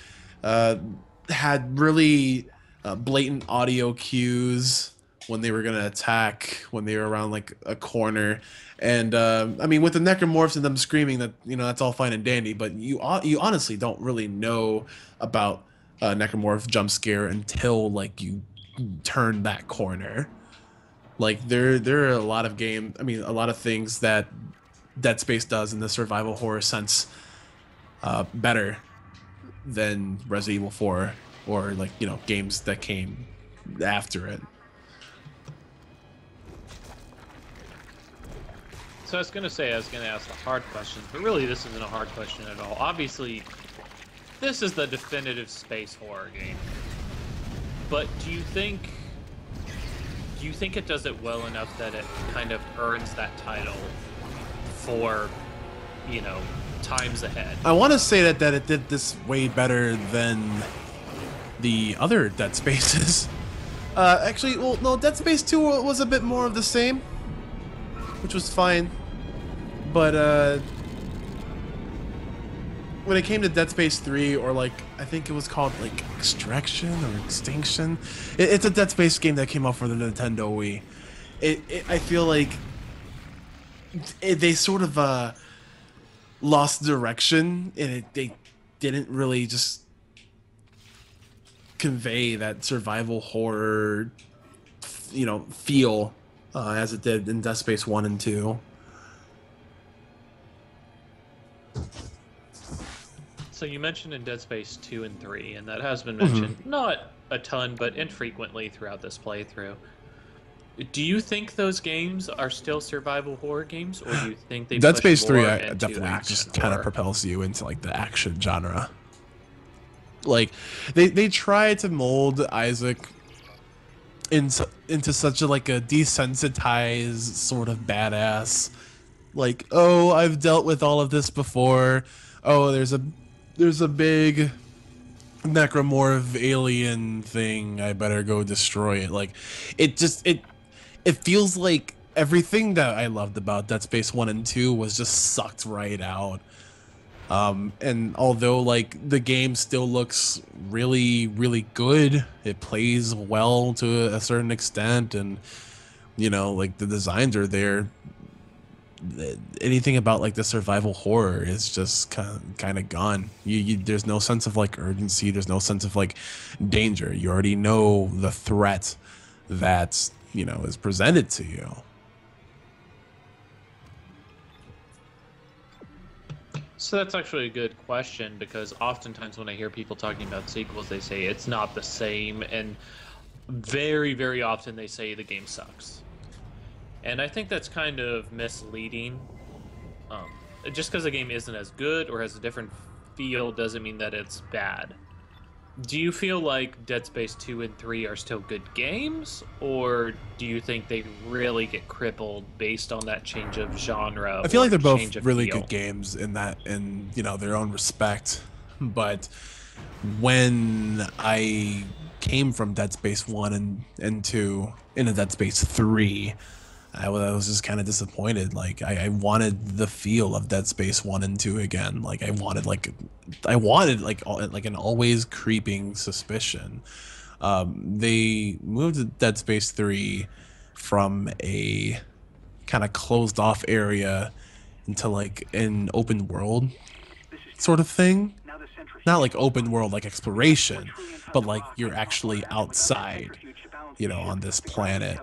had really blatant audio cues when they were gonna attack, when they were around like a corner. And I mean, with the necromorphs and them screaming, that that's all fine and dandy, but you honestly don't really know about necromorph jump scare until like you turn that corner. Like there are a lot of a lot of things that Dead Space does in the survival horror sense better than Resident Evil 4 or like games that came after it. So I was gonna ask a hard question, but really this isn't a hard question at all. Obviously, this is the definitive space horror game. But do you think it does it well enough that it kind of earns that title for, times ahead? I want to say that it did this way better than the other Dead Spaces. Actually, well, no, Dead Space 2 was a bit more of the same, which was fine. But when it came to Dead Space 3, or like, I think it was called like Extraction or Extinction, it's a Dead Space game that came out for the Nintendo Wii. I feel like they sort of lost direction, and they didn't really just convey that survival horror, feel as it did in Dead Space 1 and 2. So you mentioned in Dead Space 2 and 3, and that has been Mm-hmm. mentioned not a ton, but infrequently throughout this playthrough. Do you think those games are still survival horror games, or do you think they Dead push Space 3 more I into definitely action just kind of horror? propels you into like the action genre. Like they try to mold Isaac into such a like a desensitized sort of badass. Like, oh, I've dealt with all of this before. Oh, there's a big necromorph alien thing. I better go destroy it. Like, it feels like everything that I loved about Dead Space 1 and 2 was just sucked right out. And although like the game still looks really, really good, it plays well to a certain extent, and you know, like the designs are there. Anything about like the survival horror is just kind of gone. There's no sense of like urgency. There's no sense of like danger. You already know the threat that, you know, is presented to you. So that's actually a good question, because oftentimes when I hear people talking about sequels, they say it's not the same, and very, very often they say the game sucks. And I think that's kind of misleading. Just because the game isn't as good or has a different feel doesn't mean that it's bad. Do you feel like Dead Space 2 and 3 are still good games, or do you think they really get crippled based on that change of genre? I feel like they're both change of really feel? good games in you know, their own respect. But when I came from Dead Space 1 and 2 into Dead Space 3, I was just kind of disappointed. Like I wanted the feel of Dead Space 1 and 2 again. Like I wanted like an always creeping suspicion. They moved to Dead Space 3 from a kind of closed off area into like an open world sort of thing. Not like open world like exploration, but like you're actually outside, you know, on this planet,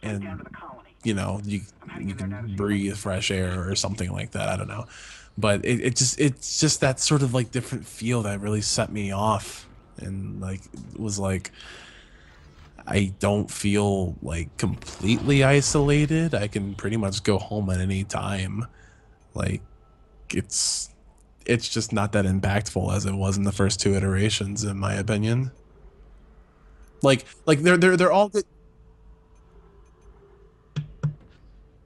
and you know, you can breathe fresh air or something like that. I don't know, but it's just that sort of like different feel that really set me off, and like was like, I don't feel like completely isolated. I can pretty much go home at any time. Like it's just not that impactful as it was in the first two iterations, in my opinion. Like they're all good.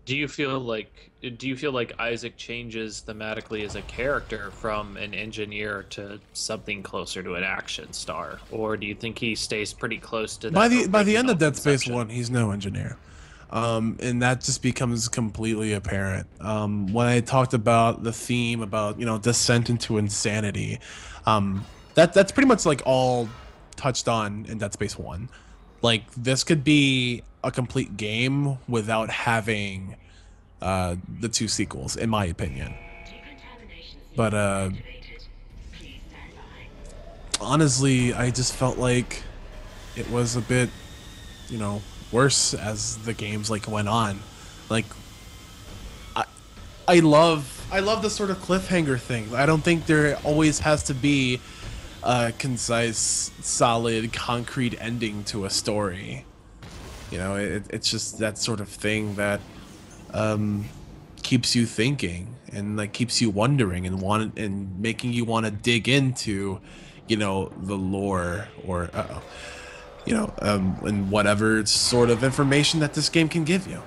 Do you feel like Isaac changes thematically as a character from an engineer to something closer to an action star, or do you think he stays pretty close to that? By the end of Dead Space conception? 1, he's no engineer. And that just becomes completely apparent. When I talked about the theme about, you know, descent into insanity, that's pretty much like all touched on in Dead Space 1. Like this could be a complete game without having the two sequels, in my opinion. But honestly, I just felt like it was a bit, you know, worse as the games like went on. Like I love the sort of cliffhanger thing. I don't think there always has to be a concise, solid, concrete ending to a story. You know, it's just that sort of thing that keeps you thinking and like keeps you wondering and making you want to dig into, you know, the lore or you know, and whatever sort of information that this game can give you.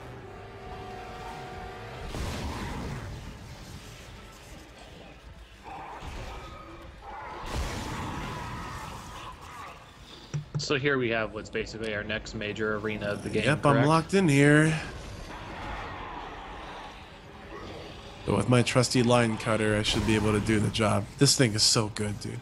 So here we have what's basically our next major arena of the game. Yep, correct? I'm locked in here. But with my trusty line cutter, I should be able to do the job. This thing is so good, dude.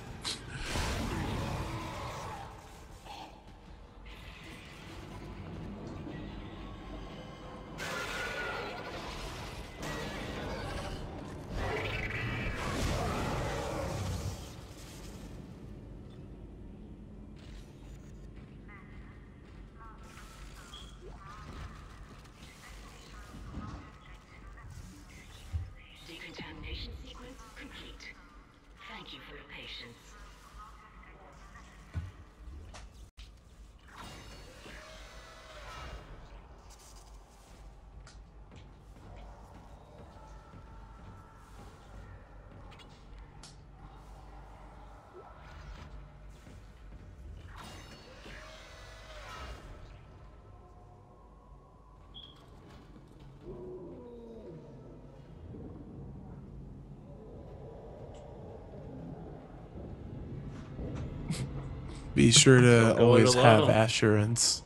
Be sure to Don't go it always have alone. assurance.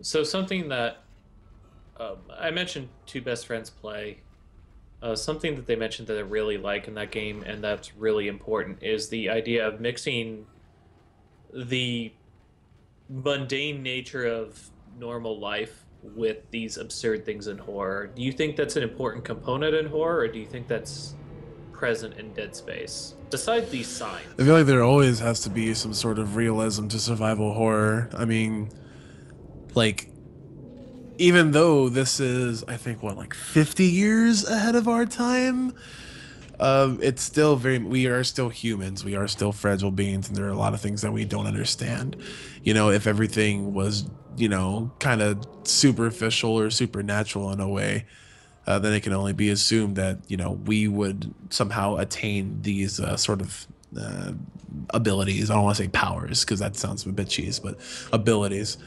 So something that I mentioned two best friends play. Something that they mentioned that I really like in that game, and that's really important, is the idea of mixing the mundane nature of normal life with these absurd things in horror. Do you think that's an important component in horror, or do you think that's present in Dead Space? Besides these signs. I feel like there always has to be some sort of realism to survival horror. I mean, like, even though this is, I think, what, like 50 years ahead of our time, it's still we are still humans. We are still fragile beings, and there are a lot of things that we don't understand. You know, if everything was, you know, kind of superficial or supernatural in a way, then it can only be assumed that, you know, we would somehow attain these sort of abilities. I don't want to say powers, because that sounds a bit cheese, but abilities.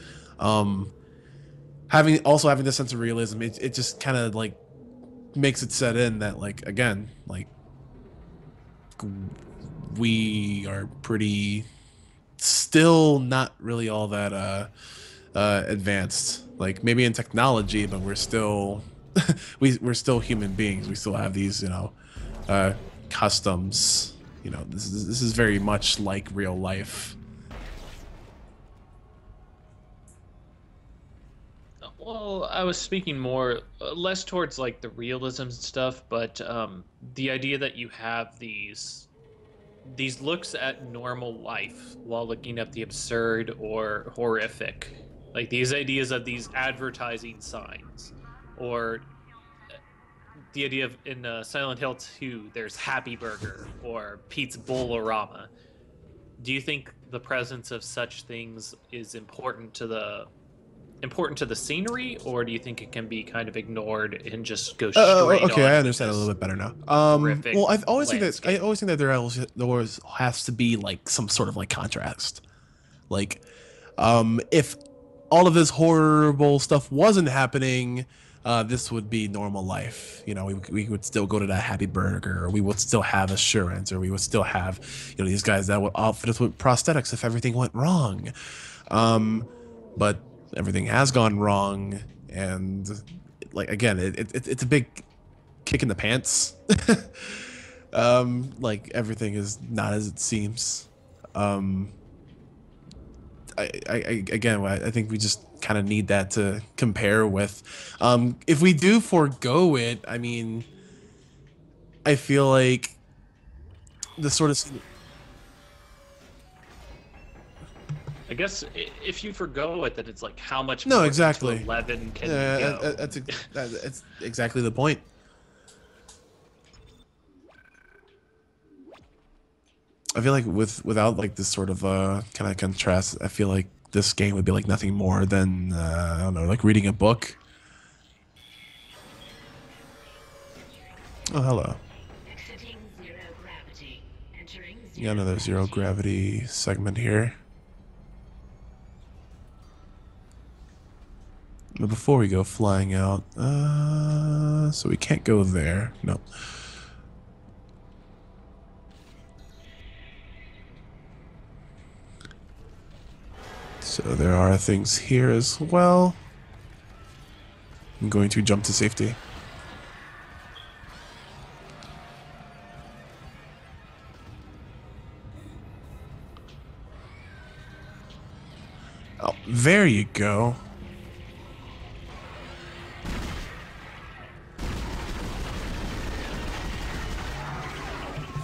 Having this sense of realism, it just kind of like makes it set in that, like, again, like, we are pretty still not really all that advanced, like maybe in technology, but we're still we're still human beings. We still have these, you know, customs. You know, this is very much like real life. Well, I was speaking more, less towards like the realism and stuff, but the idea that you have these looks at normal life while looking at the absurd or horrific, like these ideas of these advertising signs, or the idea of in Silent Hill 2, there's Happy Burger or Pete's Bowl-O-Rama. Do you think the presence of such things is important to the scenery, or do you think it can be kind of ignored and just go straight okay, on I understand a little bit better now. Well, I always think that there always has to be like some sort of like contrast. Like, if all of this horrible stuff wasn't happening, this would be normal life. You know, we would still go to that Happy Burger, or we would still have assurance, or we would still have, you know, these guys that would outfit us with prosthetics if everything went wrong. But everything has gone wrong, and like, again, it's a big kick in the pants. Like, everything is not as it seems. I think we just kind of need that to compare with. If we do forego it, I mean, I feel like the sort of, I guess if you forgo it, that it's like how much no, more exactly, into 11 can you go? That's exactly the point. I feel like without like this sort of kind of contrast, I feel like this game would be like nothing more than I don't know, like reading a book. Oh, hello. You got another zero gravity segment here. But before we go flying out, so we can't go there. No. So there are things here as well. I'm going to jump to safety. Oh, there you go.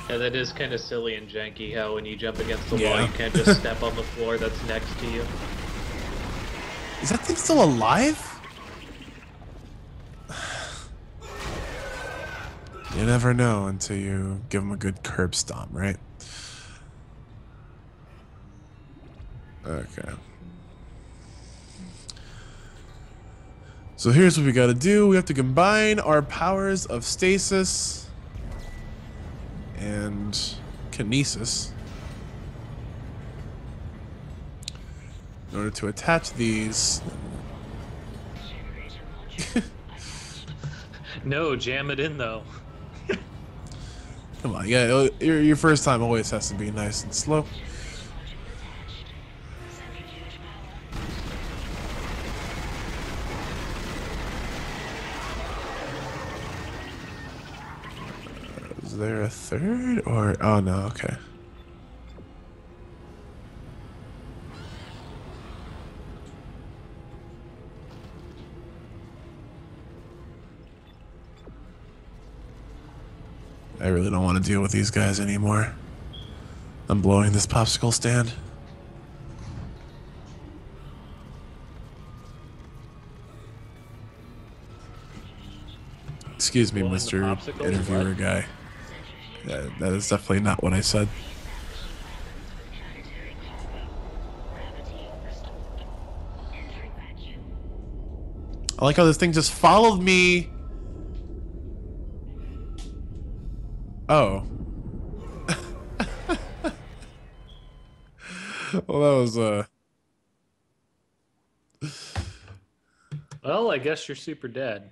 Yeah, that is kind of silly and janky how when you jump against the wall, you can't just step on the floor that's next to you. Is that thing still alive? You never know until you give him a good curb stomp, right? Okay. So here's what we gotta do. We have to combine our powers of stasis and kinesis in order to attach these. No, jam it in though. Come on, yeah, your first time always has to be nice and slow. Is there a third or oh no, okay. I really don't want to deal with these guys anymore. I'm blowing this popsicle stand. Excuse me, Blowing the Mr. popsicles? Interviewer What? guy. That is definitely not what I said. I like how this thing just followed me. Oh. Well, that was Well, I guess you're super dead.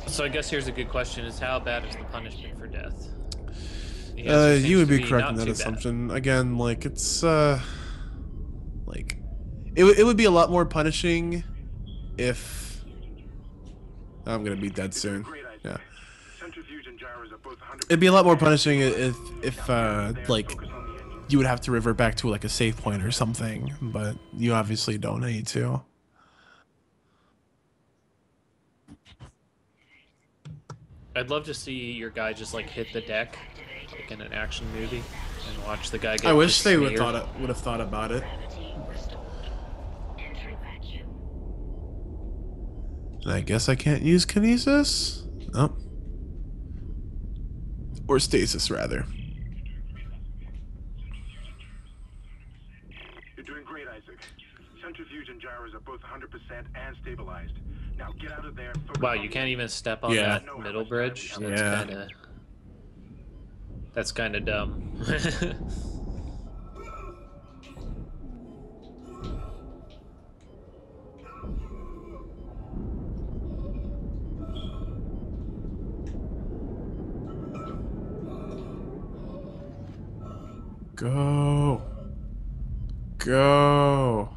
So I guess here's a good question: is how bad is the punishment for death? The answer seems you would to be correct not in that too bad. assumption. Again, like it's like it would be a lot more punishing if I'm gonna be dead soon. Yeah. Centrifuge and gyros are both 100% It'd be a lot more punishing if like you would have to revert back to like a save point or something, but you obviously don't need to. I'd love to see your guy just like hit the deck, like in an action movie, and watch the guy get. I wish just they would smeared. have thought about it. And I guess I can't use kinesis? Nope. Or stasis, rather. You're doing great, Isaac. Centrifuge and gyros are both 100% and stabilized. Now get out of there and focus Wow, on you the can't even step on Yeah. that middle bridge. That's Yeah. kinda. That's kind of dumb. Go. Go.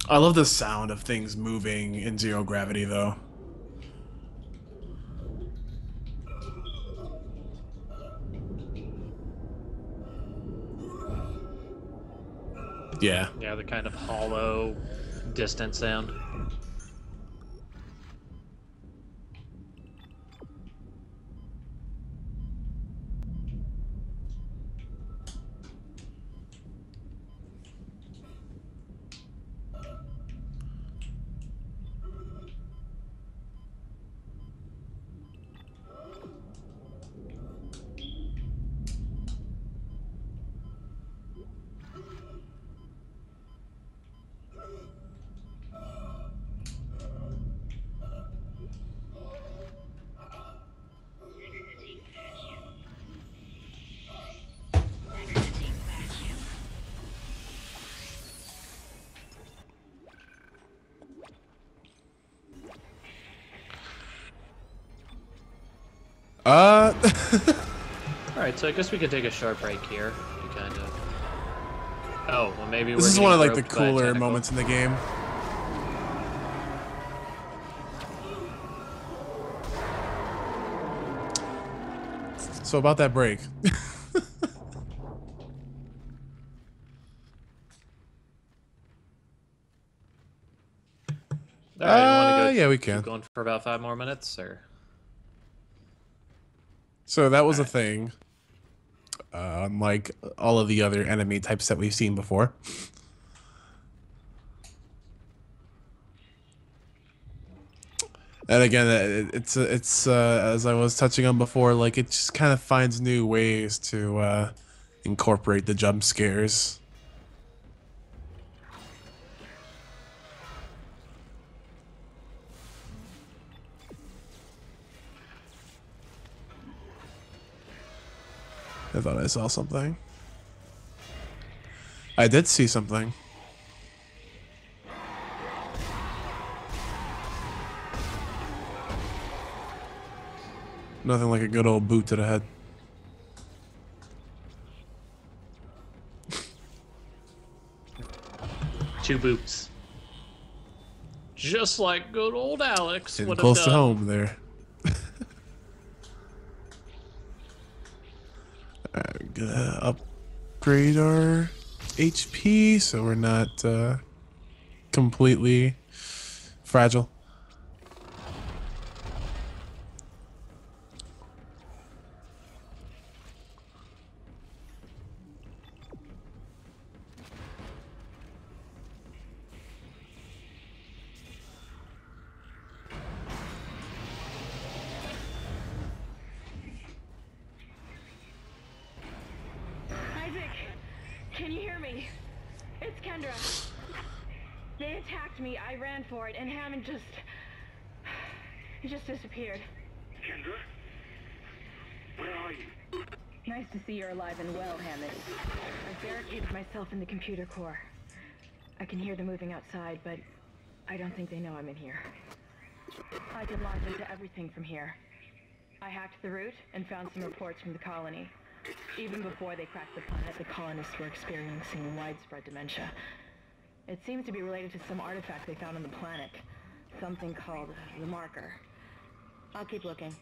I love the sound of things moving in zero gravity, though. Yeah. Yeah, the kind of hollow, distant sound. Uh. Alright, so I guess we could take a short break here. We kind of. Oh, well, maybe This we're is one of getting like the roped by a cooler tentacle. moments in the game. So about that break. Alright, you wanna go yeah, we keep can. going for about 5 more minutes, or? So that was a thing. Unlike all of the other enemy types that we've seen before. And again, it's as I was touching on before, like it just kind of finds new ways to incorporate the jump scares. I thought I saw something. I did see something. Nothing like a good old boot to the head. Two boots. Just like good old Alex Getting would have close done. to home there. Alright, gonna upgrade our HP so we're not completely fragile. Isaac, can you hear me? It's Kendra. They attacked me, I ran for it, and Hammond just... he just disappeared. Kendra? Where are you? Nice to see you're alive and well, Hammond. I've barricaded myself in the computer core. I can hear them moving outside, but I don't think they know I'm in here. I can launch into everything from here. I hacked the route and found some reports from the colony. Even before they cracked the planet, the colonists were experiencing widespread dementia. It seems to be related to some artifact they found on the planet. Something called the Marker. I'll keep looking.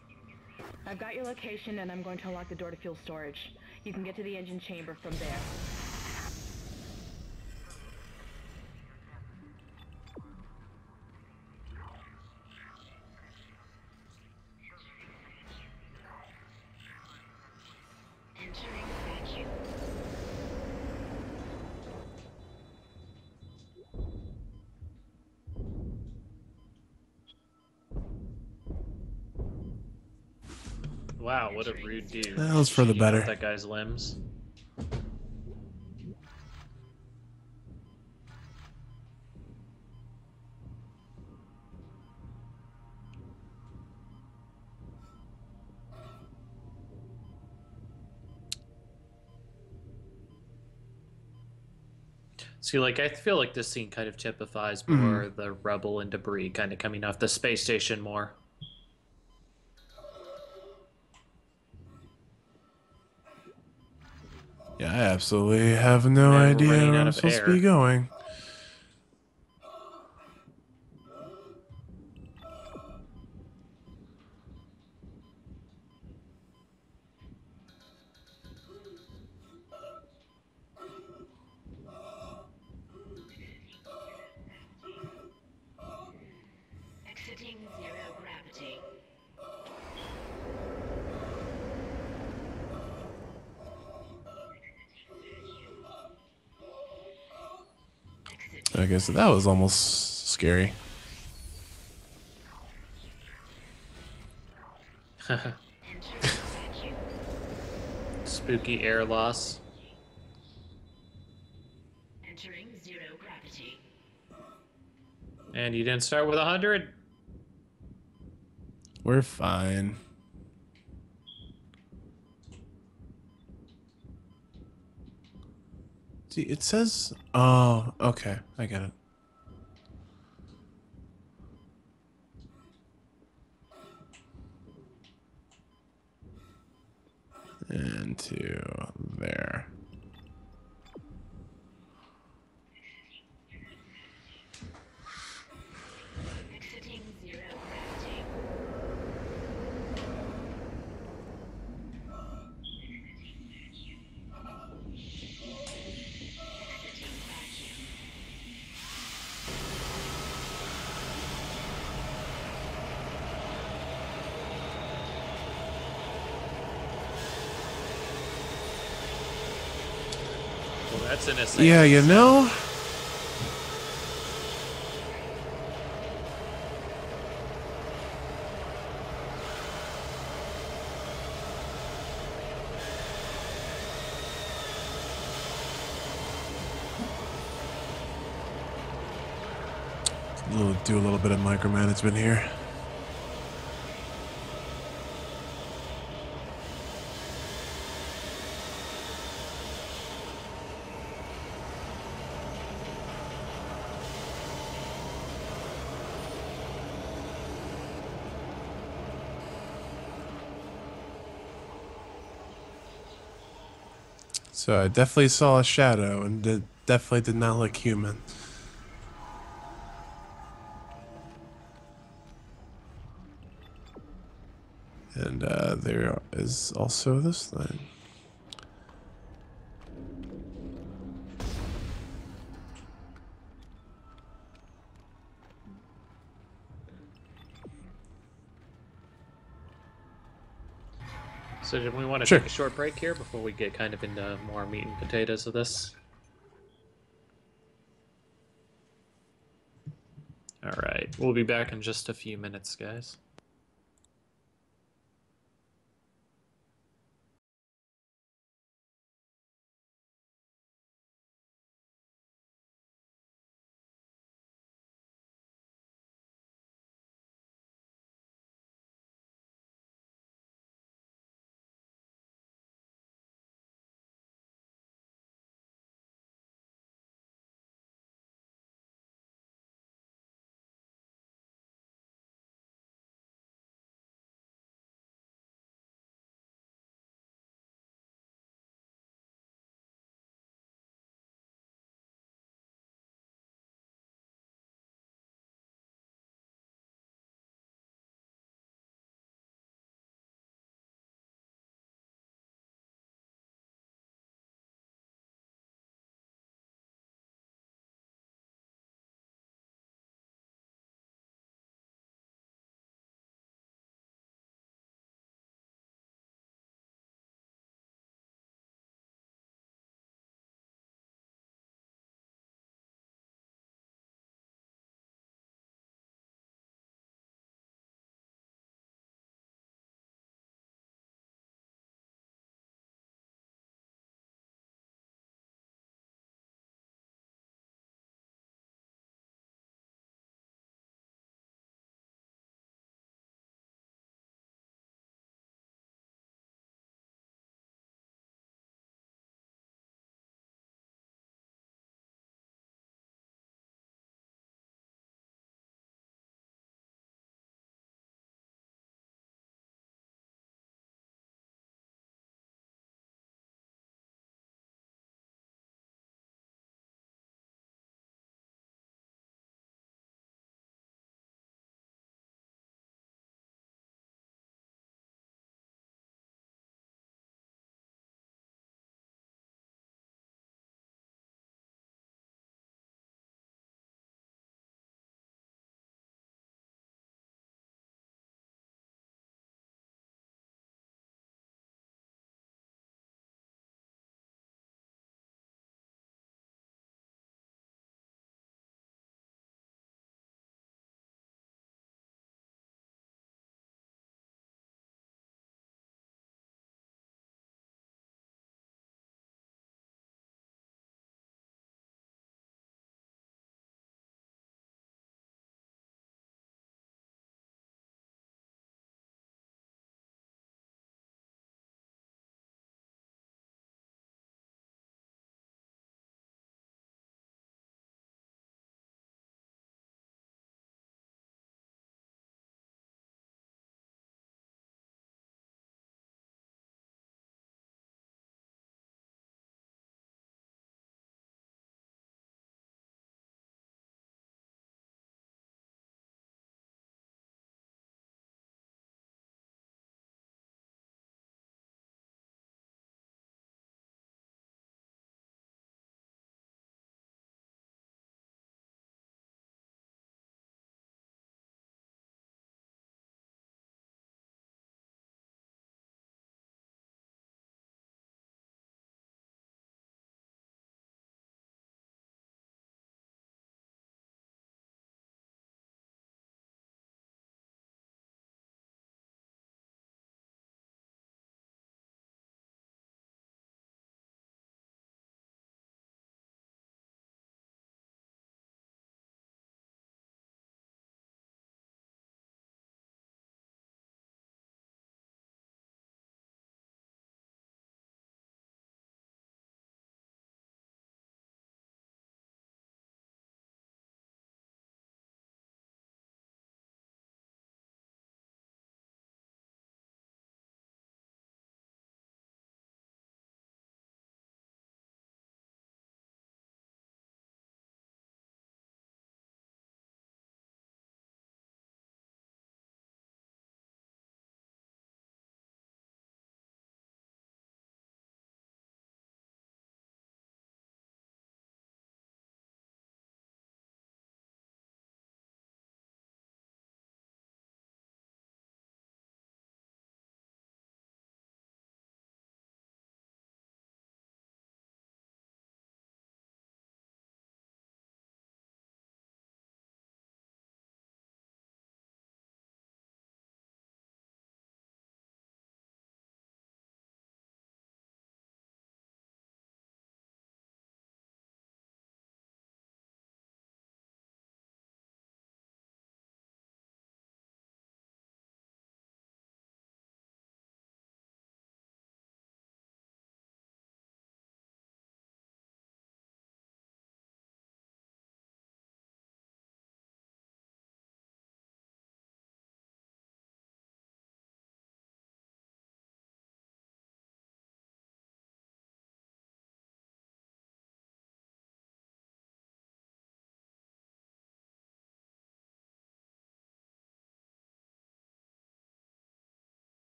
I've got your location and I'm going to unlock the door to fuel storage. You can get to the engine chamber from there. Wow, what a rude dude. That was for the Shaking out better. That guy's limbs. See, like, I feel like this scene kind of typifies more the rubble and debris kind of coming off the space station more. Yeah, I absolutely have no Man, we're idea running where out I'm of supposed air. to be going. Exiting zero gravity. Okay, so that was almost scary. Spooky air loss. Entering zero gravity. And you didn't start with 100? We're fine. See, it says... Oh, okay. I get it. And to there. Exiting zero gravity. Exiting vacuum. Well, that's innocent. Yeah, you know... do a little bit of micromanagement here. So I definitely saw a shadow, and it definitely did not look human. And there is also this thing. So do we want to Sure. take a short break here before we get kind of into more meat and potatoes of this? All right, we'll be back in just a few minutes, guys.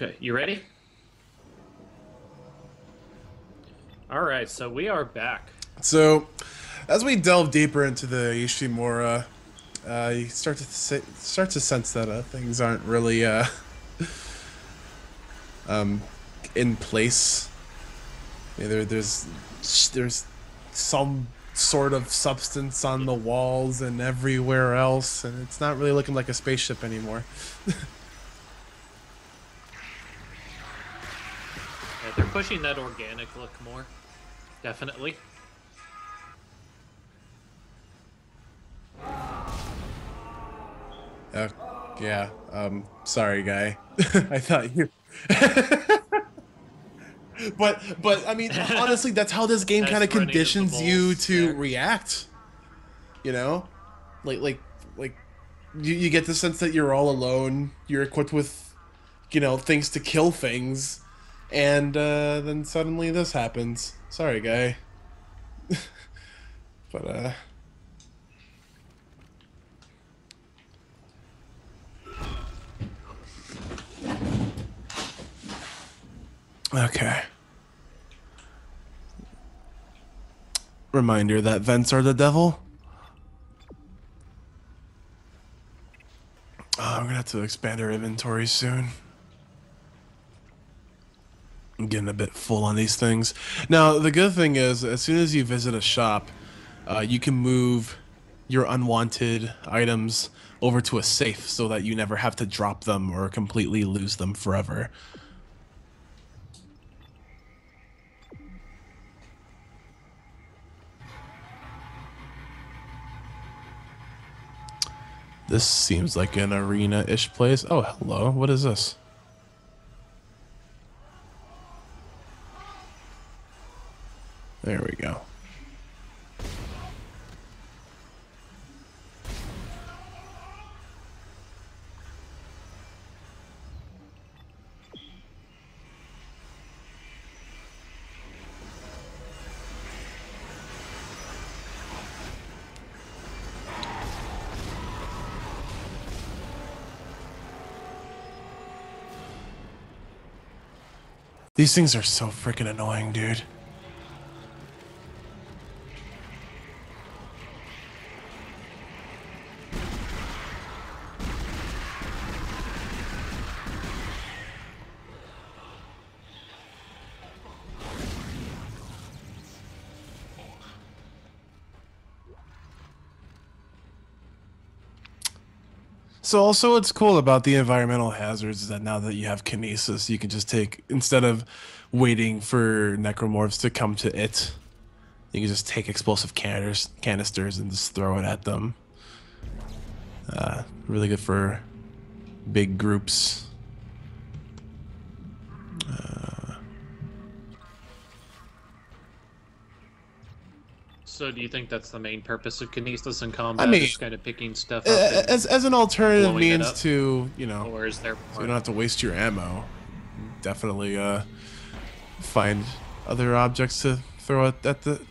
Okay, you ready? All right, so we are back. So, as we delve deeper into the Ishimura, you start to sense that things aren't really in place. There's some sort of substance on the walls and everywhere else, and it's not really looking like a spaceship anymore. Yeah, they're pushing that organic look more. Definitely. Yeah. Sorry, guy. I thought you. but I mean, honestly, that's how this game kind of conditions you to react. You know, like you get the sense that you're all alone. You're equipped with, things to kill things, and then suddenly this happens. Sorry, guy. But okay. Reminder that vents are the devil. We're gonna have to expand our inventory soon. I'm getting a bit full on these things. Now, the good thing is, as soon as you visit a shop, you can move your unwanted items over to a safe so that you never have to drop them or completely lose them forever. This seems like an arena-ish place. Oh, hello. What is this? There we go. These things are so freaking annoying, dude. So also what's cool about the environmental hazards is that now that you have kinesis, you can just take, instead of waiting for necromorphs to come to it, you can just take explosive canisters and just throw it at them. Really good for big groups. So do you think that's the main purpose of kinesis in combat? I mean, just kind of picking stuff up as an alternative blowing it means up? to, Or is there so you don't have to waste your ammo. Definitely find other objects to throw at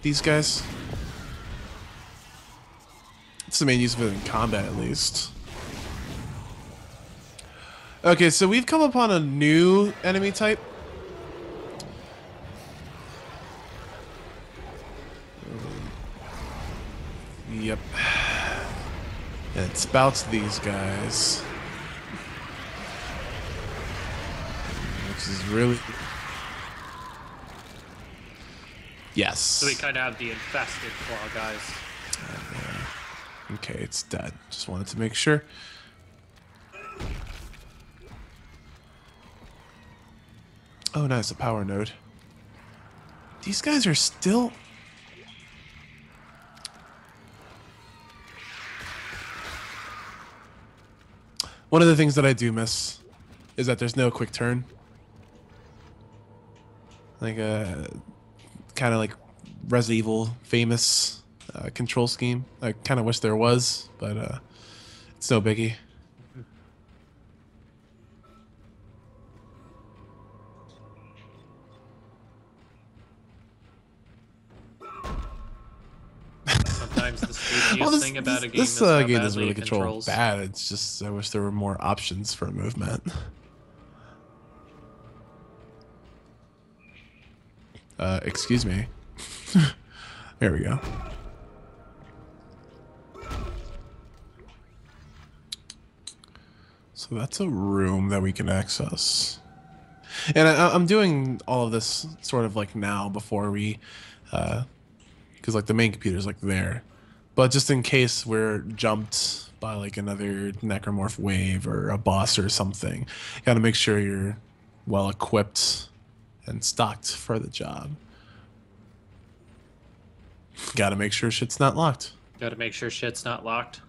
these guys. It's the main use of it in combat, at least. Okay, so we've come upon a new enemy type. Yep. And it spouts these guys. Which is really... Yes. So we kind of have the infested claw guys. Okay, it's dead. Just wanted to make sure. Oh, nice, a power node. These guys are still... One of the things that I do miss is that there's no quick turn. Like kind of like Resident Evil famous control scheme. I kind of wish there was, but it's no biggie. Sometimes the studious thing about a game this is how game doesn't badly really it control controls. bad. It's just I wish there were more options for movement. Excuse me. There we go. So that's a room that we can access. And I'm doing all of this sort of like now before we, because like the main computer's like there. But just in case we're jumped by like another necromorph wave or a boss or something, you gotta make sure you're well equipped and stocked for the job. Gotta make sure shit's not locked. Gotta make sure shit's not locked.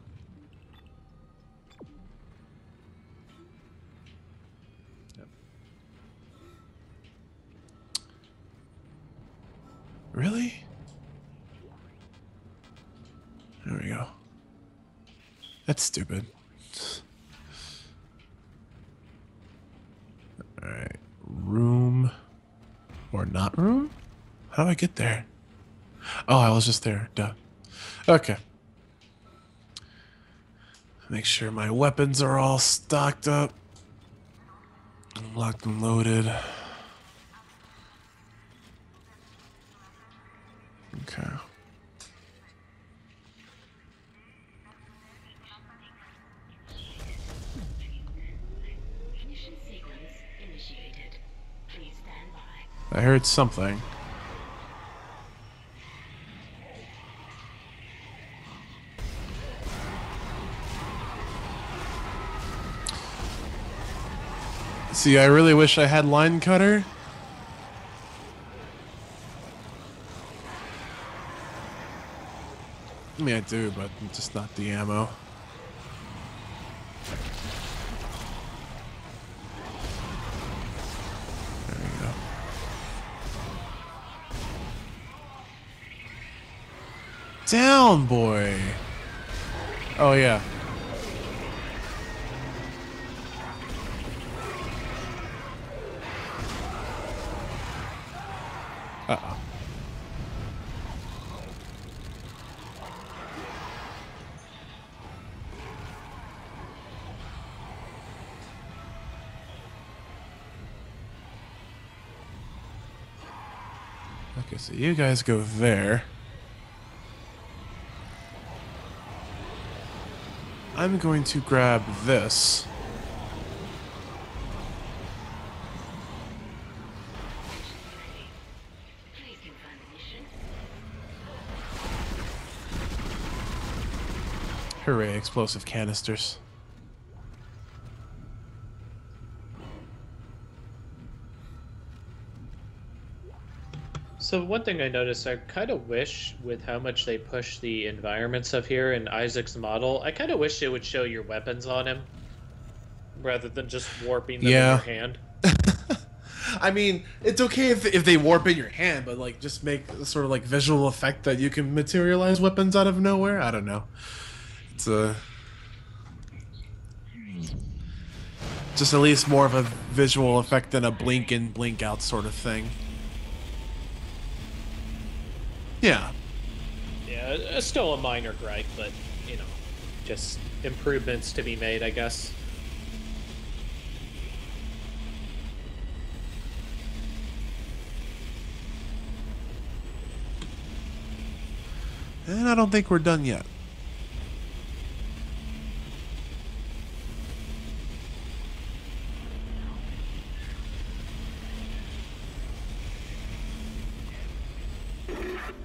Really? There we go. That's stupid. Alright. Room. Or not room? How do I get there? Oh, I was just there. Duh. Okay. Make sure my weapons are all stocked up. Locked and loaded. Okay. Ignition sequence initiated. Please stand by. I heard something. See, I really wish I had line cutter. I mean, I do, but just not the ammo. There we go. Down, boy. Oh, yeah. Uh-oh. Okay, so you guys go there. I'm going to grab this. Hooray, explosive canisters. So one thing I noticed, I kind of wish with how much they push the environment stuff here in Isaac's model, I kind of wish it would show your weapons on him rather than just warping them in your hand. I mean, it's okay if they warp in your hand, but like just make a sort of like visual effect that you can materialize weapons out of nowhere. I don't know. It's just at least more of a visual effect than a blink in, blink out sort of thing. Yeah. Yeah, still a minor gripe, but, you know, just improvements to be made, I guess. And I don't think we're done yet.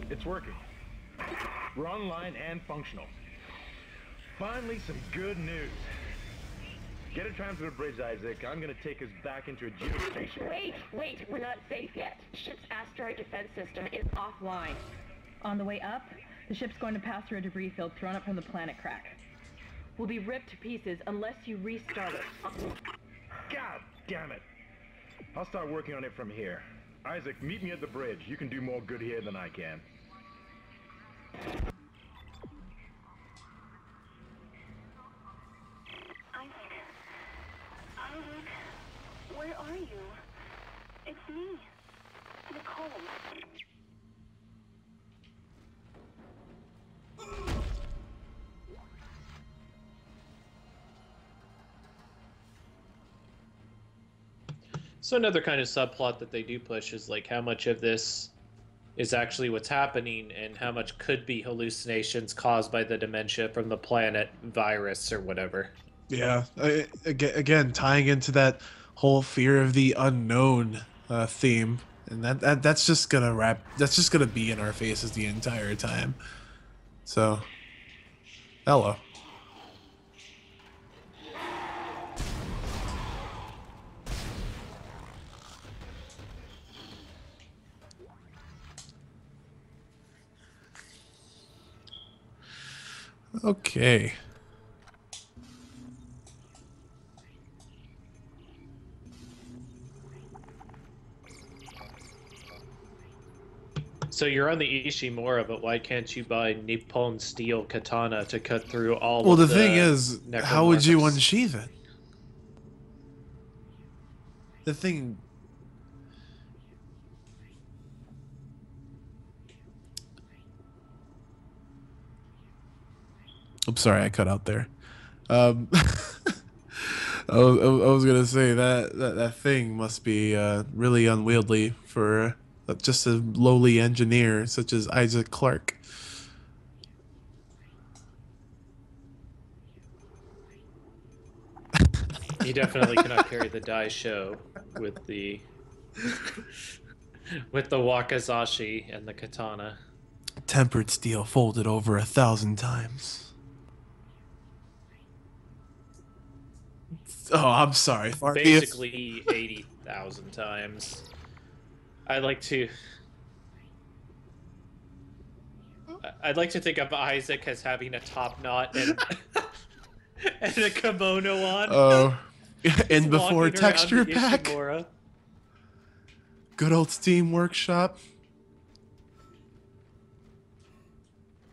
It's working. We're online and functional. Finally, some good news. Get a tram to the bridge, Isaac. I'm gonna take us back into a geostation. Wait, we're not safe yet. Ship's asteroid defense system is offline. On the way up, the ship's going to pass through a debris field thrown up from the planet crack. We'll be ripped to pieces unless you restart it. God damn it! I'll start working on it from here. Isaac, meet me at the bridge. You can do more good here than I can. Isaac, where are you? It's me, Nicole. So another kind of subplot that they do push is like how much of this is actually what's happening and how much could be hallucinations caused by the dementia from the planet virus or whatever. Yeah, again, tying into that whole fear of the unknown theme, and that's just gonna that's just gonna be in our faces the entire time. So, hello. Okay. So you're on the Ishimura, but why can't you buy Nippon Steel Katana to cut through all Well, of the the thing is, how would you necromorphs? unsheath it? The thing. I'm sorry, I cut out there. I was gonna say that thing must be really unwieldy for just a lowly engineer such as Isaac Clarke. You definitely cannot carry the Daisho with the with the Wakizashi and the katana. Tempered steel folded over 1,000 times. Oh, I'm sorry. Basically 80,000 times. I'd like to think of Isaac as having a top knot and and a kimono on. Oh, and Walking before around texture the pack. Ishimura. Good old Steam Workshop.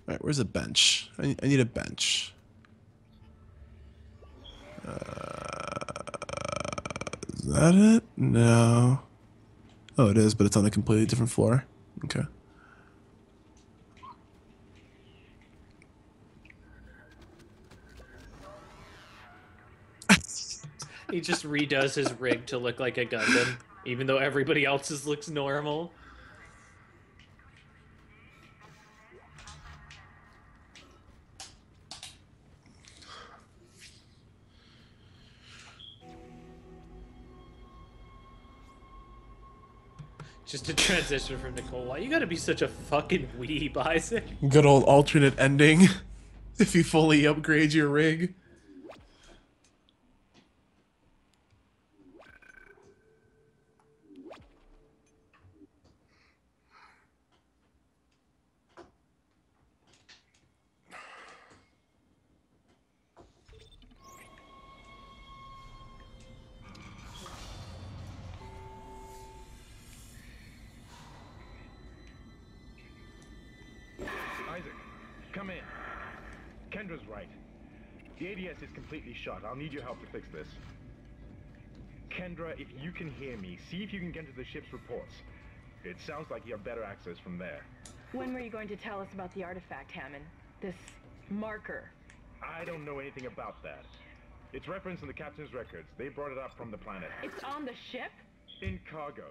All right, where's a bench? I need a bench. Is that it? No. Oh, it is, but it's on a completely different floor. Okay. He just redoes his rig to look like a Gundam, even though everybody else's looks normal. Just a transition from Nicole. Why you gotta be such a fucking weeb, Isaac? Good old alternate ending. If you fully upgrade your rig. Isaac, come in. Kendra's right. The ADS is completely shut. I'll need your help to fix this. Kendra, if you can hear me, see if you can get to the ship's reports. It sounds like you have better access from there. When were you going to tell us about the artifact, Hammond? This marker? I don't know anything about that. It's referenced in the captain's records. They brought it up from the planet. It's on the ship? In cargo.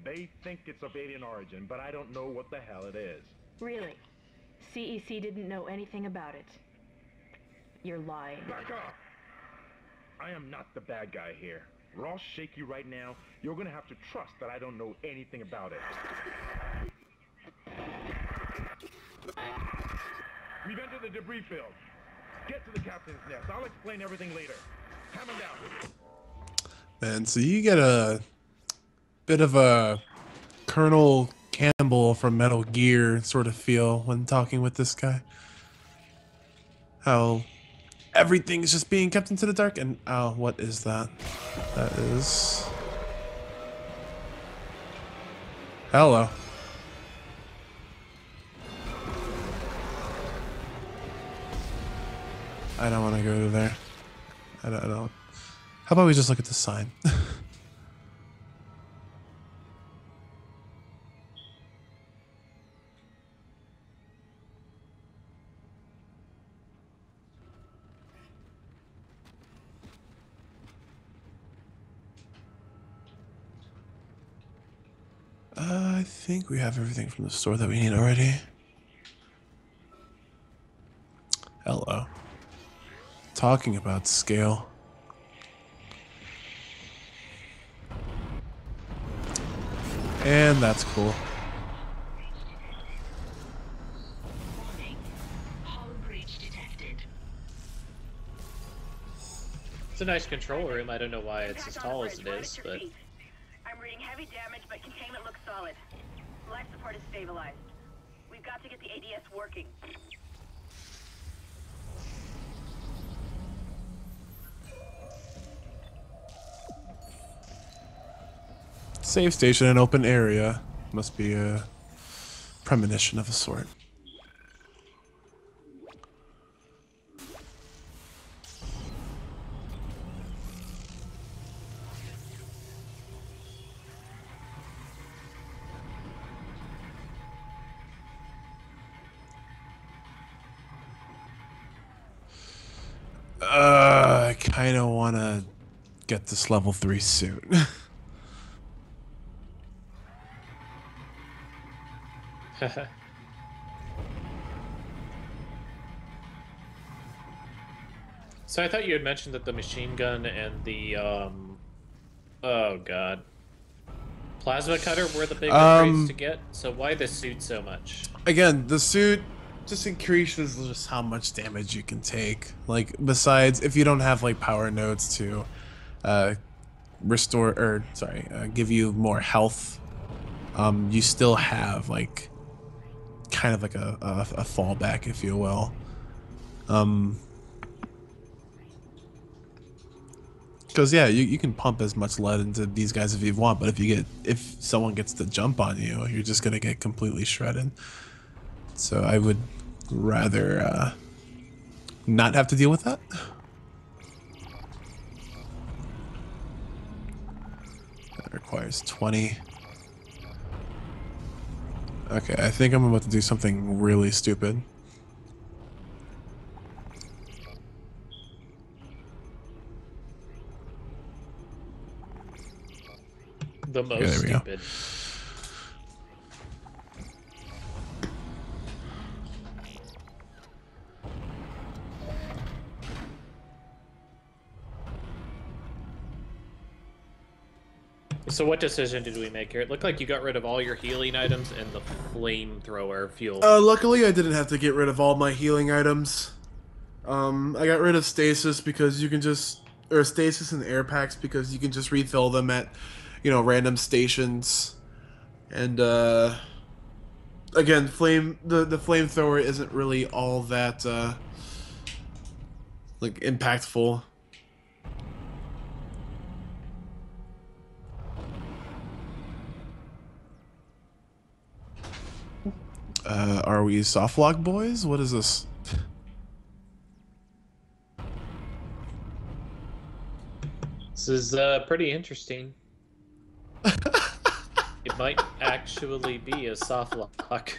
They think it's of alien origin, but I don't know what the hell it is. Really? CEC didn't know anything about it. You're lying. Back off! I am not the bad guy here. We're all shaky right now. You're gonna have to trust that I don't know anything about it. We've entered the debris field. Get to the captain's nest. I'll explain everything later. Hammond out. Man, so you get a bit of a Colonel Campbell from Metal Gear sort of feel when talking with this guy. How everything's just being kept into the dark, and oh, what is that? That is... Hello. I don't want to go to there. I don't. How about we just look at the sign? I think we have everything from the store that we need already. Hello. Talking about scale. And that's cool. It's a nice control room. I don't know why it's as tall as it is, but... I'm reading heavy damage, but containment looks solid. Life support is stabilized. We've got to get the ADS working. Save station in open area. Must be a premonition of a sort. I kind of want to get this level 3 suit. So I thought you had mentioned that the machine gun and the, oh god, plasma cutter were the big upgrades to get, so why the suit so much? Again, the suit just increases just how much damage you can take. Like, besides, if you don't have, like, power nodes to restore, or, sorry, give you more health, you still have, like, kind of like a fallback, if you will. Because yeah, you can pump as much lead into these guys if you want, but if someone gets the jump on you, you're just gonna get completely shredded. So I would rather not have to deal with that. That requires 20. Okay, I think I'm about to do something really stupid. The most stupid. Go. So what decision did we make here? It looked like you got rid of all your healing items and the flamethrower fuel. Luckily I didn't have to get rid of all my healing items. I got rid of stasis because you can just, or stasis and air packs because you can just refill them at, you know, random stations. And again, the flamethrower isn't really all that like impactful. Are we softlock boys? What is this? This is pretty interesting. It might actually be a softlock.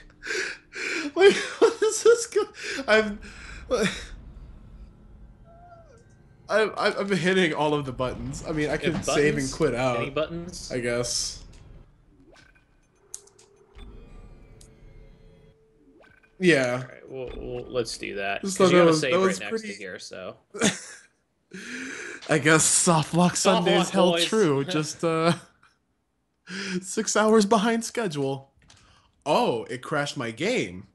Wait, what is this? I've been hitting all of the buttons. I mean, I could save and quit out. Any buttons? I guess. Yeah. All right, let's do that. Because you have a save right next to here, so. I guess Softlock Sundays held true. Just 6 hours behind schedule. Oh, it crashed my game.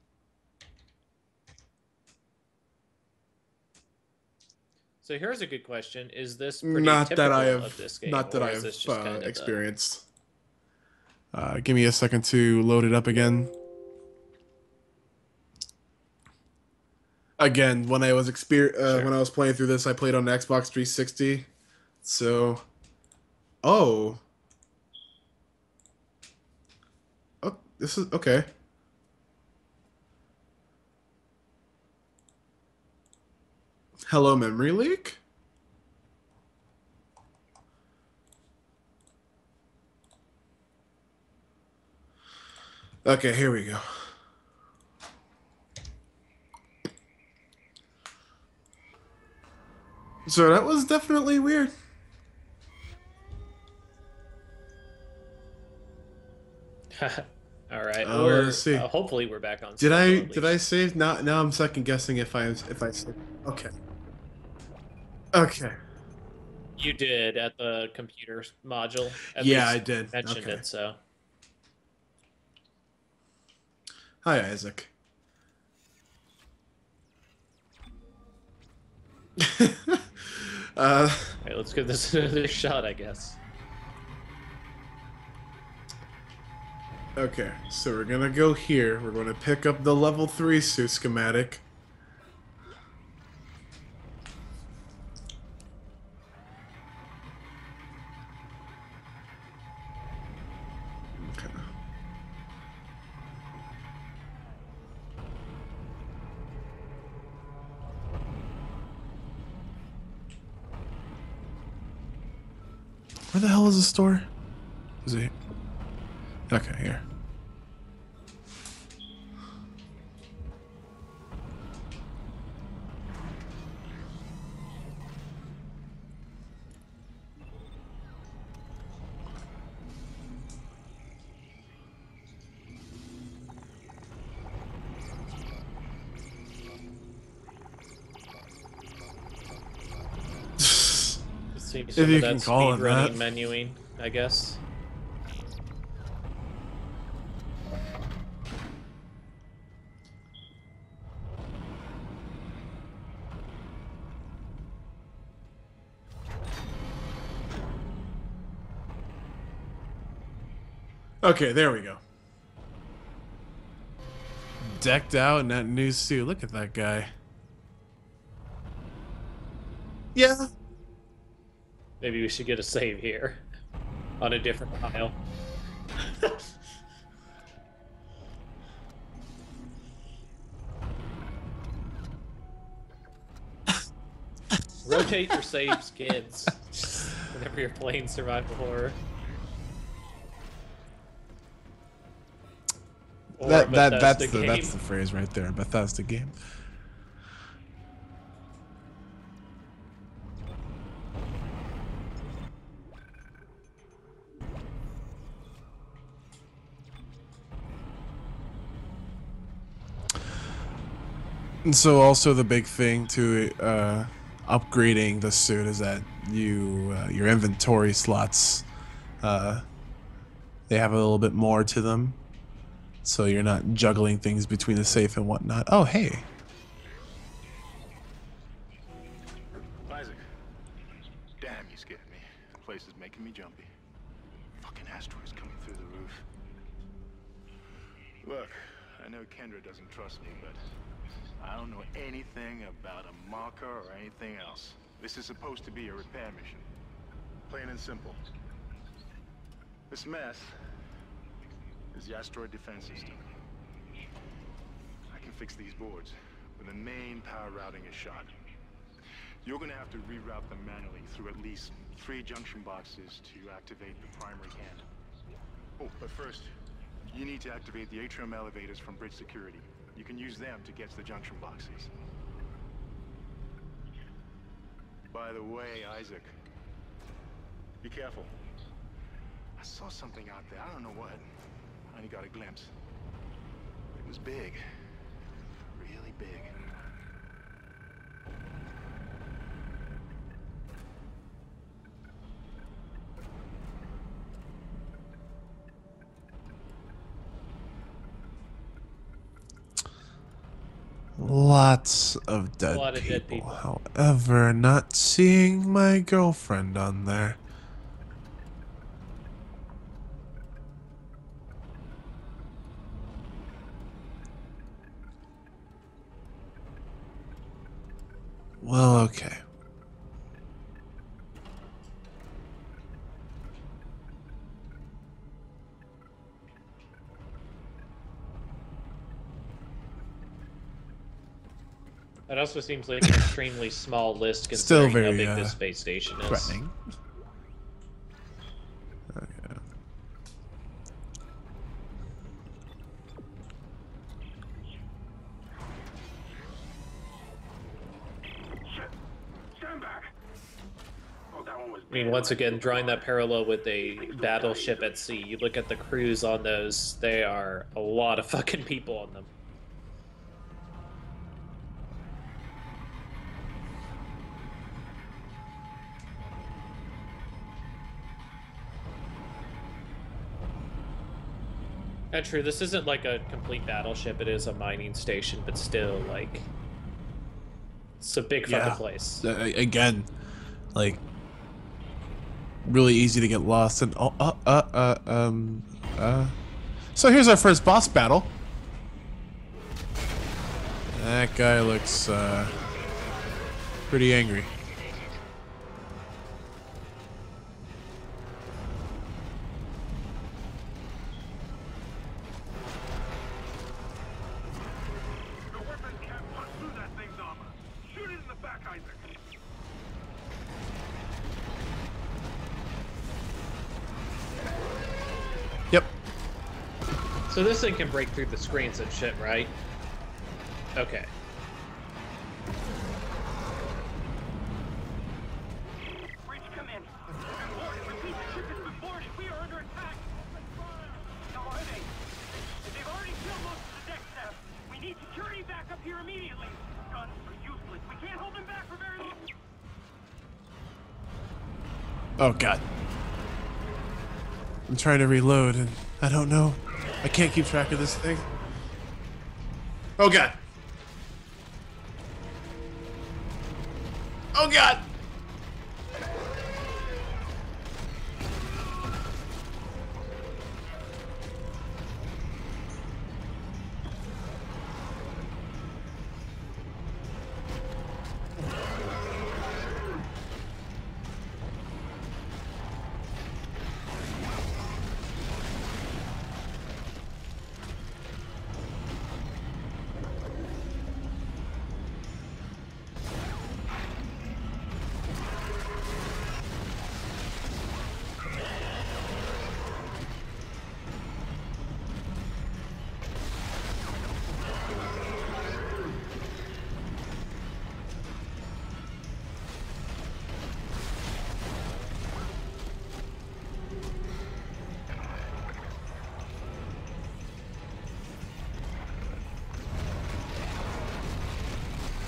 So here's a good question: is this pretty not typical that I have, of this game, not that I have kind of experienced? Give me a second to load it up again. Again, when I was when I was playing through this, I played on Xbox 360. So, oh, this is okay. Hello, memory leak. Okay, here we go. So that was definitely weird. All right. Let's see. Hopefully we're back on. Did schedule at I least. save? Now I'm second guessing if I saved. Okay. Okay. You did at the computer module. At Yeah, least I did. Mentioned Okay. it. So. Hi, Isaac. All right, let's give this another shot, I guess. Okay, so we're gonna go here. We're gonna pick up the level 3 suit schematic. Okay. Where the hell is the store? Is it? Okay, here. Seems If some you of can that call it speedrunning that. menuing, I guess. Okay, there we go. Decked out in that new suit. Look at that guy. Yeah. Maybe we should get a save here on a different tile. Rotate your saves, kids. Whenever you're playing survival horror. Or a That's Bethesda game. the phrase right there. Bethesda game. And so also the big thing to upgrading the suit is that your inventory slots they have a little bit more to them, so you're not juggling things between the safe and whatnot. Oh hey, Isaac. Damn, you scared me. The place is making me jumpy. Fucking asteroids coming through the roof. Look, I know Kendra doesn't trust me, but I don't know anything about a marker or anything else. This is supposed to be a repair mission. Plain and simple. This mess is the asteroid defense system. I can fix these boards when the main power routing is shot. You're gonna have to reroute them manually through at least 3 junction boxes to activate the primary cannon. Oh, but first, you need to activate the atrium elevators from bridge security. You can use them to get to the junction boxes. By the way, Isaac, be careful. I saw something out there. I don't know what. I only got a glimpse. It was big. Really big. lots of dead, lot of people. dead people. However, not seeing my girlfriend on there. Well, okay. That also seems like an extremely small list Still considering very, how big this space station is. Threatening. Okay. Shit! Stand back! Oh, that won't one was I mean, once again, drawing that parallel with a battleship at sea, you look at the crews on those, they are a lot of fucking people on them. And true, this isn't like a complete battleship, it is a mining station, but still, like, it's a big fucking place. Again, like, really easy to get lost and so here's our first boss battle. That guy looks pretty angry. The weapon can't punch through that thing's armor. Shoot it in the back, Isaac. Yep. So this thing can break through the screens and shit, right? Okay. Bridge, come in. Boarded. Repeat, the ship has been boarded. We are under attack. How are they? They've already killed most of the deck staff. We need security back up here immediately. Guns are useless. We can't hold them back for very long. Oh god. I'm trying to reload and I don't know. I can't keep track of this thing. Oh god. Oh god.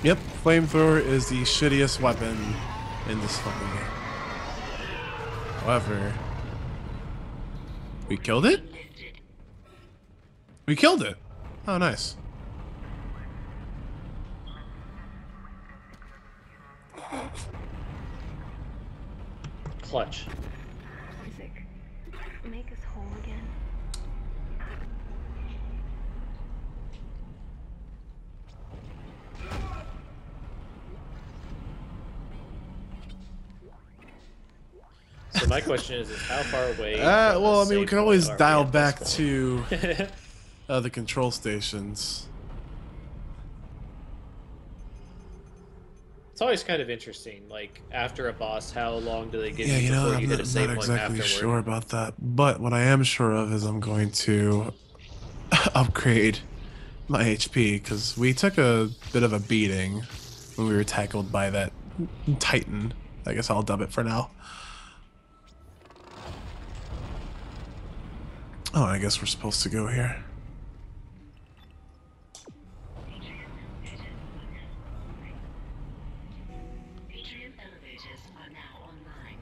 Yep, flamethrower is the shittiest weapon in this fucking game. However, we killed it? We killed it! Oh, nice. Clutch. Isaac, make us whole again. So my question is how far away? Well, I mean, we can always dial back point? to the control stations. It's always kind of interesting. Like after a boss, how long do they give Yeah, you you know, before I'm you hit a not save point exactly afterward? sure about that. But what I am sure of is I'm going to upgrade my HP, because we took a bit of a beating when we were tackled by that Titan. I guess I'll dub it for now. Oh, I guess we're supposed to go here. Atrium elevators are now online.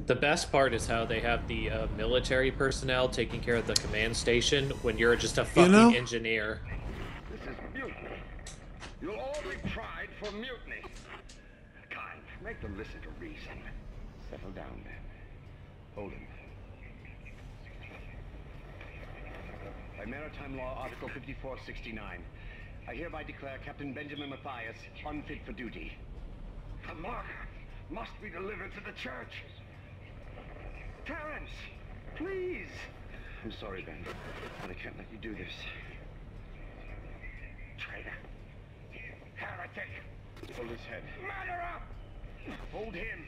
The best part is how they have the military personnel taking care of the command station when you're just a fucking engineer. This is mutiny. You'll all be tried for mutiny. Kind, make them listen to reason. Settle down, then. Hold him. By Maritime Law, Article 5469, I hereby declare Captain Benjamin Mathias unfit for duty. The mark must be delivered to the church. Terrence, please. I'm sorry, Ben, but I can't let you do this. Traitor. Heretic. Hold his head. Matter up! Hold him.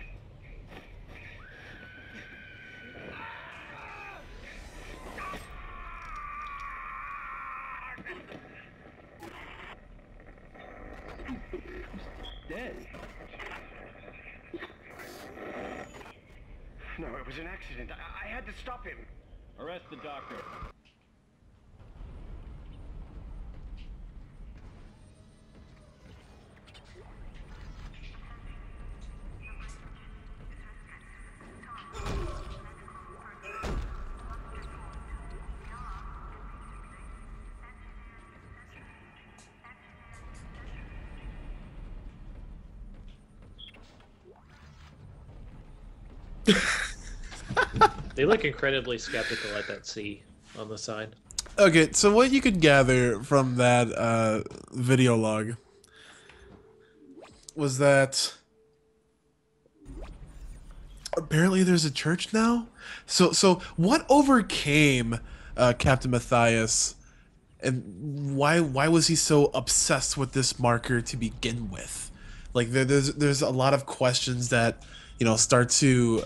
Dead. No, it was an accident. I had to stop him. Arrest the doctor. They look incredibly skeptical at that C on the sign. Okay, so what you could gather from that video log was that apparently there's a church now. So what overcame Captain Matthias, and why was he so obsessed with this marker to begin with? Like there's a lot of questions that start to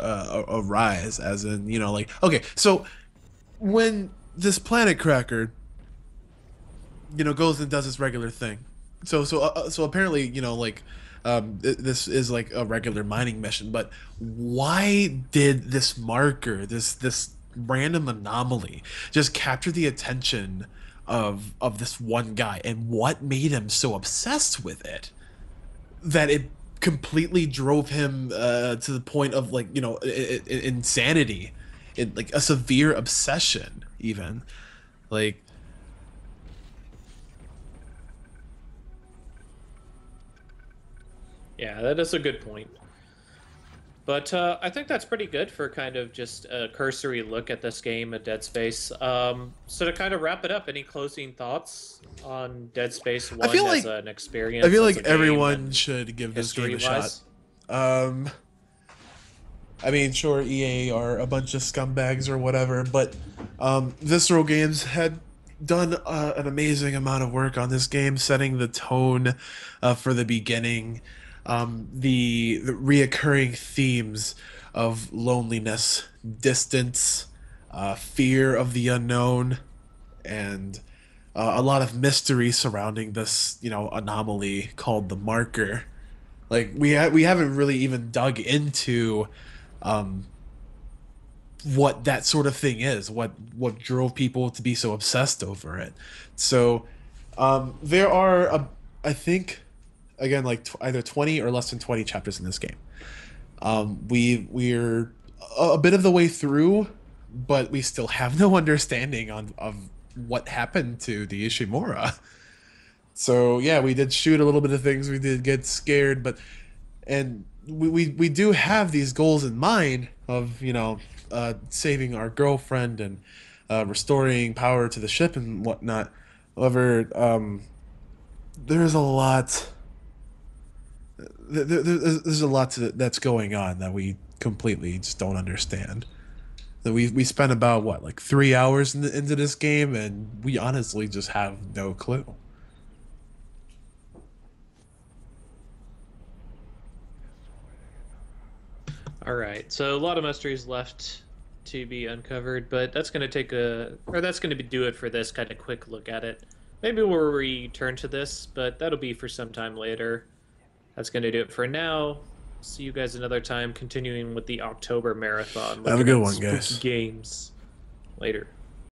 arise, as in like, okay, so when this planet cracker goes and does its regular thing, so apparently this is like a regular mining mission, but why did this marker, this random anomaly, just capture the attention of this one guy, and what made him so obsessed with it that it completely drove him to the point of insanity, like a severe obsession even, like. Yeah, that is a good point. But I think that's pretty good for kind of just a cursory look at this game, at Dead Space. So to kind of wrap it up, any closing thoughts on Dead Space 1 as an experience? I feel like everyone should give this game a shot. I mean, sure, EA are a bunch of scumbags or whatever, but Visceral Games had done an amazing amount of work on this game, setting the tone for the beginning. The reoccurring themes of loneliness, distance, fear of the unknown, and a lot of mystery surrounding this, anomaly called the marker. Like we haven't really even dug into what that sort of thing is, what drove people to be so obsessed over it. So there are I think, again, like either 20 or less than 20 chapters in this game. We're a bit of the way through, but we still have no understanding of what happened to the Ishimura. So yeah, we did shoot a little bit of things, we did get scared, and we do have these goals in mind of saving our girlfriend and restoring power to the ship and whatnot. However, there's a lot. There's a lot that's going on that we completely just don't understand. That we spent about like 3 hours into this game, and we honestly just have no clue. All right, so a lot of mysteries left to be uncovered, but that's going to do it for this kind of quick look at it. Maybe we'll return to this, but that'll be for some time later. That's going to do it for now. See you guys another time, continuing with the October marathon. Have a good one, guys. Games later.